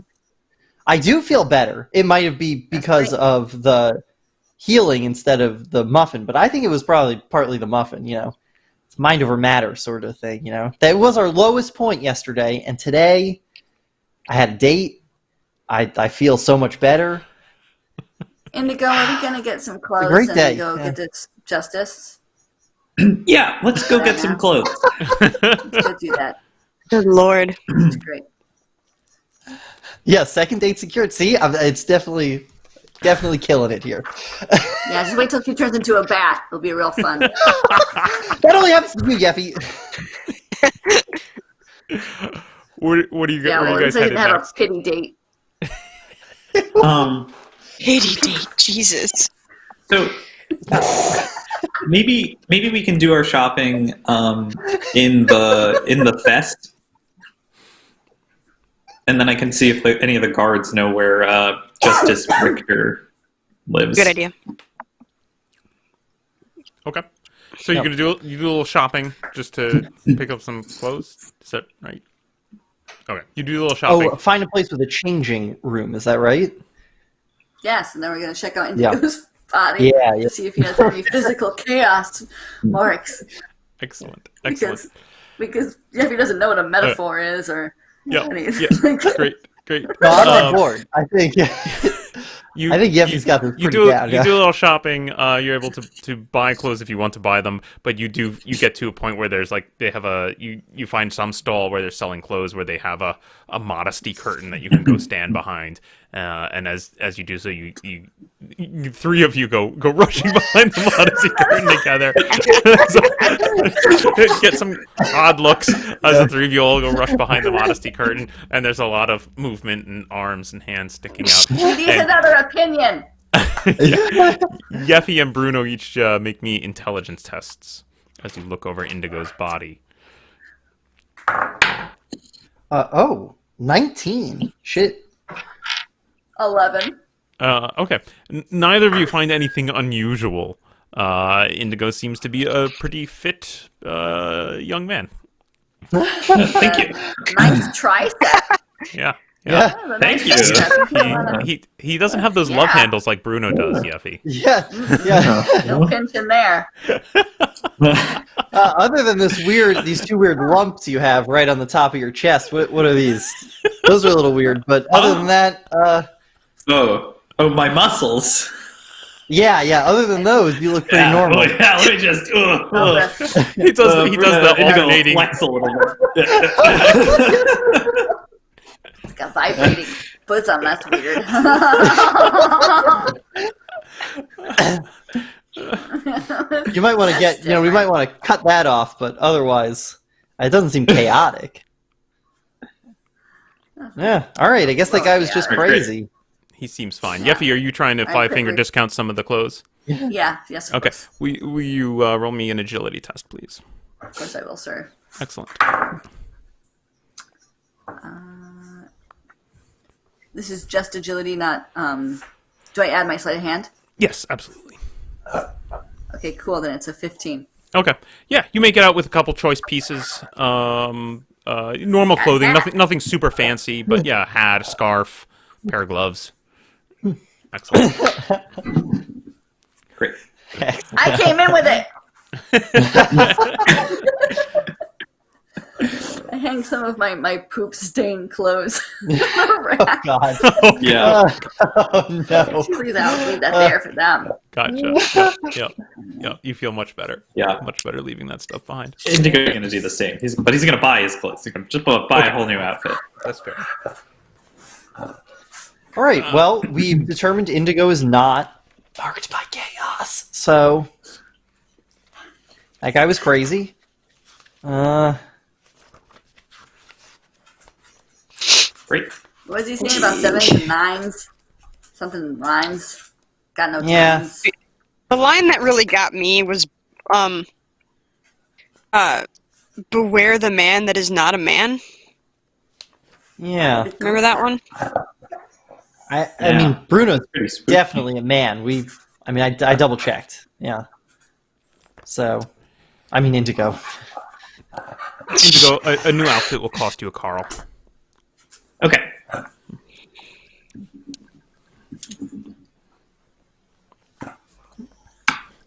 Speaker 4: I do feel better. It might have been because
Speaker 5: great.
Speaker 4: of the healing instead of the muffin, but I think it was probably partly the muffin. It's mind over matter sort of thing. That was our lowest point yesterday, and today I had a date. I feel so much better.
Speaker 5: Indigo, are we gonna get some clothes
Speaker 4: great
Speaker 5: and
Speaker 4: day,
Speaker 5: go
Speaker 4: yeah.
Speaker 5: get this justice?
Speaker 3: Yeah, let's go get some clothes.
Speaker 5: Let's go do that.
Speaker 1: Good lord.
Speaker 5: It's great.
Speaker 4: Yeah, second date secured. See, it's definitely killing it here.
Speaker 5: Yeah, just wait till she turns into a bat. It'll be real fun.
Speaker 4: That only happens to you, Yeffy.
Speaker 2: What are you,
Speaker 5: Yeah,
Speaker 2: where
Speaker 5: well,
Speaker 2: are you guys
Speaker 5: we
Speaker 2: headed
Speaker 5: have
Speaker 2: next?
Speaker 5: a pity date.
Speaker 1: Pity date, Jesus.
Speaker 3: So maybe we can do our shopping in the fest, and then I can see if any of the guards know where Justice Richter lives.
Speaker 1: Good idea.
Speaker 2: Okay. So you're gonna do a little shopping just to pick up some clothes? Is that right? Okay. You do a little shopping.
Speaker 4: Oh, find a place with a changing room. Is that right?
Speaker 5: Yes, and then we're going to check out Indigo's body
Speaker 4: Yeah.
Speaker 5: to see if he has any physical chaos marks.
Speaker 2: Excellent.
Speaker 5: Because Jeffy doesn't know what a metaphor is or anything.
Speaker 2: Great.
Speaker 4: No, I'm on board. I think. I think Yeffy's got this pretty down.
Speaker 2: You do a little shopping. You're able to buy clothes if you want to buy them, but you get to a point where there's like they have you find some stall where they're selling clothes where they have a modesty curtain that you can go stand behind, and as you do so, you three of you go rushing behind the modesty curtain together. So, get some odd looks as the three of you all go rush behind the modesty curtain, and there's a lot of movement and arms and hands sticking out.
Speaker 5: He needs another opinion.
Speaker 2: Yeffy and Bruno each make me intelligence tests as you look over Indigo's body.
Speaker 4: 19. Shit.
Speaker 5: 11.
Speaker 2: Okay. Neither of you find anything unusual. Indigo seems to be a pretty fit young man.
Speaker 3: Thank you.
Speaker 5: Nice tricep.
Speaker 2: Yeah.
Speaker 5: Oh,
Speaker 3: Thank you.
Speaker 5: tricep.
Speaker 2: He doesn't have those love handles like Bruno does, Yeffy.
Speaker 4: Yeah.
Speaker 5: No pinch in there.
Speaker 4: Other than these two weird lumps you have right on the top of your chest, what are these? Those are a little weird, but other than that,
Speaker 3: Oh, my muscles.
Speaker 4: yeah. Other than those, you look pretty normal.
Speaker 3: Oh, yeah, let me just.
Speaker 2: He does the alternating.
Speaker 3: Flex a little bit.
Speaker 5: It's got vibrating bosom. That's weird.
Speaker 4: You might want to we might want to cut that off, but otherwise, it doesn't seem chaotic. Yeah. All right. I guess that guy was just crazy.
Speaker 2: He seems fine. Yeffy, are you trying to five-finger discount some of the clothes?
Speaker 5: Yeah. Yes.
Speaker 2: Okay. Will you roll me an agility test, please?
Speaker 5: Of course I will, sir.
Speaker 2: Excellent.
Speaker 5: This is just agility, not. Do I add my sleight of hand?
Speaker 2: Yes, absolutely.
Speaker 5: Okay, cool. Then it's a 15.
Speaker 2: Okay. Yeah, you make it out with a couple choice pieces. Normal clothing, nothing super fancy, but yeah, hat, scarf, pair of gloves. Excellent.
Speaker 3: Great.
Speaker 5: I came in with it. I hang some of my poop stained clothes.
Speaker 4: Oh God.
Speaker 3: Yeah.
Speaker 4: Oh no.
Speaker 5: Please, I'll leave that there for them.
Speaker 2: Gotcha. Yep. You feel much better.
Speaker 3: Yeah.
Speaker 2: Much better leaving that stuff behind.
Speaker 3: Indigo's going to do the same. But he's going to buy his clothes. He's going to just buy a whole new outfit.
Speaker 2: That's fair.
Speaker 4: All right. Well, we've determined Indigo is not marked by chaos, so that guy was crazy.
Speaker 3: Great.
Speaker 5: What was he saying about 7s and 9s? Something rhymes. Got no
Speaker 4: Yeah.
Speaker 5: times.
Speaker 1: The line that really got me was, beware the man that is not a man.
Speaker 4: Yeah.
Speaker 1: Remember that one?
Speaker 4: I
Speaker 3: Yeah.
Speaker 4: mean, Bruno's
Speaker 3: Pretty spooky.
Speaker 4: definitely a man. I double checked. Yeah. So, I mean, Indigo.
Speaker 2: Indigo, a new outfit will cost you a Carl.
Speaker 3: Okay.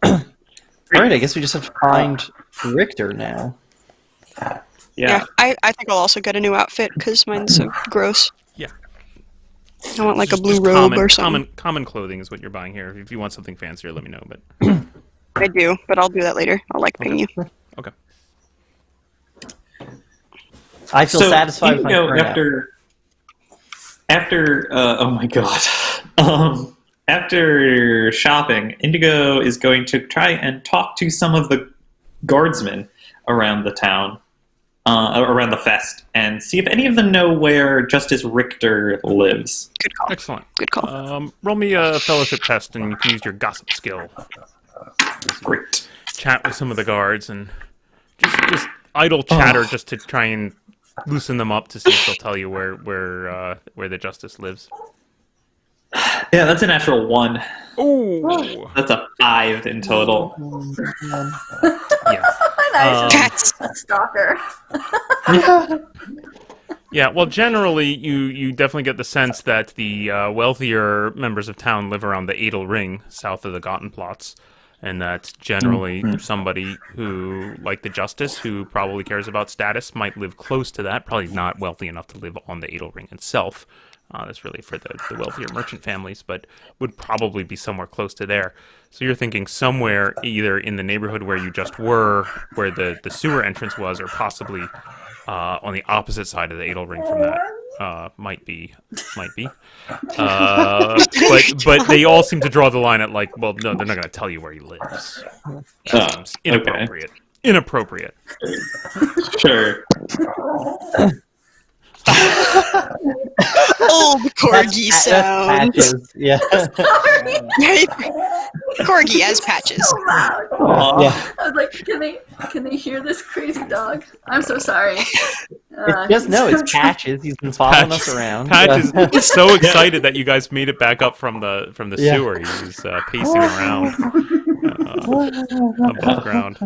Speaker 4: All right, I guess we just have to find Richter now.
Speaker 3: Yeah.
Speaker 1: I think I'll also get a new outfit because mine's so gross.
Speaker 2: Yeah.
Speaker 1: I want like a blue
Speaker 2: Just
Speaker 1: robe or something.
Speaker 2: Common clothing is what you're buying here. If you want something fancier, let me know. But
Speaker 1: I do, but I'll do that later. I'll ping you.
Speaker 2: okay.
Speaker 4: I feel satisfied with my
Speaker 3: Indigo,
Speaker 4: turnout.
Speaker 3: after oh my god. After shopping, Indigo is going to try and talk to some of the guardsmen around the town, around the fest, and see if any of them know where Justice Richter lives.
Speaker 1: Good call.
Speaker 2: Excellent.
Speaker 1: Good call.
Speaker 2: Roll me a fellowship test, and you can use your gossip skill.
Speaker 3: Great.
Speaker 2: Chat with some of the guards, and just idle chatter, just to try and loosen them up to see if they'll tell you where the justice lives.
Speaker 3: Yeah, that's a natural 1.
Speaker 2: Ooh.
Speaker 3: That's a 5 in total.
Speaker 2: Yeah.
Speaker 1: Cats.
Speaker 5: A stalker.
Speaker 2: Yeah, well, generally, you definitely get the sense that the wealthier members of town live around the Adel Ring, south of the Gartenplatz, and that generally somebody who, like the Justice, who probably cares about status, might live close to that, probably not wealthy enough to live on the Adel Ring itself. That's really for the wealthier merchant families, but would probably be somewhere close to there. So you're thinking somewhere either in the neighborhood where you just were, where the sewer entrance was, or possibly on the opposite side of the Adel Ring from that. Might be. But they all seem to draw the line at like, well, no, they're not going to tell you where he lives. That seems inappropriate.
Speaker 3: Okay.
Speaker 2: Inappropriate.
Speaker 3: Sure.
Speaker 1: Oh, the corgi sound.
Speaker 4: That's Patches. Yeah.
Speaker 1: Corgi as Patches.
Speaker 5: So loud.
Speaker 4: Yeah.
Speaker 5: I was like, can they hear this crazy dog? I'm so sorry.
Speaker 4: It's Patches. He's been following us around.
Speaker 2: Patch is so excited that you guys made it back up from the
Speaker 4: Yeah.
Speaker 2: sewer. He's pacing around above ground.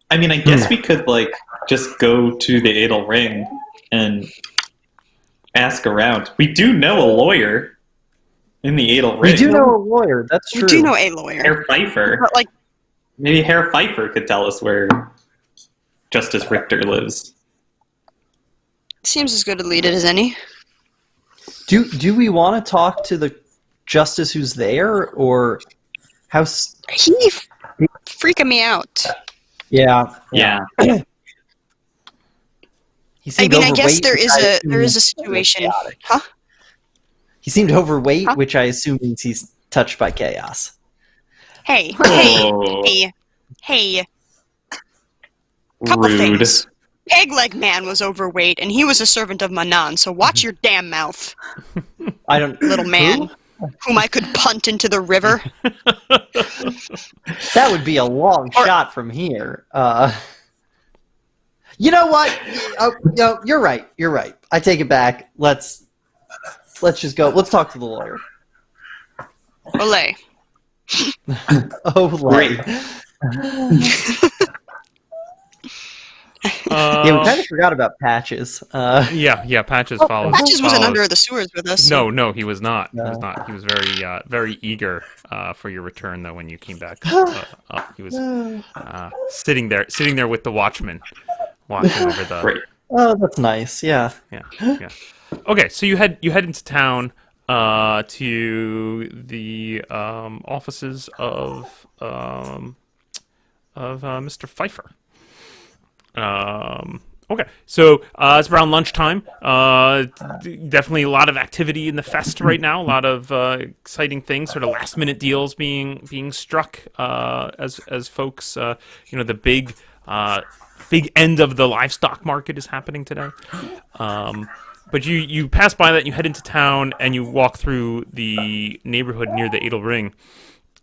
Speaker 3: I mean, I guess we could just go to the Adel Ring and ask around. We do know a lawyer in the Adel Ring.
Speaker 4: We do know a lawyer. That's true.
Speaker 1: We do know a lawyer.
Speaker 3: Herr Pfeiffer.
Speaker 1: But
Speaker 3: Maybe Herr Pfeiffer could tell us where Justice Richter lives.
Speaker 1: seems as good a lead as any.
Speaker 4: Do we want to talk to the justice who's there, or how?
Speaker 1: He freaking me out.
Speaker 4: Yeah. He
Speaker 1: I
Speaker 4: seemed
Speaker 1: mean, I
Speaker 4: overweight,
Speaker 1: guess there
Speaker 4: which
Speaker 1: is
Speaker 4: I
Speaker 1: a
Speaker 4: assume
Speaker 1: situation.
Speaker 4: chaotic.
Speaker 1: Huh?
Speaker 4: He seemed overweight,
Speaker 1: Huh?
Speaker 4: which I assume means he's touched by chaos.
Speaker 1: Hey,
Speaker 3: Oh.
Speaker 1: hey. Couple
Speaker 3: Rude.
Speaker 1: things. Peg-leg Man was overweight, and he was a servant of Manan, so watch your damn mouth,
Speaker 4: I don't.
Speaker 1: little man,
Speaker 4: Who?
Speaker 1: whom I could punt into the river.
Speaker 4: That would be a long shot from here. You know what? No, you're right. You're right. I take it back. Let's just go. Let's talk to the lawyer.
Speaker 1: Olay.
Speaker 4: Oh,
Speaker 3: Great.
Speaker 4: Yeah, we kind of forgot about Patches.
Speaker 2: Yeah. Patches follows.
Speaker 1: Patches wasn't
Speaker 2: follows.
Speaker 1: under the sewers with us.
Speaker 2: No, he was not. He
Speaker 4: No.
Speaker 2: was not. He was very eager for your return, though. When you came back up, he was sitting there with the watchman, watching over the.
Speaker 3: Great.
Speaker 4: Oh, that's nice. Yeah.
Speaker 2: Yeah. Okay, so you head into town to the offices of Mr. Pfeiffer. Okay, so it's around lunchtime. Definitely a lot of activity in the fest right now. A lot of exciting things, sort of last minute deals being struck as folks. The big end of the livestock market is happening today. But you pass by that, and you head into town, and you walk through the neighborhood near the Adel Ring.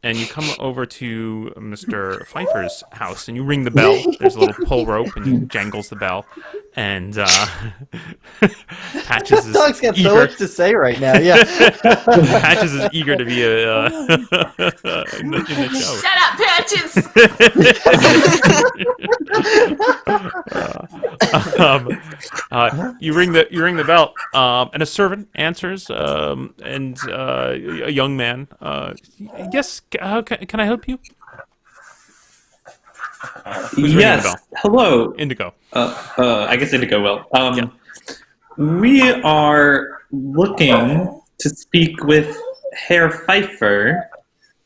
Speaker 2: And you come over to Mr. Pfeiffer's house, and you ring the bell. There's a little pull rope, and he jangles the bell. And Patches is
Speaker 4: Dog's got so
Speaker 2: eager.
Speaker 4: much to say right now. Yeah.
Speaker 2: Patches is eager to be in the show.
Speaker 5: Shut up, Patches!
Speaker 2: You ring the bell, and a servant answers, and a young man. Yes, can I help you? Who's ringing the
Speaker 3: Yes.
Speaker 2: bell?
Speaker 3: Hello.
Speaker 2: Indigo.
Speaker 3: I guess Indigo will.
Speaker 2: Yeah.
Speaker 3: We are looking to speak with Herr Pfeiffer.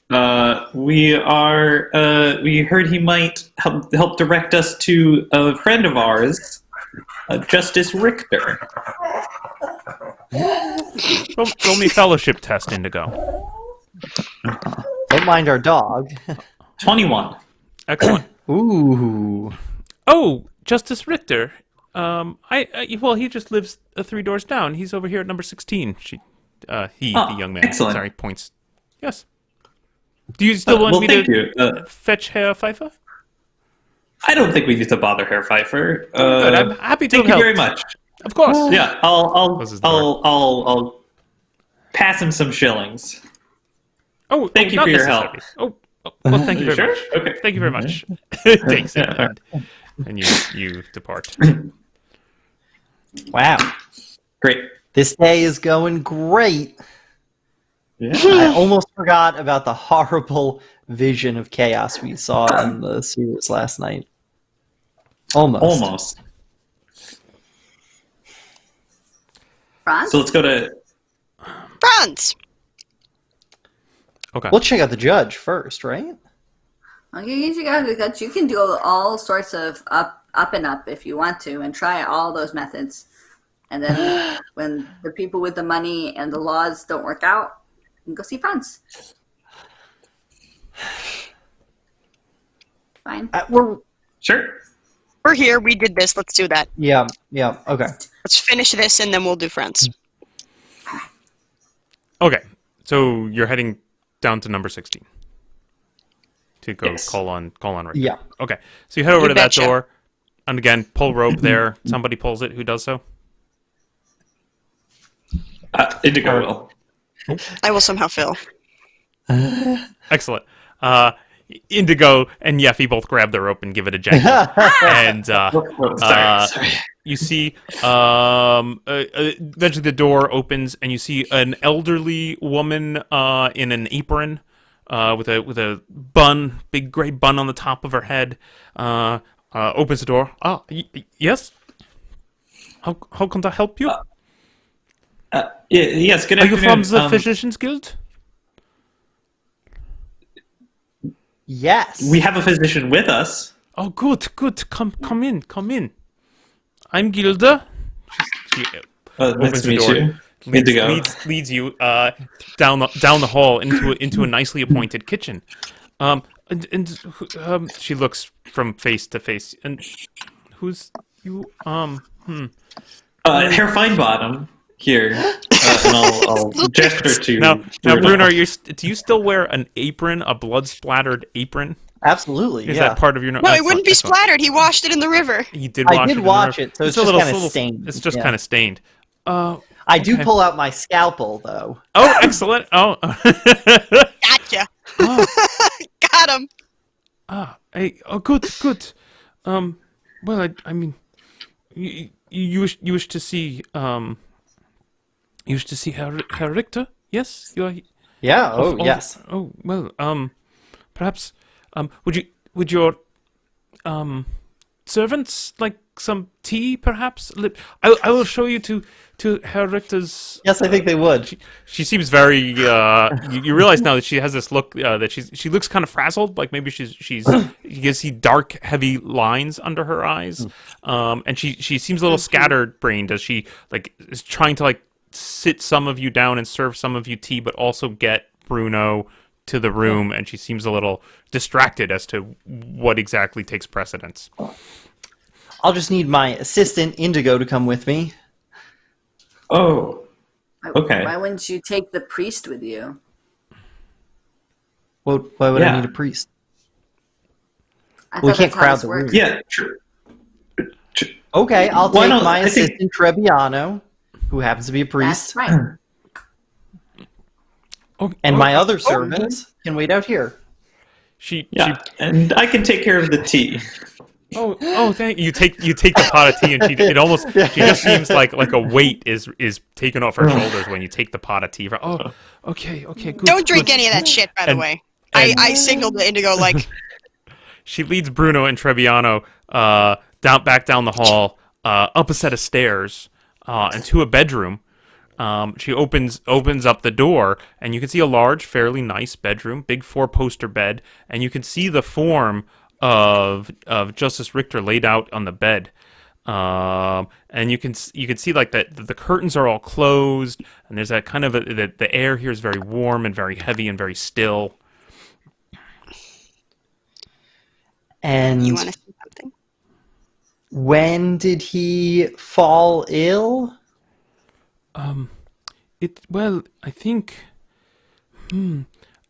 Speaker 3: We are. We heard he might help direct us to a friend of ours, Justice Richter.
Speaker 2: Roll me fellowship test, Indigo.
Speaker 4: Don't mind our dog.
Speaker 3: 21.
Speaker 2: Excellent.
Speaker 4: Ooh.
Speaker 2: Oh, Justice Richter. Well, he just lives 3 doors down. He's over here at number 16. The young man.
Speaker 3: Excellent.
Speaker 2: Sorry, points. Yes. Do you still want me to fetch Herr Pfeiffer?
Speaker 3: I don't think we need to bother Herr Pfeiffer.
Speaker 2: Good. I'm happy to
Speaker 3: Thank you
Speaker 2: help.
Speaker 3: very much.
Speaker 2: Of course.
Speaker 3: Yeah, I'll pass him some shillings.
Speaker 2: Oh,
Speaker 3: Thank you
Speaker 2: not
Speaker 3: for your help.
Speaker 2: necessarily. Well, thank you very
Speaker 3: Sure?
Speaker 2: much.
Speaker 3: Okay.
Speaker 2: Thank you very much. Thanks, and you depart.
Speaker 4: Wow.
Speaker 3: Great.
Speaker 4: This day is going great.
Speaker 3: Yeah.
Speaker 4: I almost forgot about the horrible vision of chaos we saw in the sewers last night. Almost.
Speaker 5: Franz?
Speaker 3: So let's go to.
Speaker 1: Franz!
Speaker 2: Okay.
Speaker 4: We'll check out the judge first, right?
Speaker 5: Okay, you can do all sorts of up and up if you want to, and try all those methods. And then when the people with the money and the laws don't work out, you can go see Franz. Fine.
Speaker 3: Sure.
Speaker 1: We're here. We did this. Let's do that.
Speaker 4: Yeah, okay.
Speaker 1: Let's finish this, and then we'll do friends.
Speaker 2: Okay. So you're heading down to number 16 to go
Speaker 3: Yes.
Speaker 2: call on Richter.
Speaker 4: Yeah.
Speaker 2: Okay. So you head over
Speaker 1: You
Speaker 2: to
Speaker 1: betcha.
Speaker 2: that door, and again, pull rope there. Somebody pulls it. Who does so?
Speaker 3: Indigo will.
Speaker 1: I will somehow fill.
Speaker 2: Excellent. Indigo and Yeffy both grab the rope and give it a jangle. And
Speaker 3: Sorry.
Speaker 2: you see, eventually the door opens and you see an elderly woman in an apron with a bun, big gray bun on the top of her head. Opens the door. Yes. How can I help you?
Speaker 3: Yes. Good
Speaker 2: Are you
Speaker 3: afternoon.
Speaker 2: from the Physicians Guild?
Speaker 4: Yes.
Speaker 3: We have a physician with us.
Speaker 2: Oh, good. Come in. I'm Gilda. She
Speaker 3: Nice
Speaker 2: opens
Speaker 3: to
Speaker 2: the
Speaker 3: meet
Speaker 2: door,
Speaker 3: you. Indigo.
Speaker 2: leads you down the hall into a nicely appointed kitchen. She looks from face to face. And who's you?
Speaker 3: Herr Feinbottom here, and I'll gesture to
Speaker 2: Now, Bruno, do you still wear an apron, a blood-splattered apron?
Speaker 4: Absolutely,
Speaker 2: Is
Speaker 4: yeah.
Speaker 2: that part of your?
Speaker 1: No, it wouldn't be splattered. He washed it in the river.
Speaker 2: He did wash
Speaker 4: I
Speaker 2: it.
Speaker 4: did
Speaker 2: in the
Speaker 4: watch
Speaker 2: river.
Speaker 4: it, so it's
Speaker 2: a
Speaker 4: just
Speaker 2: little
Speaker 4: kind of stained.
Speaker 2: It's just
Speaker 4: yeah.
Speaker 2: kind of stained.
Speaker 4: I do
Speaker 2: okay.
Speaker 4: pull out my scalpel, though.
Speaker 2: Oh, excellent. Oh.
Speaker 1: Gotcha.
Speaker 2: Oh.
Speaker 1: Got him.
Speaker 2: Good. Well, I mean, you wish to see Herr Richter? Yes, you are.
Speaker 4: Yeah. Oh, yes.
Speaker 2: Oh well. Perhaps. Would your servants like some tea? Perhaps. I will show you to Herr Richter's.
Speaker 4: Yes, I think they would.
Speaker 2: She seems very. You realize now that she has this look that she looks kind of frazzled. Like maybe she's you can see dark, heavy lines under her eyes, and she seems a little scattered brained as she is trying to sit some of you down and serve some of you tea, but also get Bruno to the room, and she seems a little distracted as to what exactly takes precedence.
Speaker 4: I'll just need my assistant Indigo to come with me.
Speaker 3: Oh. Okay.
Speaker 5: Why wouldn't you take the priest with you?
Speaker 4: Why would I need a priest?
Speaker 5: I
Speaker 4: We
Speaker 5: thought
Speaker 4: can't
Speaker 5: that's how
Speaker 4: crowd
Speaker 5: this
Speaker 4: the
Speaker 5: works.
Speaker 4: room.
Speaker 3: Yeah. True.
Speaker 4: Okay, I'll
Speaker 3: Why
Speaker 4: take
Speaker 3: not?
Speaker 4: my
Speaker 3: I think-
Speaker 4: assistant Trebbiano, who happens to be a
Speaker 5: That's
Speaker 4: priest,
Speaker 5: right.
Speaker 4: and my other servants can wait out here.
Speaker 3: Yeah. And I can take care of the tea.
Speaker 2: Thank you. You take the pot of tea, and she just seems like a weight is taken off her shoulders when you take the pot of tea. Okay, good.
Speaker 1: Don't drink
Speaker 2: good.
Speaker 1: any of that shit, by the
Speaker 2: And-
Speaker 1: way.
Speaker 2: and-
Speaker 1: I signaled to Indigo,
Speaker 2: She leads Bruno and Trebbiano back down the hall, up a set of stairs, into a bedroom. She opens up the door, and you can see a large, fairly nice bedroom, big 4-poster bed, and you can see the form of Justice Richter laid out on the bed. And you can see like that the curtains are all closed, and there's that kind of the air here is very warm and very heavy and very still.
Speaker 4: And
Speaker 1: You want to see something?
Speaker 4: when did he fall ill?
Speaker 2: Well, I think,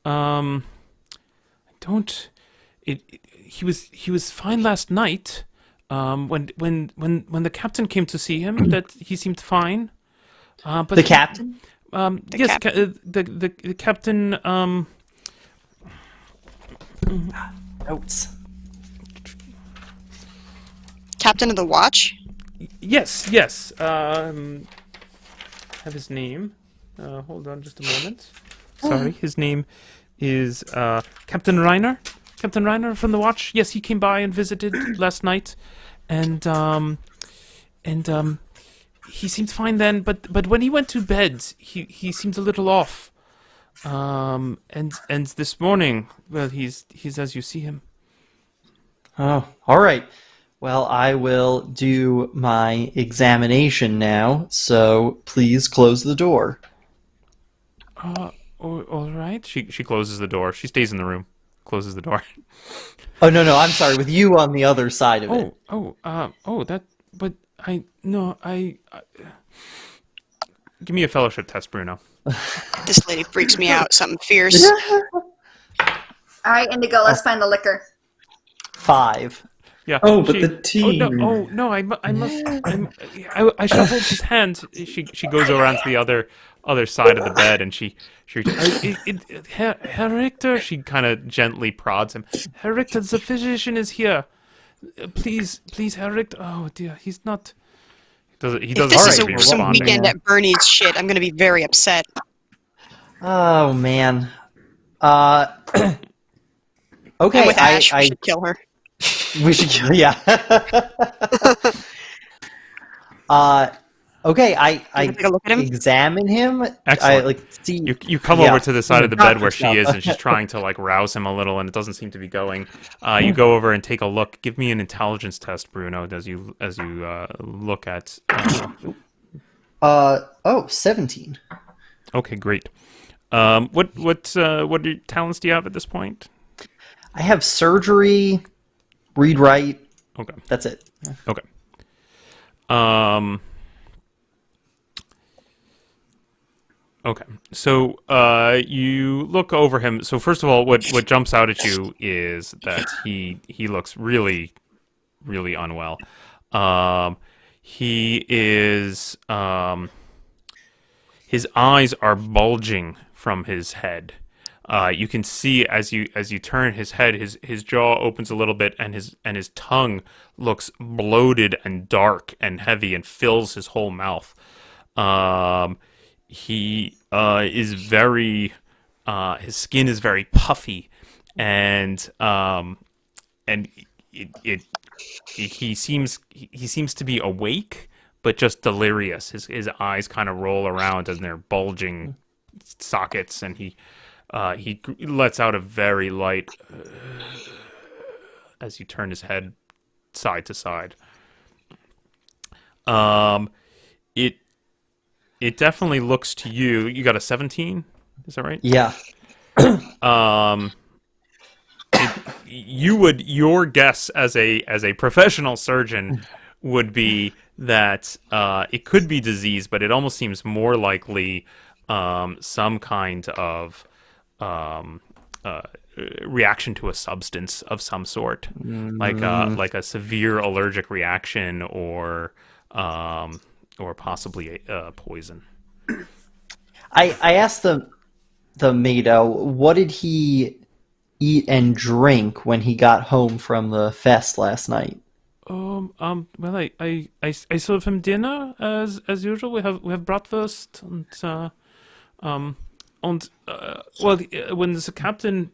Speaker 2: I don't. He was fine last night. When the captain came to see him, that he seemed fine. But
Speaker 4: The captain?
Speaker 2: Yes, the captain.
Speaker 4: Notes.
Speaker 1: Captain of the Watch?
Speaker 2: Yes. Have his name. Hold on just a moment. Sorry, his name is Captain Reiner. Captain Reiner from the Watch. Yes, he came by and visited last night, and he seemed fine then. But when he went to bed, he seemed a little off. And this morning, well, he's as you see him.
Speaker 4: Oh, all right. Well, I will do my examination now, so please close the door.
Speaker 2: All right. She closes the door. She stays in the room. Closes the door.
Speaker 4: Oh, no, I'm sorry, with you on the other side of it.
Speaker 2: Give me a fellowship test, Bruno.
Speaker 1: This lady freaks me out. Something fierce.
Speaker 5: All right, Indigo, let's find the liquor.
Speaker 4: 5.
Speaker 2: Yeah.
Speaker 3: Oh, but the tea.
Speaker 2: I must. I shall hold his hand. She goes around to the other side of the bed, and Herr Richter. She kind of gently prods him. Herr Richter, the physician is here. Please, Herr Richter. Oh dear, he's not. He doesn't
Speaker 1: If this is
Speaker 2: seem to be
Speaker 1: some
Speaker 2: responding.
Speaker 1: weekend at Bernie's shit, I'm going to be very upset.
Speaker 4: Oh, man. Okay,
Speaker 1: And with Ash, we should kill her.
Speaker 4: We should kill, yeah. Okay, I
Speaker 1: take a look at him?
Speaker 4: examine him.
Speaker 2: Excellent.
Speaker 4: See.
Speaker 2: You come over to the side of the bed where she
Speaker 4: Doctor
Speaker 2: is,
Speaker 4: stuff.
Speaker 2: and she's trying to like rouse him a little, and it doesn't seem to be going. You go over and take a look. Give me an intelligence test, Bruno, as you look at.
Speaker 4: 17.
Speaker 2: Okay, great. What talents do you have at this point?
Speaker 4: I have surgery, read write.
Speaker 2: Okay.
Speaker 4: That's it.
Speaker 2: Okay. Okay. So you look over him. So first of all, what jumps out at you is that he looks really, really unwell. He is his eyes are bulging from his head. You can see as you turn his head, his jaw opens a little bit, and his tongue looks bloated and dark and heavy and fills his whole mouth. He is very his skin is very puffy, and he seems to be awake but just delirious. His eyes kind of roll around and they're bulging sockets, and he lets out a very light as you turn his head side to side. It definitely looks to you. You got a 17, is that right?
Speaker 4: Yeah.
Speaker 2: Your guess as a professional surgeon would be that it could be disease, but it almost seems more likely some kind of reaction to a substance of some sort, like a severe allergic reaction, or possibly a poison.
Speaker 4: I asked the Mado, what did he eat and drink when he got home from the fest last night?
Speaker 2: Well, I serve him dinner as usual. We have breakfast, and when the captain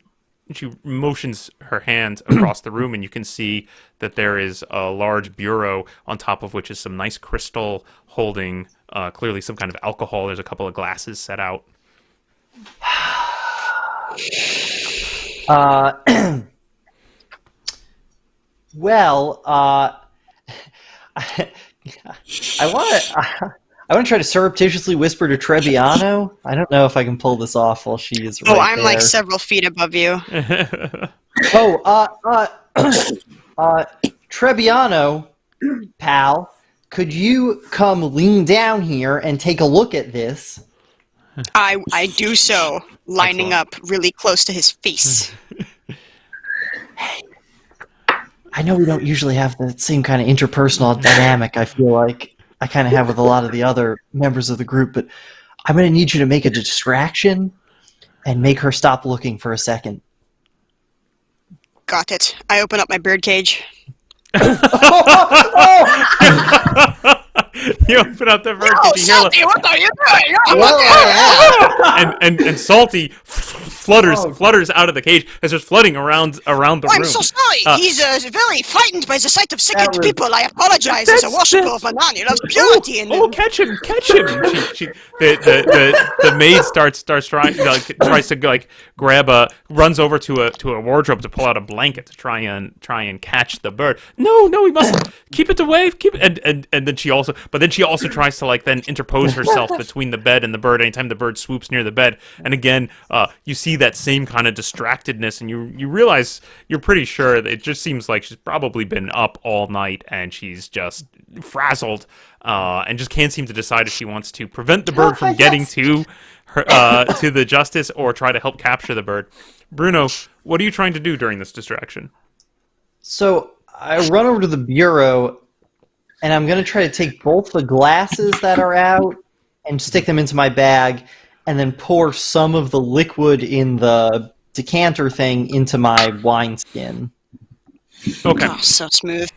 Speaker 2: she motions her hand across the room, and you can see that there is a large bureau on top of which is some nice crystal holding clearly some kind of alcohol. There's a couple of glasses set out.
Speaker 4: Well, I want to try to surreptitiously whisper to Trebbiano. I don't know if I can pull this off while she is right
Speaker 1: I'm
Speaker 4: there.
Speaker 1: like several feet above you.
Speaker 4: Trebbiano, pal, could you come lean down here and take a look at this?
Speaker 1: I do so, lining
Speaker 2: Excellent.
Speaker 1: up really close to his face.
Speaker 4: I know we don't usually have the same kind of interpersonal dynamic, I feel like I kind of have with a lot of the other members of the group, but I'm going to need you to make a distraction and make her stop looking for a second.
Speaker 1: Got it. I open up my bird cage.
Speaker 2: You open up the bird
Speaker 1: Oh,
Speaker 2: cage, you hear
Speaker 1: Salty, what are you doing?
Speaker 2: and Salty flutters out of the cage as there's flooding around the room.
Speaker 1: I'm so sorry. He's very frightened by the sight of sickened people. I apologize as a worshipper of Manan. He loves purity.
Speaker 2: Catch him! The maid starts trying, tries to runs over to a wardrobe to pull out a blanket to try and catch the bird. No, we must keep it away. And then she also tries to then interpose herself between the bed and the bird anytime the bird swoops near the bed. And again, you see that same kind of distractedness, and you realize, you're pretty sure that it just seems like she's probably been up all night and she's just frazzled, and just can't seem to decide if she wants to prevent the bird from getting to her, to the justice, or try to help capture the bird. Bruno, what are you trying to do during this distraction?
Speaker 4: So I run over to the bureau, and I'm going to try to take both the glasses that are out and stick them into my bag, and then pour some of the liquid in the decanter thing into my wineskin.
Speaker 2: Okay.
Speaker 1: Oh, so smooth.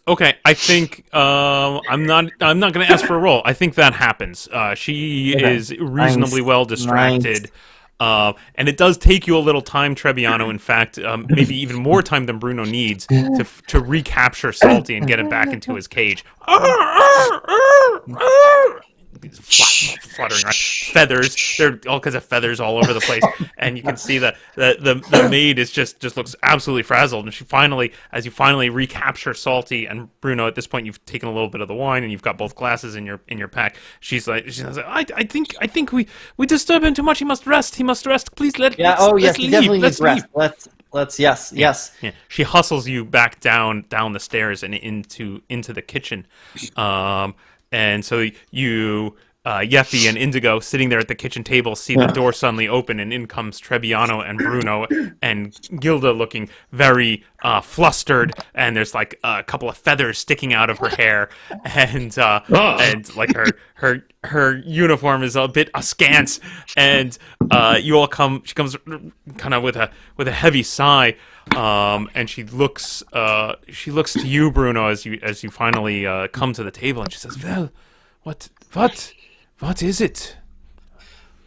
Speaker 2: Okay, I think I'm not going to ask for a roll. I think that happens. She is reasonably well distracted. And it does take you a little time, Trebbiano. In fact, maybe even more time than Bruno needs to recapture Salty and get him back into his cage. Fluttering around. Feathers. There are all kinds of feathers all over the place, and you can see that the maid is just looks absolutely frazzled. And as you finally recapture Salty and Bruno, at this point you've taken a little bit of the wine and you've got both glasses in your pack. She's like, I think we disturb him too much. He must rest. Please let's
Speaker 4: he definitely needs rest. Let's yes.
Speaker 2: Yeah. She hustles you back down the stairs and into the kitchen. And so you, Yeffy and Indigo, sitting there at the kitchen table, see the door suddenly open, and in comes Trebbiano and Bruno, and Gilda looking very flustered, and there's a couple of feathers sticking out of her hair, and her uniform is a bit askance, and you all come. She comes kind of with a heavy sigh. And she looks to you, Bruno, as you finally come to the table, and she says, "Well, what is it?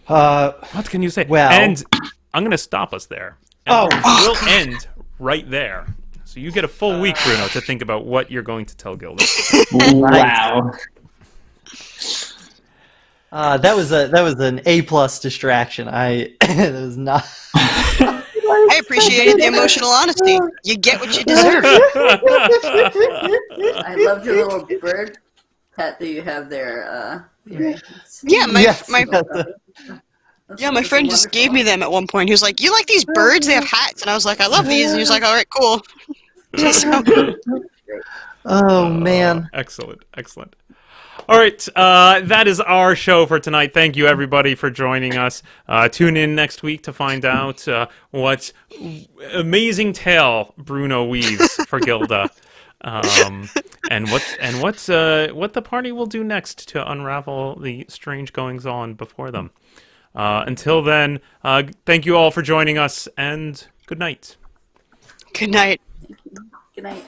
Speaker 2: What can you say?"
Speaker 4: Well,
Speaker 2: and I'm going to stop us there. And we'll end right there. So you get a full week, Bruno, to think about what you're going to tell Gilda.
Speaker 3: Wow.
Speaker 4: That was an A+ distraction. That was not.
Speaker 1: I appreciated the emotional honesty. You get what you deserve.
Speaker 5: I loved your little bird pet that you have there.
Speaker 1: Yeah, my
Speaker 5: That's
Speaker 1: friend just gave me them at one point. He was like, "You like these birds? They have hats." And I was like, "I love these." And he was like, "All right, cool."
Speaker 4: Oh man!
Speaker 2: Excellent. All right, that is our show for tonight. Thank you, everybody, for joining us. Tune in next week to find out what amazing tale Bruno weaves for Gilda, and what the party will do next to unravel the strange goings on before them. Until then, thank you all for joining us, and good night.
Speaker 1: Good night.
Speaker 5: Good night.